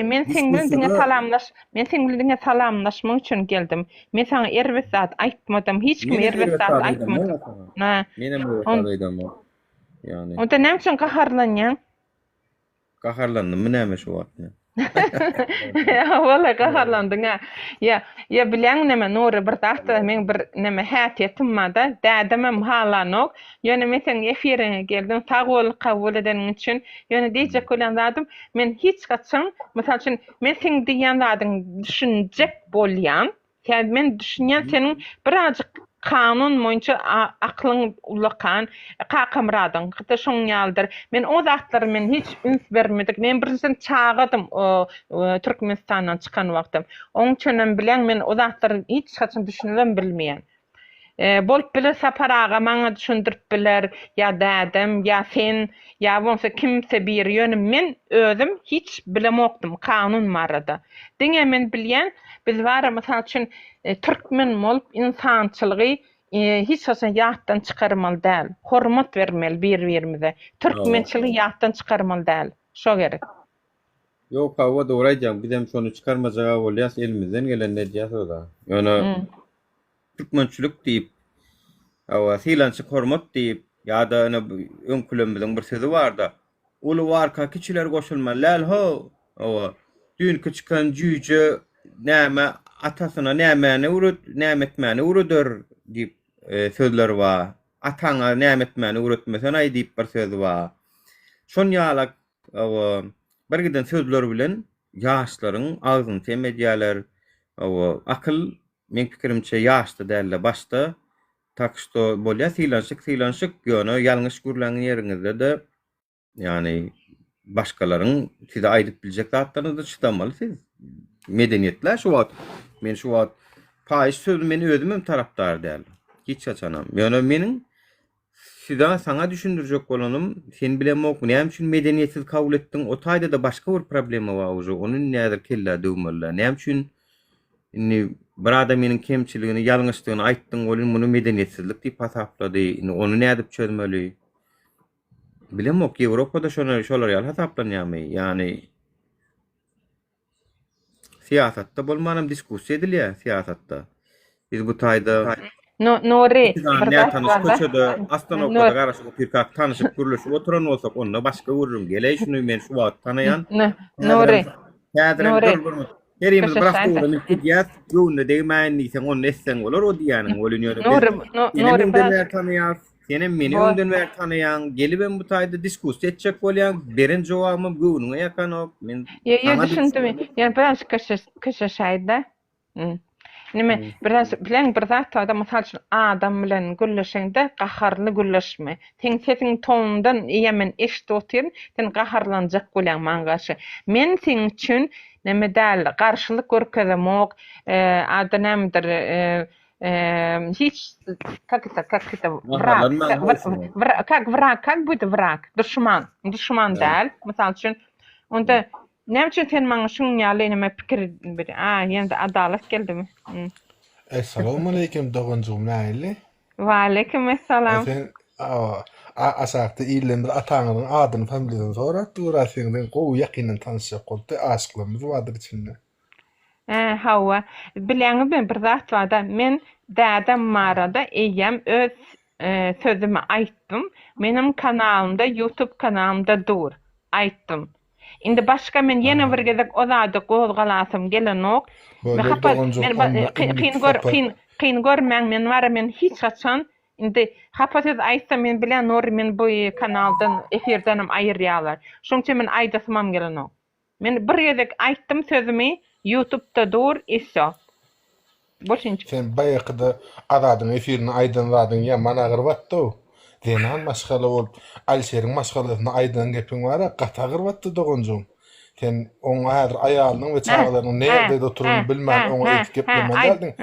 men sen bilen diňe salamlaşmak üçin geldim. Men sana erwes zat aýtmadym, hiç kim erwes zat aýtmady. Menem bu taýdam. Yani. Onda näme üçin gaharlanýan? Gaharlandım, näme şu wagtda? Wala gaharlandyň ha. Ya bilen näme Nuri bir dağda men bir näme häti etmada, dädemem halanok. Ýöne men sen efirine geldim, tagol kabul edeniň üçin. Ýöne diýjek bolan zadym, men hiç gaçan, mysal üçin men sen diýen zadyň düşünjek bolýan. Yani men düşünýän seniň birazjyk kanun boýunça aklyň ulakan, kakamradyň, hyta şoň ýaldyr. Men o zatlary men hiç üns bermedik. Men birinçi çağadym Türkmenistandan çykan wagtym. Oň üçin bilen men o zatlary hiç haçan düşünýän bilmeýän. Bolup bile saparaga maňa düşündirip biler, ya dädem, ya sen, ya bolsa kimse bir ýöne men özüm hiç bilemokdym kanun barada. Diňe men bilýän, biz bara mysal üçin türkmen bolup insançylygy hiç haçan ýatdan çykarmaly däl. Hormat bermeli bir-birimize. Türkmençiligi ýatdan çykarmaly däl. Şo gerek. Yok, hawa dogry aýdýan, bizem şonu çykarmajaga bolýas, elimizden gelen nädýäs ola. Ýöne Türkmençilik diýip, hawa silançy hormat diýip, ýa-da öňkülümizden bir sözi barda. Ulu warka kiçiler goşulma, läl ho. Hawa düňkü çykan jüýje näme atasyna nämäni urut, nämetmäni urudur diýip sözler bar. Ataňa nämetmäni urutmasan aý diýip bir söz bar. Şon ýalak bir giden sözler bilen ýaşlaryň agzyny temedýärler. Akyl men pikirimçe ýaşda dälle başda tak što bolýa silanşyk ýöne ýalňyş gürläň ýeriňizde de ýani başgalaryň size aýdyp biljek zatlaryňyzda çydamaly siz. Medeniýetler şu wagt men şu wagt paýyş söz meni özümem tarapdar däl. Hiç açanam. Ýöne meniň sana düşündürjek bolanym sen bilemok näme üçin medeniýetsiz kabul etdiň? O taýda da başga bir problema bar uje. Onuň näder kella döwmeler. Näme üçin bir adam meniň kemçiligini, ýalňyşlygyny aýtdyň, ol muny medeniýetsizlik diýip hasaplady. Onu nädip çözmeli? Bilemok, Ýewropada şolar ýaly hasaplanýarmy? Ýani siýasatda bolmanam diskussiýa edilýär siýasatda. Biz bu taýda Nuri, köçede Astanokada garaşyk pirkak tanyşyp gürleşip oturan bolsak, onda başga görürüm. Geley şunu men şu wagt tanaýan. Nuri. Herimiz bıraktı onu kudiyat, yoğunlu değmeyen sen onu essen olur, o diyanın olunyor. Senin önden ver tanıyan, senin meni önden ver tanıyan, gelip ben bu tayda diskus edecek olayan, berin cevabımı göğününe yakan o. Ya düşündüm, yani biraz kışaşaydı. Nime, biraz bilen bir zat masal üçün adam bilen gülleşende qaharlı gülleşme. Senin tonundan yemen eşit oturin, sen qaharlanacak olayan mangaşı. Men sen üçün näme däl garşylyk görkezemok, adamdır hiç как это враг, düşman däl. Mysal üçin onda näme üçin sen maňa şuň ýaly näme pikir bir, ýa-da adalet geldimi? Assalamu alaykum dogunjum näýli? Wa alaykum assalam. Sen asakta ýyllar ataňyň adyny familiýasyny sorat, dura senden gowy ýakyndan tanışyp boldy, aşklymyz bardyr içinde. Hawa, bileňi ben bir zat barda, men dädem marada eýem öz sözümi aýtdym. Menim kanalymda, YouTube kanalymda dur, aýtdym. Indi başga men ýene bir gezek o zady gozgalasym gelenok. Men kyn görmäň men hiç gaçan Indi hapasız aýtsam men bilen Nuri men bu kanaldan efirdenim aýyrýarlar. Şoň üçin men aýdasmam gelenok. Men bir ýerek aýtdym sözümi YouTube'da dur isýo. Boşunç. Sen baýakyda adadyň efirini aýdanladyň ýaman agyrwatdy. Denan maşgala bolup, Alşeriň maşgalasyna aýdan gepin bar, gata agyrwatdy dogonjum. Sen oň häzir aýalynyň we çagalarynyň nerede oturuny bilmän oňa aýtyp geplemän geldin.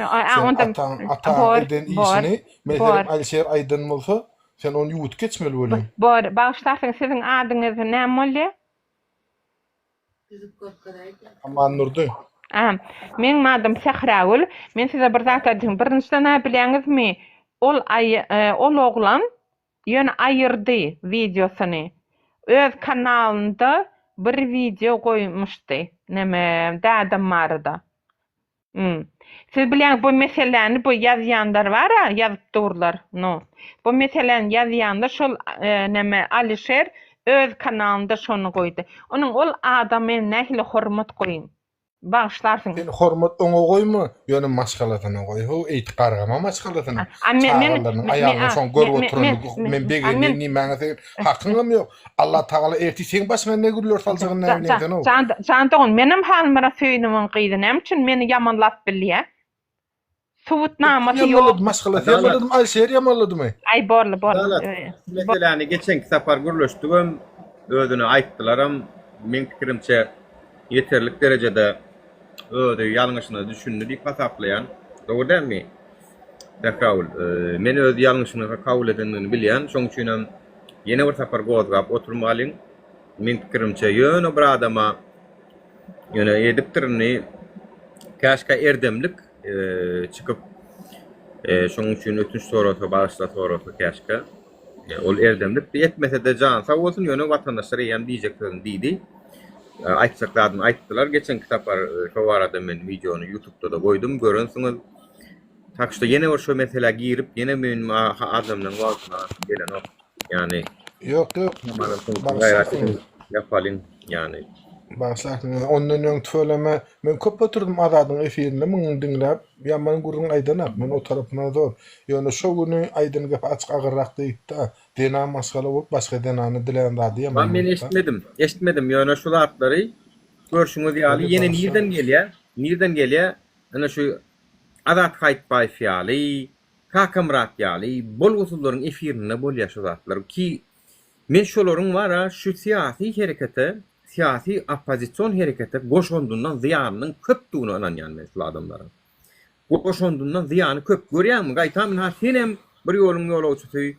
Sen ata eden işini, meselem Alşer aýdan bolsa, sen onu ýuwup geçmeli bolan. Bor, bağışlarsın sizin adyňyz näme boldy? Aman Nurdy. Men madam Sehraul, men size bir zat aýdym. Birinçden bileňizmi? Ol oglan ýöne aýyrdy videosunu. Öz kanalynda bir video koymuşdy. Näme dädem barda. Siz bilen bu meseleni bu ýazýanlar bar, ýazyp durlar. No. Bu meseleni ýazýanda şol näme Alişer öz kanalynda şonu koydy. Onuň ol adamy nähili hormat goýun. Bağışlarsın. Sen hormat oňa goýma, ýöne maşgalasyna goý. Ho eýtip gargama maşgalasyna. Men aýalyny şoň görüp oturan, men begeni nimäňe sen hakyňam ýok. Allah Taala erti sen başga ne gürler salsagyň näme o. Jandyň menim halymra söýnümiň gyýdy. Näme üçin meni ýamanlap bilýär? Suwut namasy ýok. Maşgalasy ýamanladymy, Alşer ýamanladymy? Ay borly. Meseleni geçenki sapar gürleşdigim, özüne aýtdylaram. Men pikirimçe yeterlik derecede öde ýalňyşyny düşündi, hasaplayan. Dogry dälmi? Raul, men öz ýalňyşyny kabul edenini bilýän, şoň üçin ýene bir sapar gozgap oturmalyň. Men pikirimçe ýöne bir adama ýöne edipdirini käşke erdemlik çıkıp şoň üçin ötünç sorasa başla sorasa käşke. Ol erdemlik etmese de jan sag bolsun ýöne watandaşlara ýan diýjek sözün diýdi. Aýtsaklaryny aýtdylar. Geçen kitaplar şu arada men videonu YouTube'da da koydum. Görünsüňiz. Takşda ýene bir şu mesele girip ýene men adamdan wagtyna gelen o. Yani yok. Yapalım yani. Bağışlarsın. Ondan öň tölemä men köp oturdum adadyň efirinde muňy dinläp, ýaman gurrun aýdanap, men o tarapyna zor. Ýöne şo güni aýdyn gep açyk agyrrak diýipdi. Dena maşgala bolup başga denany dilen zady ýaman. Men eşitmedim. Ýöne şu zatlary görşüňiz ýaly ýene nirden gelýär? Ana şu adat haýtbaý fiýaly, kakamrat ýaly, bolgusullaryň efirinde bolýar şu zatlar ki men şolaryň wara şu syýasy herekete siyasi opozisyon hareketi goşondundan ziyanının köptüğünü ananyan mesela adamların. Goşondundan ziyanı köp görýärmi? Gaýtam ha senem bir ýolum ýol olçuty.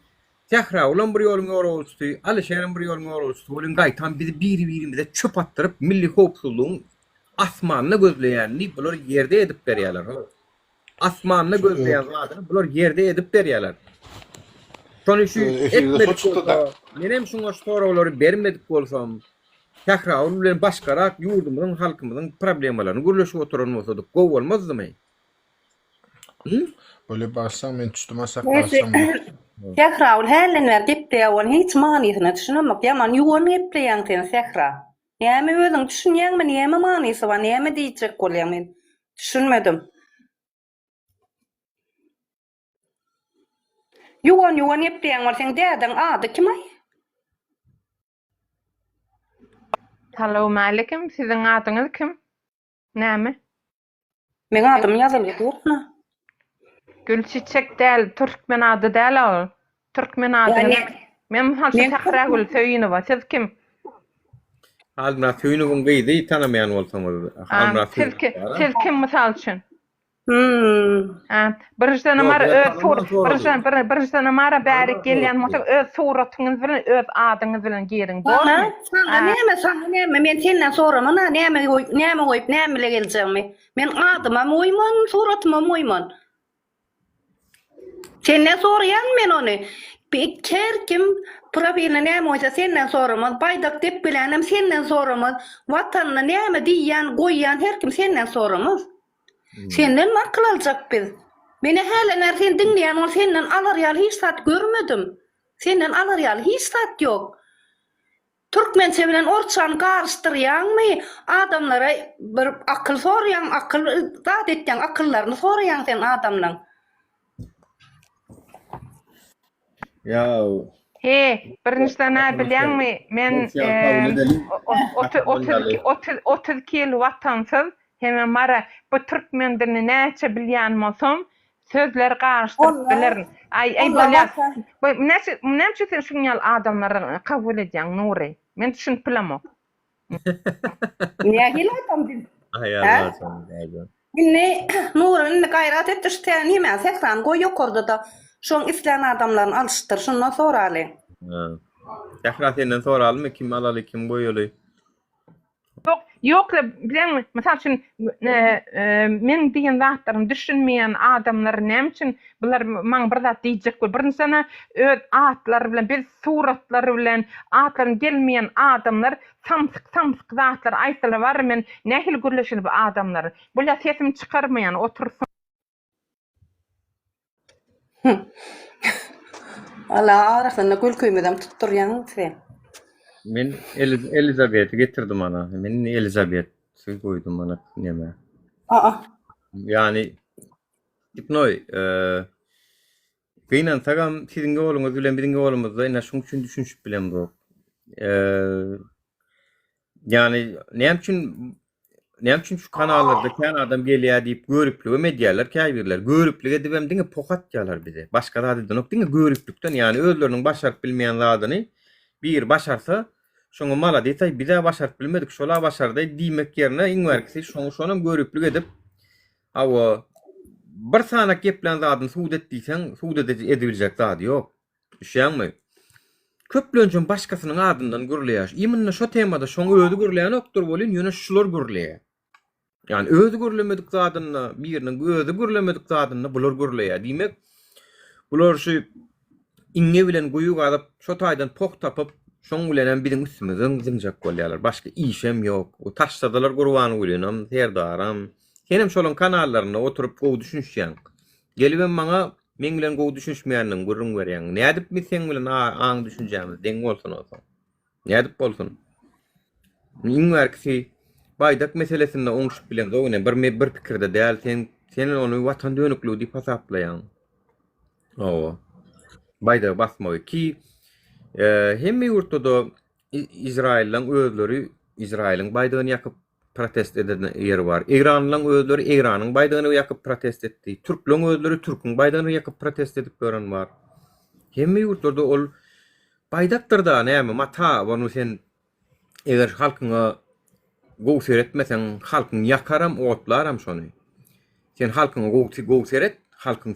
Tehra ulan bir ýolum ýol olçuty. Alşerim bir ýolum ýol olçuty. Bolun gaýtam bizi biri-birimize çöp attyryp milli howpsuzlygyň asmanyny gözleýänni bular ýerde edip berýärler. Asmanyny gözleýän zadyny bular ýerde edip berýärler. Şonu şu etmedik bolsa, menem şoňa sorawlary bermedik bolsam, Tehra bilen başgarak ýurdumyň halkymyň problemalaryny görleşip oturan bolsadyk, gowy bolmazdymy? Böyle başsam men tutma saklarsam. Tehra hälenler dipde ýawan hiç manysyny düşünemek ýaman ýuwan gepleýän sen Tehra. Näme özüň düşünýänmi, näme manysy bar, näme diýjek bolýan men düşünmedim. Ýuwan gepleýän bar sen däden ady kim ay? Salamu aleyküm. Sizin adyňyz kim? Näme? Men adym ýazylyp durna. Gülçiçek däl, türkmen ady däl ol. Türkmen ady. Men halsa Sahragül söýüni siz kim? Halmra söýüniň gyýdy, tanamayan bolsaňyz. Halmra siz kim mysal üçin? Birinçden amar birinçden amara bäri gelýän bolsa öz suratyňyz bilen öz adyňyz bilen girin. Näme men senden soramam, näme goýup näme geljeğimi. Men adyma moýman, suratyma moýman. Sen ne sorayan men onu? Kim profiline näme olsa senden soramaz, baýdak dep bilenem senden soramaz, watanyna näme diýýän, goýýan her kim senden soramaz. Senden makıl aljak biz. Meni hälener sen dinleýän ol senden alarýaly hiç zat görmedim. Senden alarýaly hiç zat ýok. Türkmençe bilen orçany garşdyrýanmy? Adamlara bir akyl soraýan, akyl zat etýän akyllaryny soraýan sen adamlaryň. Ya He, birinçi näme bilýärmi? Men 32 ýyl watansyz hemen mara bu türkmendirini näçe bilýän bolsam sözleri gaşdyryp bilirim. Ay bolýar. Bu näçe sen şuňal adamlary kabul edýän Nury? Men düşünüp bilemok. Niye hilatam din? hayal Dinle Nur'un gayret etdi näme sekran goý ýokarda da şoň isleýän adamlaryny alışdyr. Şondan soraly. Tekrar senden soralım kim alaly kim goýaly. Yok, bilen mesela için men diýen zatlaryny düşünmeýän adamlar näme üçin bular maňa bir zat diýjek bol. Birincisi öz atlary bilen, bir suratlary bilen atlaryň gelmeýän adamlar samsyk zatlar aýtsalar bar men nähil gürleşin bu adamlar. Bular sesim çykarmaýan otursun. Allah arasında gülküýmeden tutturýan sen. Men Elizabeth'i getirdim ana. Men Elizabeth koydum ana neme. Yani ipnoy gıynan tagam sizinge oğlumuz bilen biringe oğlumuz da ina şun üçün düşünüp bilen bu. Yani näme üçin şu kanallarda kan adam gelýär diýip görüplüge medýalar käýbirler. Görüplüge dibem diňe pokat ýalar bize. Başga zady dönüp diňe görüplükden yani özleriniň başaryp bilmeýän zadyny bir başarsa şoňa mala diýse bize başaryp bilmedik şola başardy diýmek ýerine iň berkisi şoňa görüplük edip hawa bir sanak geplen zadyny suwd etdiýsen suwd ediljek zady ýok. Düşýärmi? Köplönçün başkasynyň adyndan gürleýär. Imенно şo temada şoňa özü gürleýän okdur bolýan, ýöne şular gürleýär. Yani özü gürlemedik zadyny, biriniň özü gürlemedik zadyny bular gürleýär. Diýmek, bular şu iňe bilen goýu galyp, şo taýdan pok tapyp, şoň bilen biriň üstüme zynjak bolýarlar. Başga işem ýok. O taşsadalar gurbany bolýanam, serdaram. Henem şolun kanallaryna oturup gowy düşünýän. Gelibem maňa men bilen gowy düşünýänliň gurrun berýän. Nädip mi sen bilen aň düşünjämiz deň bolsun olsa. Nädip bolsun. Iň berkisi baydak meselesinde oňşup bilen gowyna bir pikirde däl sen onu watan dönüklüğü diýip hasaplaýan. Bayda basmagy ki hemme ýurtda Izrail'den özleri Izrail'in baydygyny ýakyp protest eden ýeri bar. İranlyň özleri İranyň baydygyny ýakyp protest etdi. Türkliň özleri Türküň baydygyny ýakyp protest edip gören bar. Hemme ýurtlarda ol baydakdyr da näme mata onu sen eger halkyňa gowy seretmesen halkyň ýakaram otlaram şonu. Sen halkyňa gowy seret, halkyň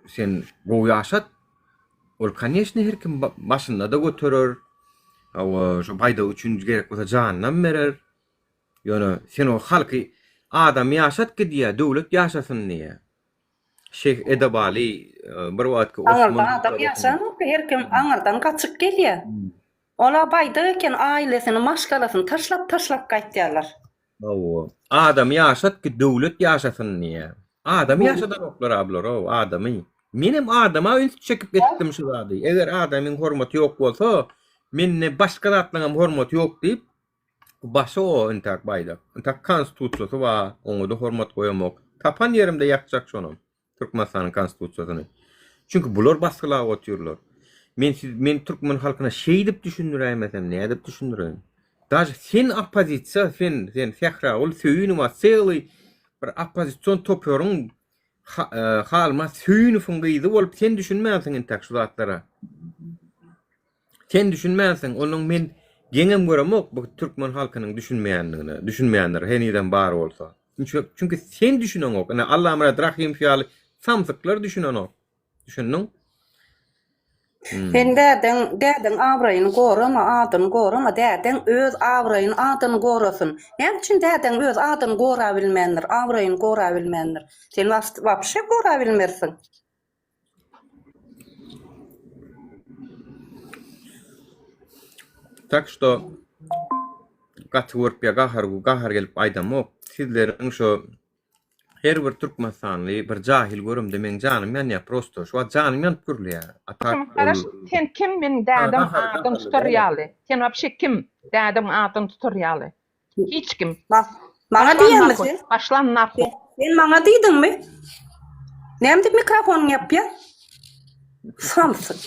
sen gowy ýaşat. Ol конечно her kim başynda da götürür. Awa şu bayda üçin gerek bolsa janyny berer. Ýöne sen o halky adam ýaşat ki diýe döwlet ýaşasyn diýe. Şeyh Edebali bir wagtky Osman adam ýaşan, her kim aňardan gaçyp gelýär. Ola bayda eken ailesini maşgalasyn taşlap gaýtýarlar. Adam ýaşat ki döwlet ýaşasyn diýe. Adam ýaşadan oklar ablar o adamy. Menem adama üns çekip etdim şu zady. Eger adamyň hormaty ýok bolsa, menne başga zatlaryň hormaty ýok diýip başa o intak bayda. Intak konstitusiýasy wa oňa da hormat goýamak. Tapan ýerimde ýakjak şonu. Türkmenistanyň konstitusiýasyny. Çünki bular baskylap otyrlar. Men türkmen halkyna şey dip düşündirýämesem, näde dip düşündirýän? Daş sen opozisiýa, sen fehra ol söýüni wa sely bir opozisiýon topýaryň halma söýüni fungydy bolup sen düşünmäňsiň intak şu zatlara. Sen düşünmäňsiň, onuň men geňem göremok bu türkmen halkynyň düşünmeýänler heniden bar bolsa. Çünki sen düşüneňok. Ana Allah emret rahim fiýaly samsyklar düşüneňok. Düşündiň? Sen däden abraýyny gorama, adyny gorama, däden öz abraýyny, adyny gorasyn. Näme üçin däden öz adyny gora bilmendir, abraýyny gora bilmendir? Sen wapşe gora bilmersiň. Так что gatwurp gahar gelip aýdamok. Sizleriň şo her bir türkmenstanly bir jahil görüm demen janym ýa prosto şu janym ýanyp gürleýär. Sen kim men dädim adym tutarýaly? Sen wapşe kim dädim adym tutarýaly? Hiç kim. Maňa diýýärmisin? Başlanlar. Sen maňa diýdiňmi? Näme diýip mikrofon ýapýar? Sen maňa diýdiňmi? Näme diýip mikrofon ýapýar? Sen maňa diýdiňmi? Näme diýip mikrofon ýapýar? Sen maňa diýdiňmi? Näme diýip mikrofon ýapýar? Sen maňa diýdiňmi? Salsın.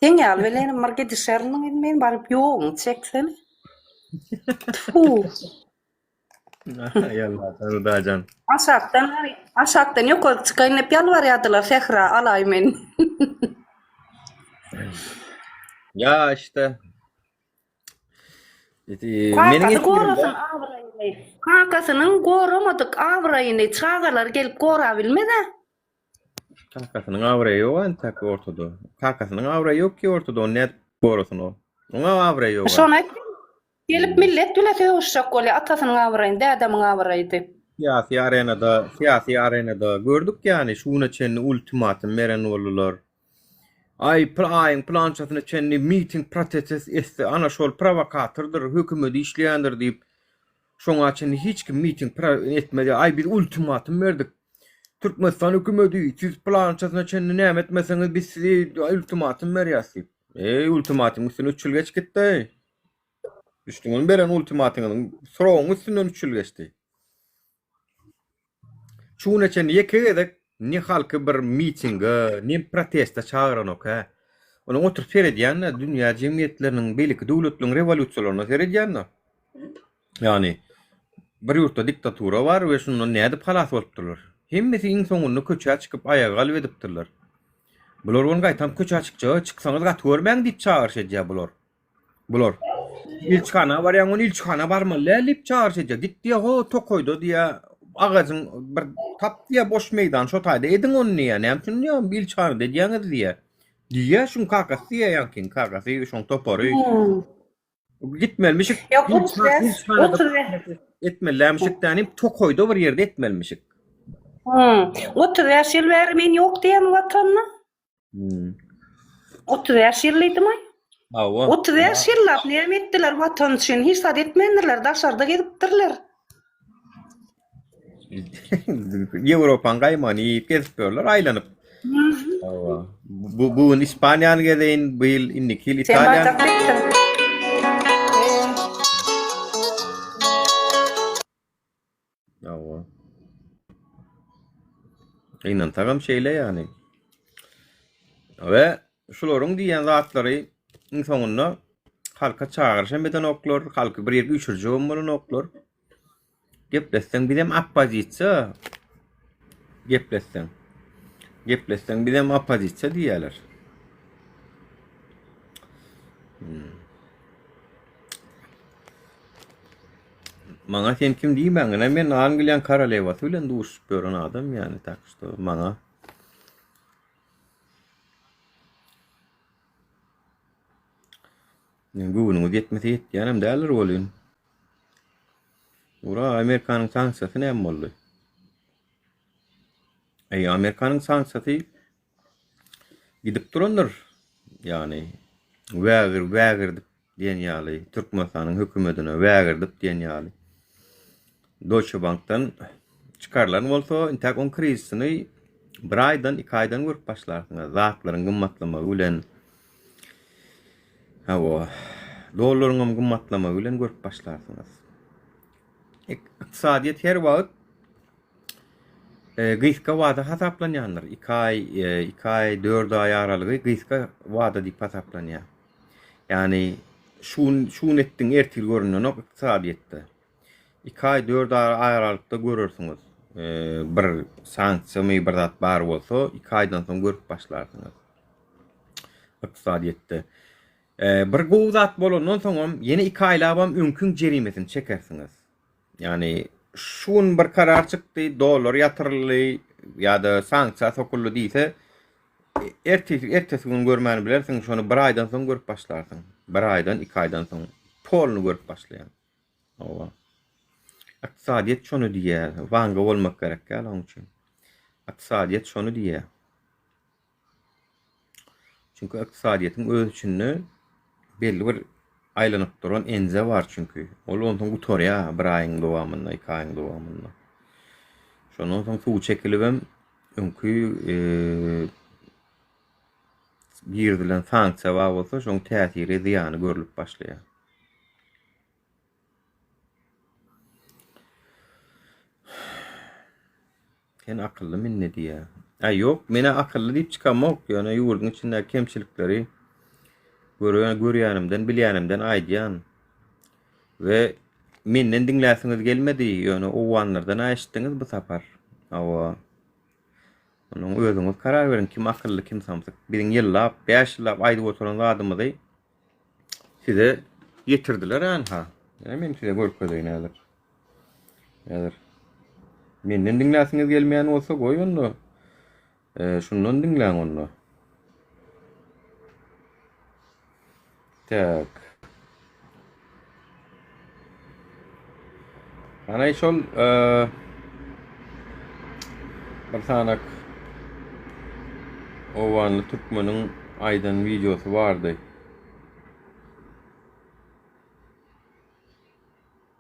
Sen ýaly bilenim market dışarının men baryp ýoğuň çeksene. Tfu. Yallah Rudacan. Aşaktan ýokary çykaýyn hep ýalbarýardylar Sehra alay men. Ya işte. Kakasy gorasyn awraýyny. Kakasynyň goramadyk awraýyny çagalar gelip gora bilmede. Kakasının avrayı yok antak ortada. Kakasının avrayı yok ki ortada. Ne borusun o? Ona avrayı yok. Şona gelip millet bile söýüşjek bolýar atasynyň awraýyny, dädemiň awraýydy. Siyasi arenada gördük yani şuna çenni ultimatum veren olurlar. Ay plançasyna çenni meeting protest etse ana şol provokatördir, hökümeti işleýändir diýip şoňa çenni hiç kim meeting etmedi. Ay bir ultimatum berdik. Türkmenistan hükümeti siz plançasyna çenni näme etmeseňiz biz size ultimatum berýäs. Ultimatum üstüne 3 ýyl geç gitdi. Üstüňden beren ultimatumyň soragyň üstünden 3 ýyl geçdi. Şuna çenni ýekegedek ne halky bir mitinge, ne protesta çağıranok ha. Onu oturup seyredýän dünýä jemgyýetleriniň belki döwletleriň rewolýusiýalaryna seyredýän. Yani bir ýurtda diktatura bar we şundan nädip halas bolupdylar. Hemmesi iň soňunda köçe çykyp aýaga galyp edipdirler. Bular onu gaýtam köçe çykja, çyksaňyz gat görmäň diýip çağırşydýar bular. Bular ilçhana barýan onu ilçhana barmaly diýip çağırşydýar. Gitdi ho tokoýdy diýe ağacın bir tap diye boş meydan şu tayda edin onu niye ne yaptın ya bil çağır dediğiniz diye şun kakası diye yankin kakası şun toporu gitmelmişik yok otur etmelmişik tane tokoydu bir yerde etmelmişik otur yaşıl vermeyin yok diyen vatanına otur yaşıllıydı mı? Otur yaşıllar ne ettiler vatan için hiç sad etmeyenler daşarda gidiptirler. Avrupa'nın gaymany gezipdirler aýlanyp. Bu İspaniýany gezeýin, bu ýyl indiki ýyl İtalyan. Inan tagam şeýle ýani. We şolaryň diýen zatlary soňunda halka çağırşan beden oklar, halky bir ýerge üçürjek bolan oklar. Gepleşsen bizem appozisiýa. Gepleşsen bizem appozisiýa diýerler. Maňa sen kim diýmäň? Men Angliýan karalewasy bilen duşup gören adam ýani takşda maňa. Güwüniňiz ýetmese ýetýänem dälir bolýan. Ura Amerikanyň sanksiýasy näme boldy? Amerikanyň sanksiýasy gidip duranlar. Yani wägir diýen ýaly Türkmenistanyň hökümetine wägirdip diýen ýaly. Deutsche Bank'tan çıkarlaryň bolsa, intakon krizisini bir aýdan, 2 aýdan görüp başlarsyňyz. Zatlaryň gymmatlamagy bilen dollaryň gymmatlamagy bilen görüp başlarsyňyz. İktisadiýet her wagt gyska wada hasaplanýandyr. 2 aý, 4 aý aralygy gyska wada diýip hasaplanýar. Yani şun etdiň ertil görünen ok iktisadiýetde. 2 aý, 4 aý aralykda görürsiňiz. Bir sanksiýa bir zat bar bolsa, 2 aýdan soň görüp başlarsyňyz. Iktisadiýetde. Bir gowy zat bolandan soň ýene 2 aýlabam öňküň jerimesini çekersiňiz. Yani şun bir karar çykdy, dollar yatyrly ýa-da sanksiýa sokully diýse, ertesi gün görmäni bilersiň, şonu 1 aýdan soň görüp başlarsyň. 1 aýdan, 2 aýdan soň polny görüp başlaýan. Iktisadiýet şonu diýär, wanga bolmak gerek ýa onun üçin. Iktisadiýet şonu diýär. Çünkü iktisadiýetiň öz içinde belli bir aýlanyp duran enze var çünkü. Ol ondan gutorya bir aýyň dowamynda, 2 aýyň dowamynda. Şondan soň suw çekilip hem öňkü girdilen sanksiýa bar bolsa, şoň täsiri, ziýany görülip başlaýar. Sen akıllı min ne diye? Yok, mene akıllı deyip çıkamak. Yani yurdun içindeki kemçilikleri görýänimden, bilýänimden aýdýan. Ve menden dinläsiňiz gelmedi. Yani o wanlardan aýşdyňyz bu sapar. Awa. Onuň özüňiz karar berin kim akıllı kim samsyk. Biriň ýyllap, 5 ýyllap aýdyp oturan adamydy size getirdiler ha. Yani men size görkezýän häzir. Häzir. Menden dinläsiňiz gelmeýän bolsa goý onu. Şundan dinläň onu. Tak. Ana şol bir sanak Ovanlı Türkmen'in aydan videosu vardı.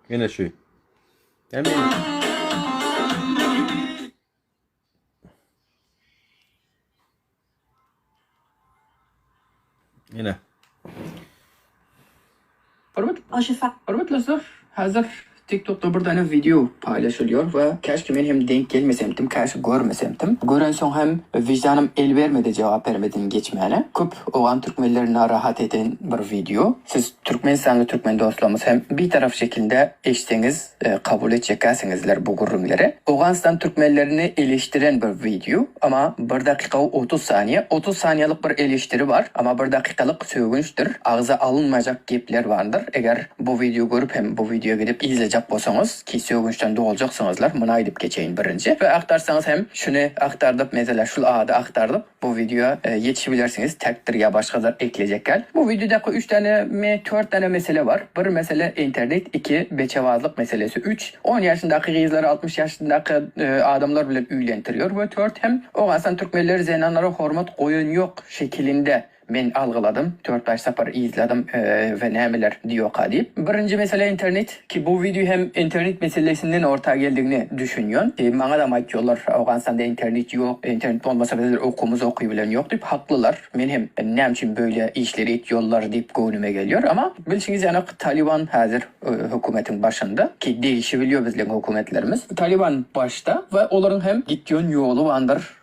Yine şu. Yani yine. Hormatly dostlar, hazır TikTok'ta bir tane video paylaşılıyor ve keşke men hem denk gelmesemdim, keşke görmesemdim. Gören son hem vicdanım el vermedi cevap vermedim geçmeyene. Köp oğan Türkmenleri narahat eden bir video. Siz Türkmenistanlı Türkmen dostlarımız hem bir taraf şekilde eşitiniz, kabul edeceksinizler bu gurrunları. Oğanistan Türkmenlerini eleştiren bir video ama 1 dakika 30 saniye. 30 saniyelik bir eleştiri var ama 1 dakikalık sögünçtür. Ağza alınmayacak gepler vardır. Eğer bu video görüp hem bu videoya gidip izleyecek bolsaňyz ki sögünçten doğuljaksyňyzlar muny aýdyp geçeýin birinji ve aktarsaňyz hem şunu aktardyp mesela şu ady aktardyp bu videoya yetişebilirsiniz. Takdir ya başgalar ekleyecekler. Bu videoda 3 tane 4 tane mesele var. Bir mesele internet, 2 beçevazlık meselesi, 3 10 yaşındaki kızları 60 yaşındaki adamlar bilen üylentiriyor ve 4 hem Oğanistan Türkmenleri zenanlara hormat koyun yok şeklinde men algıladım. 4-5 sefer izledim ve nemeler diyor kadip. Birinci mesele internet ki bu video hem internet meselesinden ortaya geldiğini düşünüyor. Bana da aýtýarlar Awganistan'da internet yok. İnternet olmasa bizler okumuz okuyabilen yok deyip haklılar. Men hem näme üçin böyle işleri etýärler deyip göwnüme geliyor ama bilşiňiz ýany Taliban hazır hökümetin başında ki değişebiliyor bizlerin hökümetlerimiz. Taliban başta ve onların hem gitýän ýolu bandır.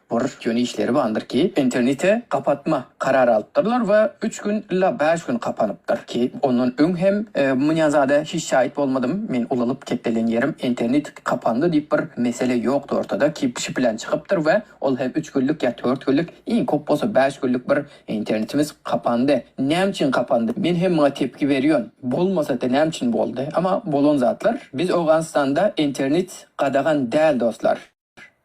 Yönü işleri bandır ki interneti kapatma kararı aldılar ve 3 gün ila 5 gün kapanıptır ki onun ön hem münazada hiç şahit olmadım. Men ulalıp ketelen yerim internet kapandı deyip bir mesele yoktu ortada ki bir plan çıkıptır ve ol hem 3 günlük ya 4 günlük en kop bolsa 5 günlük bir internetimiz kapandı. Näme üçin kapandı? Men hem buna tepki veriyorum. Bolmasa da näme üçin boldu? Ama bolon zatlar biz Awganistan'da internet qadagan däl dostlar.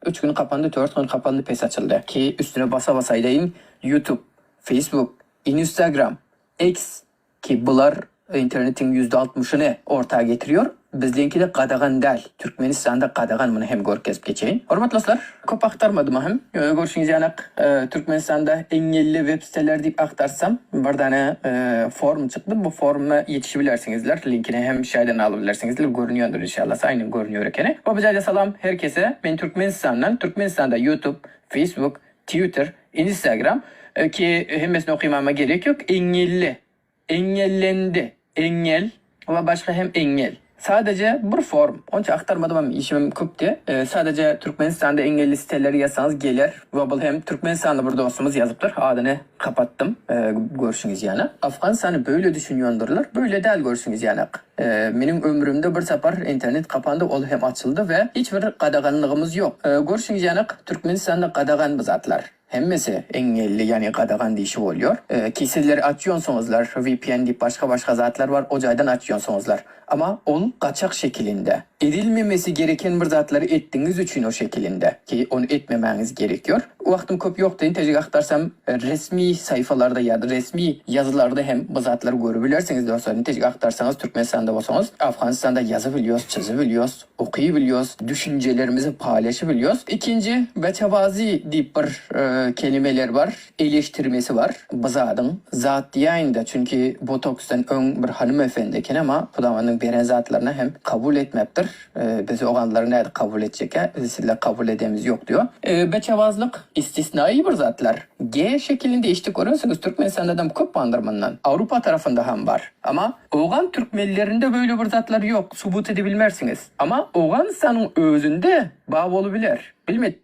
3 gün kapandı, 4 gün kapandı, pes açıldı. Ki üstüne basa basa edeyim. YouTube, Facebook, Instagram, X ki bunlar internetin %60'ını ortaya getiriyor. Bizdenki de qadagan däl. Türkmenistan'da qadagan bunu hem görkezip geçeyin. Hormatly dostlar, köp aktarmadım hem. Görüşüňiz ýanak Türkmenistan'da engelli web siteler deyip aktarsam bir tane form çıktı. Bu forma yetişebilirsiniz. Linkini hem şaýdan alabilirsiniz. Görünýändir inşallah. Aýnyň görünýär ekeni. Bu bize salam herkese. Men Türkmenistan'da YouTube, Facebook, Twitter, Instagram ki hemmesini okumama gerek yok. Engellendi. Engel ve başka hem engel. Sadece bir form. Onca aktarmadım ama işimim köptü. Sadece Türkmenistan'da engelli siteleri yazsanız gelir. Ve bu hem Türkmenistan'da bir dostumuz yazıptır. Adını kapattım. Görüşünüz yani. Afganistan'ı böyle düşünüyorlarlar. Böyle değil görüşünüz yani. Benim ömrümde bir sefer internet kapandı. O hem açıldı ve hiçbir qadaganlığımız yok. Görüşünüz yani Türkmenistan'da qadagan bizatlar. Hemmesi engelli yani qadagan deyişi oluyor. Sizler açıyorsunuzlar. VPN deyip başka zatlar var. O caydan açıyorsunuzlar. Ama onu kaçak şeklinde. Edilmemesi gereken bir zatları ettiğiniz için o şeklinde. Ki onu etmemeniz gerekiyor. O vaktim köp yok deyin. Tecik aktarsam resmi sayfalarda ya da resmi yazılarda hem bu zatları görebilirsiniz. Dostlarım tecik aktarsanız Türkmenistan'da olsanız Afganistan'da yazabiliyoruz, çizebiliyoruz, okuyabiliyoruz, düşüncelerimizi paylaşabiliyoruz. İkinci beçevazi deyip bir kelimeler var. Eleştirmesi var. Bu zatın zat diyayında çünkü botokstan ön bir hanımefendiyken ama bu zamanın beren zatlarına hem kabul etmeptir. Biz oğanları nerede kabul edecek? Sizler kabul edemiz yok diyor. Beçevazlık istisnai bir zatlar. G şeklinde işte görüyorsunuz Türkmenistan'da da köp bandırmandan. Avrupa tarafında hem var. Ama Oğan Türkmenlerinde böyle bir zatlar yok. Subut edebilmersiniz. Ama Oğanistan'ın özünde bağ olabilir. Bilmedi.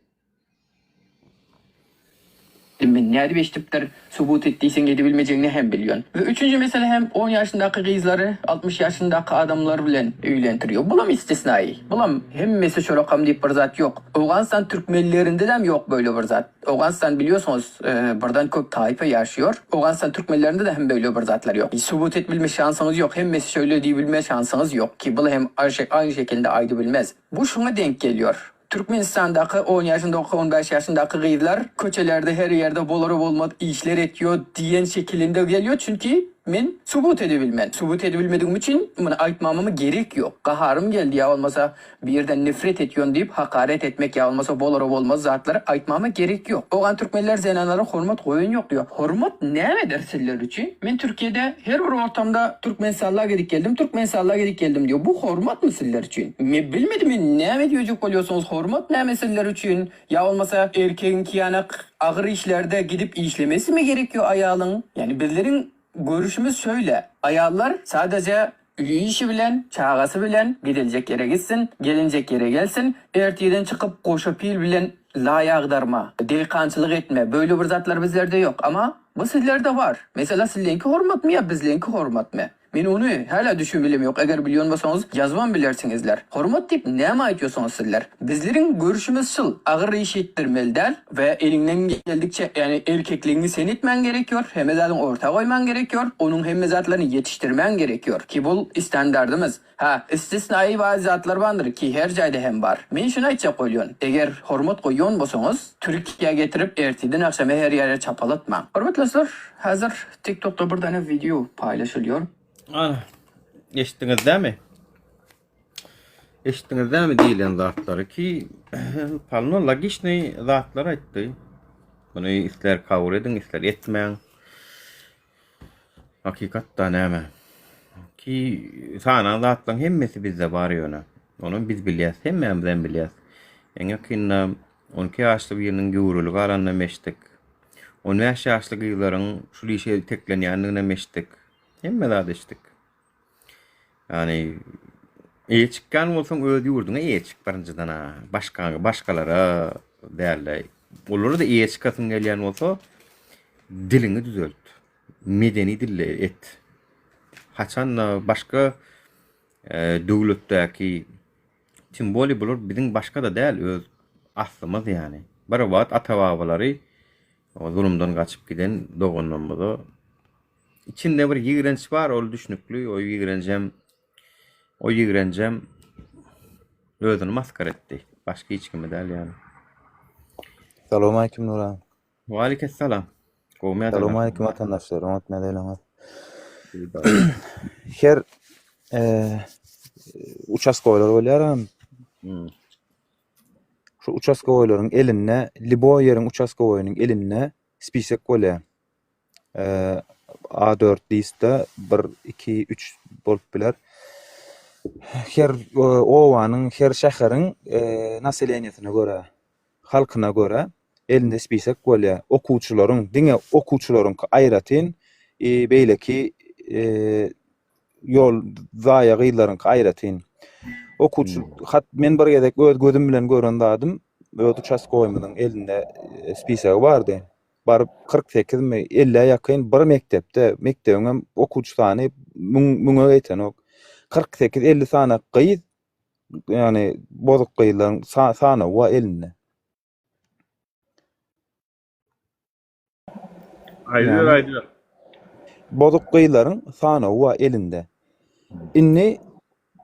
Men näde beştipler subut ettiysen edebilmeyeceğini hem biliyorsun. Ve üçüncü mesele hem 10 yaşındaki kızları 60 yaşındaki adamlar bilen öylentiriyor. Bulam istisnai. Bulam hemmesi şu rakam deyip bir zat yok. Oğanistan Türkmenlerinde de yok böyle bir zat. Oğanistan biliyorsunuz buradan köp taife yaşıyor. Oğanistan Türkmenlerinde de hem böyle bir zatlar yok. Subut etbilme şansınız yok. Hemmesi şöyle diyebilme şansınız yok. Ki bu hem aynı şekilde aydı bilmez. Bu şuna denk geliyor. Türkmenistan'daki 10 yaşındaki 15 yaşındaki kızlar köçelerde her yerde boları olmadı işler ediyor diyen şekilde geliyor çünkü men subut edebilmem. Subut edebilmediğim için bunu aytmamama gerek yok. Kaharım geldi ya olmasa bir yerden nefret ediyorsun deyip hakaret etmek ya olmasa boları olmaz zatları aytmama gerek yok. Oğan Türkmenler zenanlara hürmet koyun yok diyor. Hürmet ne eder sizler için? Ben Türkiye'de her bir ortamda Türkmen sallığa gidip geldim, Türkmen sallığa gidip geldim diyor. Bu hürmet mi sizler için? Ben bilmedim mi ne diyecek oluyorsunuz hürmet ne meseleler için? Ya olmasa erkeğin kiyanak ağır işlerde gidip işlemesi mi gerekiyor ayağının? Yani bizlerin görüşümüz şöyle. Ayarlar sadece işi bilen, çağası bilen gidilecek yere gitsin, gelinecek yere gelsin. Erteden çıkıp koşu pil bilen laya agdarma, delikançılık etme. Böyle bir zatlar bizlerde yok ama bu sizlerde var. Mesela sizlenki hürmet mi ya bizlenki hürmet mi? Men onu hala düşünmelim yok. Eğer biliyorsanız yazman bilersinizler. Hürmet deyip ne mi aytıyorsunuz sizler? Bizlerin görüşümüz şıl. Ağır iş ettirmeliler ve elinden geldikçe yani erkekliğini sen etmen gerekiyor. Hemezatını orta koyman gerekiyor. Onun hemezatlarını yetiştirmen gerekiyor. Ki bu standardımız. Ha istisnai bazı zatlar vardır ki her yerde hem var. Men şunu aytacak koyuyorum. Eğer hürmet koyuyon bolsanız Türkiye'ye getirip erteden akşama her yere çapalatma. Hürmetlisler hazır TikTok'ta bir tane video paylaşılıyor. Ana. Eşittiniz değil mi? Eşittiniz değil mi deyilen zatları ki palno logичный zatlar aytdı. Bunu ister kabul edin, ister etmeyin. Hakikatta näme? Ki sana zatların hemmesi bizde var yöne. Onu biz bilýäs, hemmemizden bilýäs. Eňe kinna 12 ýaşly biriniň göwrüligi aranynda meşdik. 15 ýaşly gyzlaryň şu işe teklenýändigine meşdik. Hemme zat eşitdik. Yani iyi çıkan olsan öldü yurduna iyi çık barıncıdan ha. Başkalara değerli. Olur da iyi çıkasın gelen olsa dilini düzelt. Medeni dille et. Haçan başka devletteki simboli bulur bizim başka da değil öz aslımız yani. Barabat ata-babaları o zulümden kaçıp giden doğunlarımızı İçinde bir yigrenç var, ol düşnüklü, o yigrencem özünü maskar etti. Başka hiç kimi değil yani. Selamun aleyküm Nurhan. Ve aleykümselam. Selamun aleyküm vatandaşlar. Unutma deylemez. Her uçaskoylar oylarım. Şu uçaskoyların eline, libo yerin uçaskoyunun eline spisek koylar. A4 liste 1, 2, 3 bolup biler. Her ovanın, her şäherin naseleniýetine göre, halkyna göre elinde spisek bolýar. Okuwçylaryň aýratyn, beýleki yol zaya gyýlaryň aýratyn. Okuwçy hat men bir gezek öz gözüm bilen gören dadym, öz uçaskoýumyň elinde spisek bardy. Barıp 48 mi 50'ye yakın bir mektepde mektebiňem okuwçy sany müňe ýeten ok 48-50 sany gyz yani bozuk gyzlaryň sany wa elinde. Aýdyr. Bozuk gyzlaryň sany wa elinde. Inni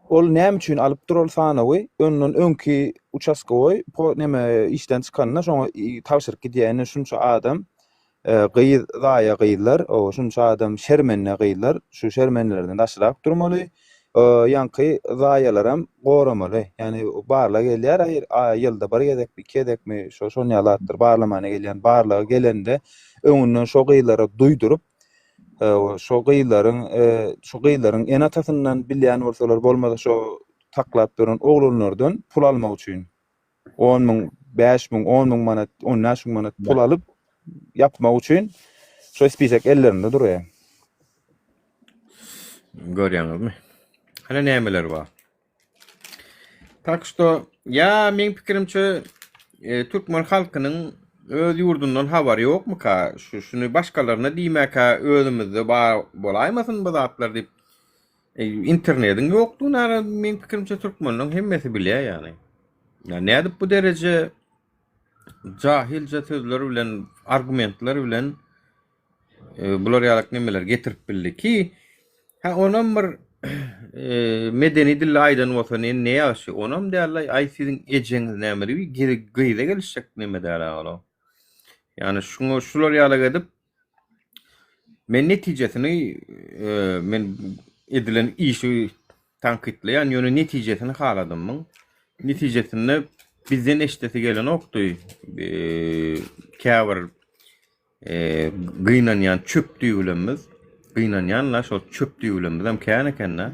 ol näme üçin alyp dural sanawy önden öňki uçaskowy näme işden çykanyna şoňa tawşyryk gidýärine şunça adam gyz zaya gyzlar o şunça adam şermenle gyzlar şu şermenlerden daşyrak durmaly. Ýanky zayalaram goramaly. Yani barla gelýär aýyr ýylda bir gezek bir kedekmi şo ýalatdyr barlamana gelýän barlaga gelende öňünden şo gyzlara duýdurup şo gyzlaryň en atasyndan bilýän bolsalar bolmasa şo taklap beren oglanlardan pul almak üçin 10 000, 5 000, 10 000 manat, 10 000 manat pul alyp yapmak üçin şo spisek ellerinde durýar. Görýäňizmi? Hana nämeler bar? Tak što ya men pikirimçe Türkmen halkynyň öz yurdundan habary ýokmu ka? Şunu başgalarına diýmek ka özümizde bolaýmasyn bu zatlar diýip. İnternetin ýoklugyna men pikirimçe türkmenliň hemmesi bilýär ýani. Ya nädip bu derece jahilce sözler bilen, argumentler bilen bular ýalyk nemeler getirip bildi ki onam bir medeni dil aýdan bolsa ne ýaşy? Onam däl aý siziň ejeňiz näme gyýda gelişjek neme däl ýaly. Yani şular ýalyk edip men netijesini men edilen işi tankitleyen ýöne netijesini haladym. Netijesini bizden eşdesi gelen okdy. Käbir gynanýan çöp düýülemiz, gynanýanlar şol çöp düýülemiz hem känekenne.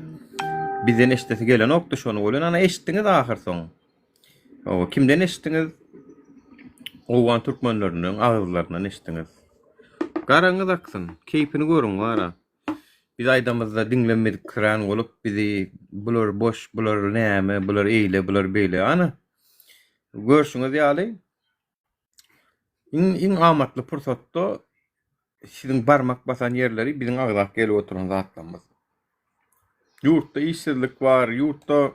Bizden eşdesi gelen okdy şonu bolan ana eşitdiňiz ahir soň. O kimden eşitdiňiz? Owan türkmenlerinden agzlaryndan eşitdiňiz. Garaňyz aksyn, keypini görüň wara. Biz aýdamyzda dinlemedik kıran bolup bizi bular boş, bular näme, bular eýle, bular beýle ana. Görşüňiz ýaly. Iň amatly pursatda siziň barmak basan ýerleri biziň agzak gelip oturan zatlarymyz. Ýurtda işsizlik bar, ýurtda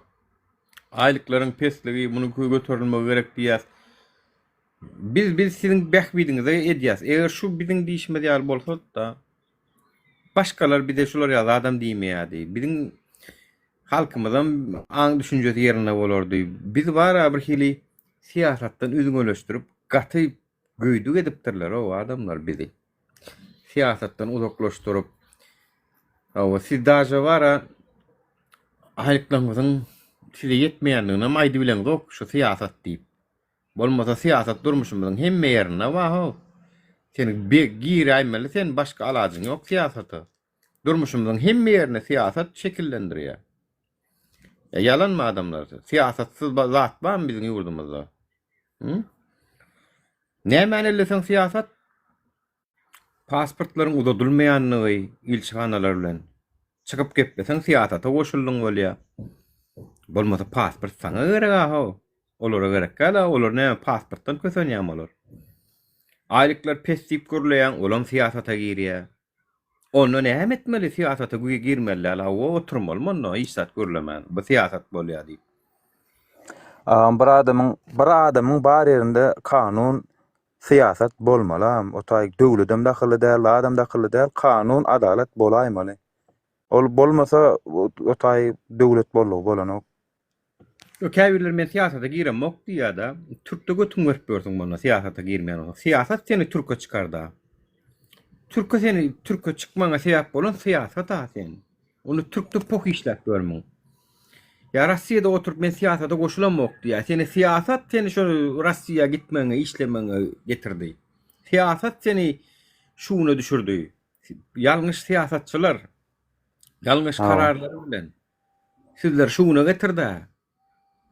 aýlyklaryň pesligi, muny göterilmegi gerek diýär. Biz siziň bähbidiňize edýäs. Eger şu biziň diýişimiz ýaly bolsa da başkalar bir de şular ya adam diýmeýärdi. Biziň halkymyzdan aň düşünjesi ýerine bolardy. Biz bara bir hili siýasatdan özüň öleşdirip gaty göýdük edipdirler o adamlar bizi. Siýasatdan uzaklaşdyryp o siz daja bara aýlyklaryňyzyň size ýetmeýändigine maýdy bilen zok şu siýasat diýip. Bolmasa siýasat durmuşymyzyň hemme ýerine wa Sen giyri aýmaly, sen başka alajyň ýok siýasaty. Durmuşymyzyň hemme ýerine siýasat şekillendirýär. Yalanmy adamlar? Siýasatsyz zat barmy biziň ýurdumyzda? Näme elleseň siýasat? Pasportlaryň uzatylmaýanlygy ilçihanalar bilen çykyp gepleseň siýasata goşuldyň bolýar. Bolmasa pasport saňa gerek ha. Olara gerek gala, olar näme pasportdan kösenýär. Aýlyklar pes diýip görleýän olan siýasata girýär. Onu näme etmeli siýasata girmeliler, o oturmaly, onu işsat görlemän. Bu siýasat bolýar diýip. Bir adamyň bar ýerinde kanun, siýasat bolmaly. Otay döwletem daxily däl, adam daxily däl, kanun, adalet bolaýmaly. Ol bolmasa otay döwlet bolanok. Käbirler men siýasata giremok diýär-de, Türkde götüň berip berdiň bana siýasata girmeýän. Siýasat seni Türk'e çykarda. Türk'e seni Türk'e çykmaňa sebäp bolan siýasat ha sen. Onu Türk'de pok işläp görmeň. Ya Russiýada oturup men siýasata goşulamok diýär. Seni siýasat seni şo Russiýa gitmeňe, işlemeňe getirdi. Siýasat seni şuna düşürdi. Ýalňyş siýasatçylar, ýalňyş kararlary bilen sizler şuna getirdi.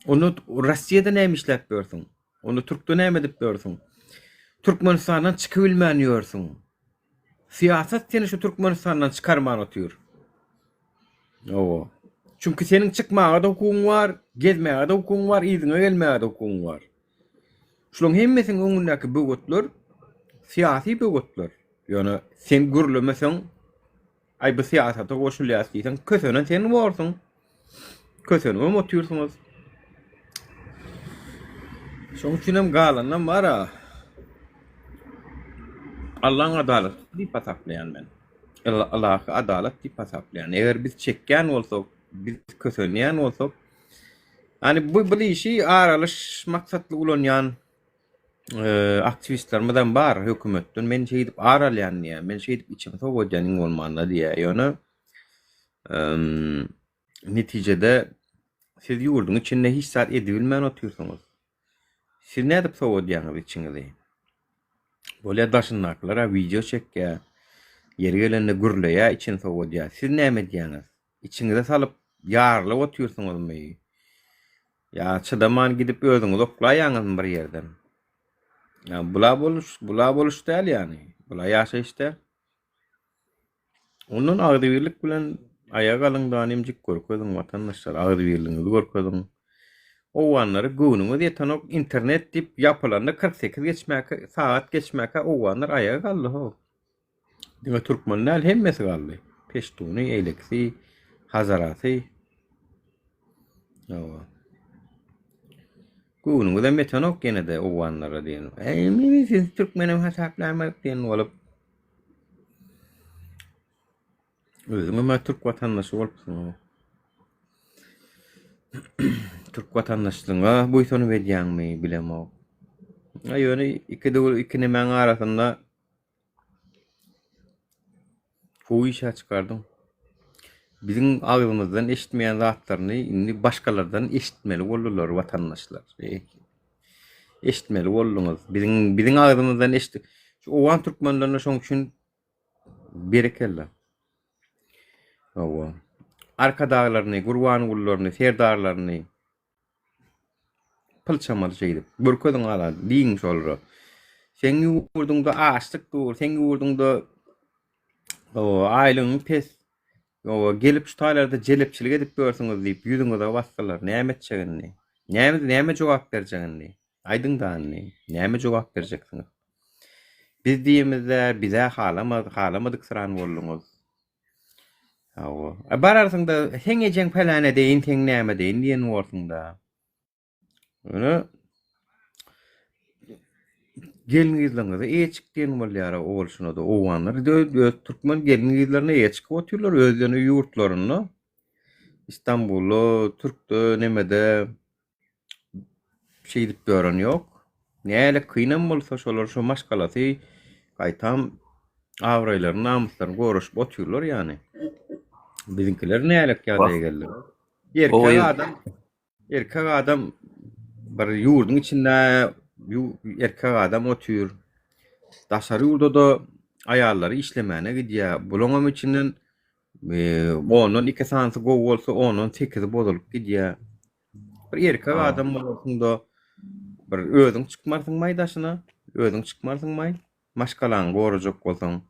Onu Russiýada näme işläp bersiň? Onu Türk'de näme edip bersiň? Türkmenistandan çykyp bilmän ýörsiň. Siýasat seni şu Türkmenistandan çykarman otýar. Çünki senin çykmaga da hukugyň bar, gezmäge de hukugyň bar, ýygyňa gelmäge de hukugyň bar. Şunyň hemmesini öňündäki böwetler siýasy böwetler. Ýöne sen gürlemeseň ay bu siýasata goşulýar diýsen, kösenen sen barsyň. Kösenen otýarsyňyz. Şoň üçin hem galandan bara Allah'ın adalet diýip hasaplayan men. Allah adalet diýip hasaplayan. Eger biz çekýän bolsak, biz kösenýän bolsak, hani bu işi aralyş maksatly ulanýan aktivistlerden bar hökümetden men şeýdip aralýan diýär. Men şeýdip içime sowadyanyň bolmanda diýär. Ýöne netijede siz ýurduň içinde hiç sat edibilmän otyrsyňyz. Siz nädip sowadýanyňyz içiňizde? Bolýa daşynaklara video çekýär. Ýeri gelende gürleýär, için sowadýar. Siz näme diýäňiz? İçiňize salyp ýarlyp otyrsyňyzmy? Ya çydaman gidip özüňiz oklaýaňyz bir ýerden. Ya bula boluş däl ýani. Bula ýaşaýyş. Onun agdybirlik bilen aýag alyňdan emjik görkezdiň watandaşlar, agdybirligiňizi görkezdiň. Owanları göwnüňiz ýetenok internet dip yapylanda 48 geçmäke saat geçmäke owanlar ayaga galdy ho. Diňe türkmenler hemmesi galdy. Peştuni, Eýleksi, Hazarasy. Owa. Göwnüňiz hem ýetenok genede owanlara diýen. Meni siz türkmenim hasaplamak diýen bolup. Özüňe türk watandaşy bolupsyň. Türk vatandaşlygyna buýsany berýärmi bilemok. Ýöne iki nemeň arasynda fuýşa çykardym. Biziň agzymyzdan eşitmeýän zatlaryny indi başgalardan eşitmeli boldular vatandaşlar. Eşitmeli bolduňyz. Biziň agzymyzdan eşit. Şu owan türkmenlerine şoň üçin berekelle. Owa. Arka dağlarını, Gurban gullaryny, serdarlaryny pılçamaly şeýdip, bürködüň alan, diň şolry. Sen ýurdunda açlyk dur, sen ýurdunda aýlygyň pes, gelip şu taýlarda jelepçilik edip görseňiz diýip ýüzüňize bassalar, näme etjegini? Näme jogap berjegini? Aýdyňdan näme jogap berjeksiňiz? Biz diýemizde bize halamadyk sıran bolluňuz. Bararsın da sen ejen falana deyin, sen näme deyin diýen bolsun da. Öňe gelingizlerine eçik diýen bolýar bolşuna da owanlar. Türkmen gelingizlerine eçik otyrlar özlerine ýurtlaryny. İstanbul'da, Türk'de, nemede şey dip gören ýok. Näle kynam bolsa şolar şu maşgalasy gaýtam awraýlaryny, namuslaryny goruşup otyrlar ýani. Bizinkiler näle ýagdaýa geldiler. Erkek adam bir ýurdun içinde erkek adam otyr. Daşary ýurda da aýallary işlemäne gidýär. Bularym içinden onun 2 sansy gowy bolsa onun 8 bozulyp gidýär. Bir erkek adam bolsa bir özüň çykmarsyň maýdaşyna, özüň çykmarsyň maý, maşgalaň gorujak bolsaň.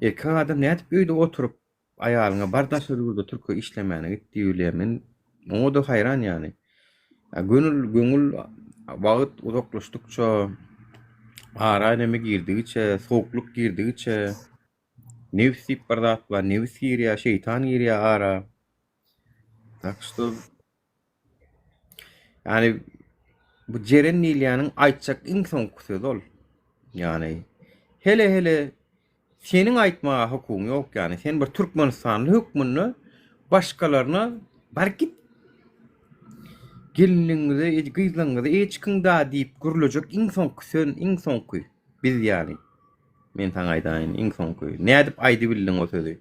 Erkek adam nädip öýde oturup aýalyňa bardaşary ýurda türkü işlemäne gitdiýi bilemen, oňa da haýran ýani. Göňül wagt uzaklaşdykça, ara neme girdigiçe, soğukluk girdigiçe, nefsi bardat we nefsi giriýär, şeytan giriýär ara. Tak što yani bu jeren nilýanyň aýtjak iň soňky söz ol. Yani hele seniň aýtmaga hukugyň ýok yani. Sen bir Türkmenistanly hökmünni başgalaryna barkit gelinliňize, gyzlaňyza eçkiňda diýip gürlejek iň soňky söz, iň soňky biz yani. Men taň aýdaýyn iň soňky. Nädip aýdy bildiň o sözi?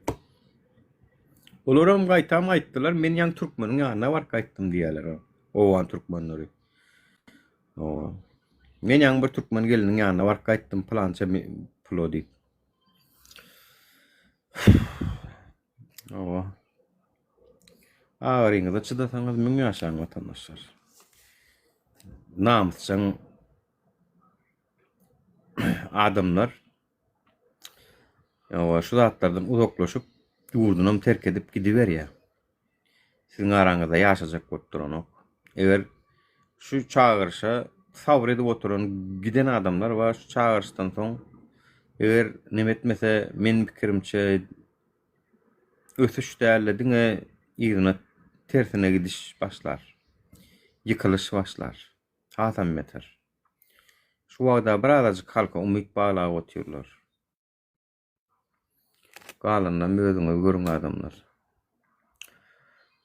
Olaram gaýtam aýtdylar, men ýa türkmeniň ýanyna bark aýtdym diýerler. Owan türkmenleri. Owa. Men ýa bir türkmen geliniň ýanyna bark aýtdym plança plodi. Owa. Ağrıňyza çydasaňyz müň ýaşaň watandaşlar. Namysçyň adamlar şu zatlardan uzaklaşıp ýurdunam terk edip gidiberýär. Siziň araňyzda ýaşajak bolup duranok. Eger şu çağırışa sabr edip oturan giden adamlar var, şu çağırışdan soň eger nemetmese men pikirimçe ösüş dällediňe ýerine tersine gidiş başlar. Ýykylyş başlar. Hatam beter. Şu wagda birazajyk halka umyt bağlap otyrlar. Galandan özüňe görüň adamlar.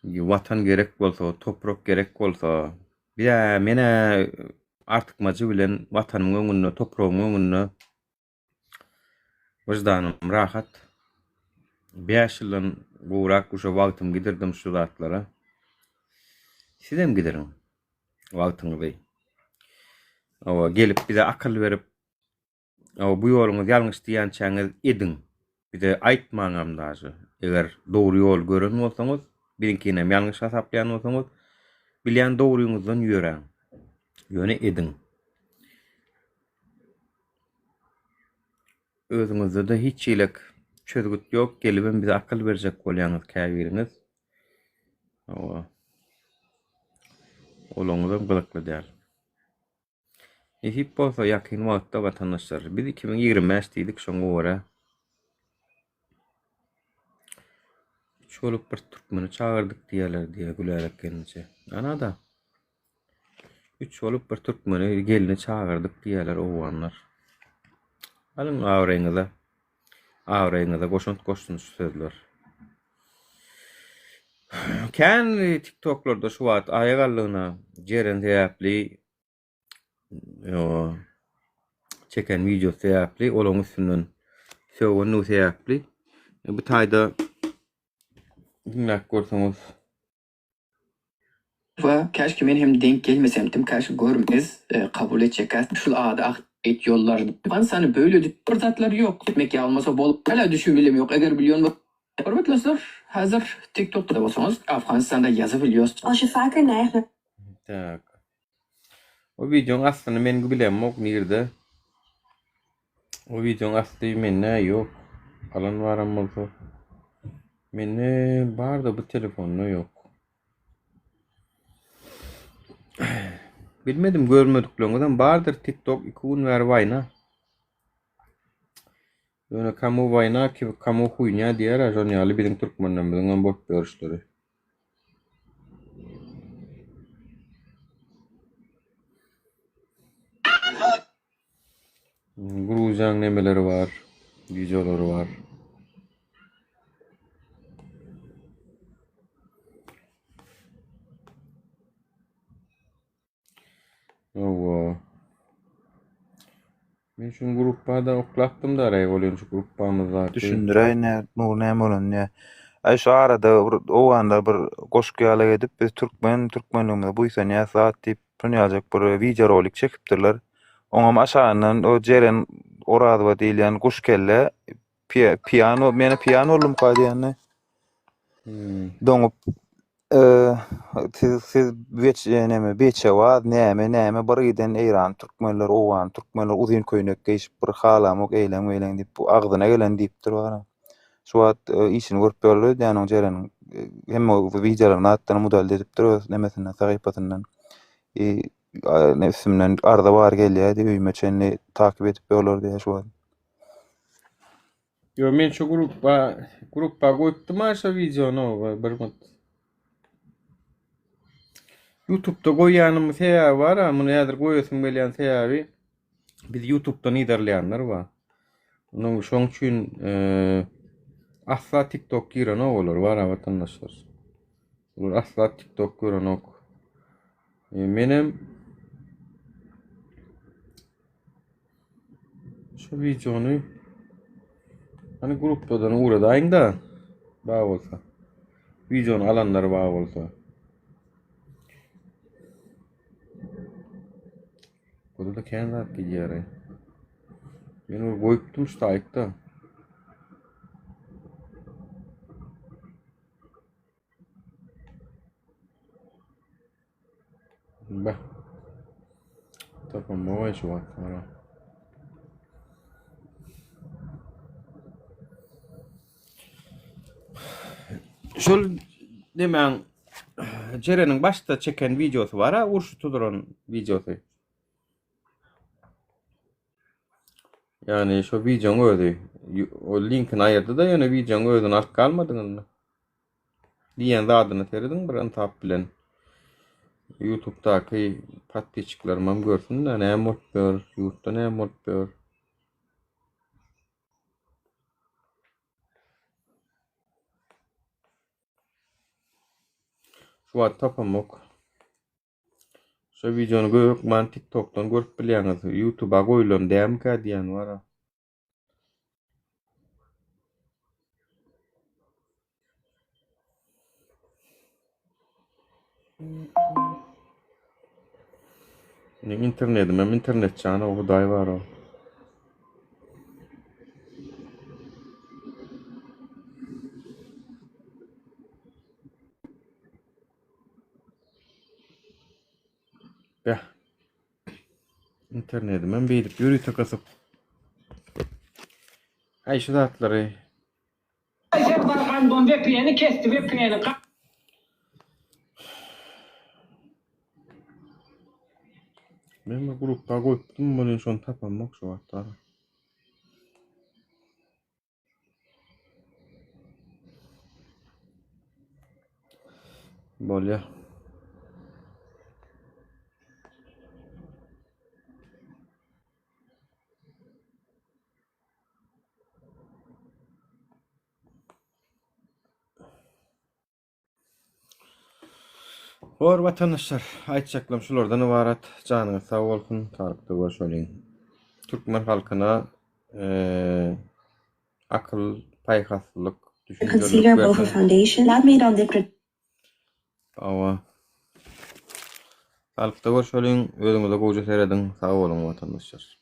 Watan gerek bolsa, toprak gerek bolsa, bir mene artykmajy bilen watanyň öňünde, topragyň öňünde wyjdanym rahat. 5 ýyldan gorak uşa wagtym gidirdim şu zatlara. Sizem gidirin wagtyňyzy. Awa gelip bize akyl berip, awa bu ýoluňyz ýalňyş diýençäňiz edin. Bize aýtmaňam daşy. Eger dogry ýol gören bolsaňyz, birinkine ýalňyş hasaplaýan bolsaňyz, bilýän dogry ýolundan ýöreň. Ýöne edin. Özüňizde de hiç ýylak çözgüt ýok, gelip bize akyl berjek bolýanyz käbiriniz. Owa. Olaňyzam gylykly däl. Hip bolsa ýakyn wagtda watandaşlar. Biz 2025 diýdik şoňa görä. Şolup bir türkmeni çağırdık diýerler diýe gülerek gelince. Ana da. 3 olup bir türkmeni gelini çağırdık diýerler owanlar. Alyň awreňyza goşunt sözler. Kän TikTok'larda şu wagt aýagallygyna jeren täpli çeken video täpli olaň üstünden söwünü täpli. Bu taýda dinläp görseňiz. Ve keşke men hem denk gelmesemdim, keşke görmez, kabul edecek. Şul adı et yollar. Ben sana böyle fırsatlar yok. Gitmek almasa bolup hala düşünmelim yok. Eğer biliyorsun hürmetli dostlar, hazır TikTok'ta da bolsanız Afganistan'da yazı biliyorsunuz. Als je vaker neigt Tak. O videonun aslında men bilem yok nerede. O videonun aslında menne yok. Alan varam bolsa. Menne barda bu telefonla yok. Bilmedim görmediklerimden bardır TikTok ikun ver vayna. Ýöne kamu wayna ki kamu huýna diýer ajonyaly bizim türkmenlerden bolup görüşleri. Gruziýanyň nemeleri var, videolary var. Owa. Men şu gruppada oklatdım da araya bolýan şu grupamyzda. Düşündireýin nur näme bolan ýa. Ay şu arada o anda bir goşgýala edip biz türkmenligimizi buýsan ýa saat diýip ýazjak bir video rolik çekipdirler. Oňam aşaňdan o jeren orada diýilýän guş kelle piano meni pianolum kaýdýany. Doňup siz beçe waz näme bir giden Eýran türkmenler owan türkmenler uzyn köýnek geýşip bir halamok eýlen diýip bu agdyna gelen diýipdir bara. Şu wagt işini görüp boldy ýani jeren hem o videolaryny atdyna model edipdir nemesinden sahypatyndan. Nefsimden arda bar gelýär diýip öýme çenli takip edip bolar diýär şu wagt. Yo men şu gruppa goýupdym şu videonu bir YouTube'da goýanymyz her var, muny häzir goýasym gelýän sebäbi biz YouTube'da niderleýänler bar. Onuň şoň üçin asla TikTok giren olar bar watandaşlar. Olar asla TikTok gören ok. Menem şu videonu hani grupdan uradaýyn da ba bolsa. Videonu alanlar ba bolsa. Burada kendi at gidiyor. Ben onu koyuptum şu ayıkta. Bak. Tamam, bu şu vakti var. Şol demen Ceren'in başta çeken videosu var ha, urşu tuduran videosu. Yani şu videonu öyle, o linkini ayırdı da yani videonu öyle artık kalmadın mı? Diyen adını teridin bir tap bilen. YouTube'daki patlıcıklarımı görsün de ne mutluyor, YouTube'da ne mutluyor. Şu an tapam yok. Şu videonu görüp ben TikTok'tan görüp bilýäňiz. YouTube'a goýulan dämkä diýen var. internet çağına o daý var o. Ya. İnternetim ben beýdip ýüri takasyp. Ay şu zatlary. Sen barkan don VPN'i kesti VPN'i. Men bu gruppa goýupdym, bunu şonu tapanmak şu wagtda. Bolýar. Hor vatandaşlar, aýtjaklarym şulardan ibarat. Janyňyz sag bolsun, tarykda görüşelim. Türkmen halkyna akyl, paýhaslyk, Concealer Boho Foundation, lab made on the Awa. Tarykda görüşelim, özüňize goýja seredin, sag bolun vatandaşlar.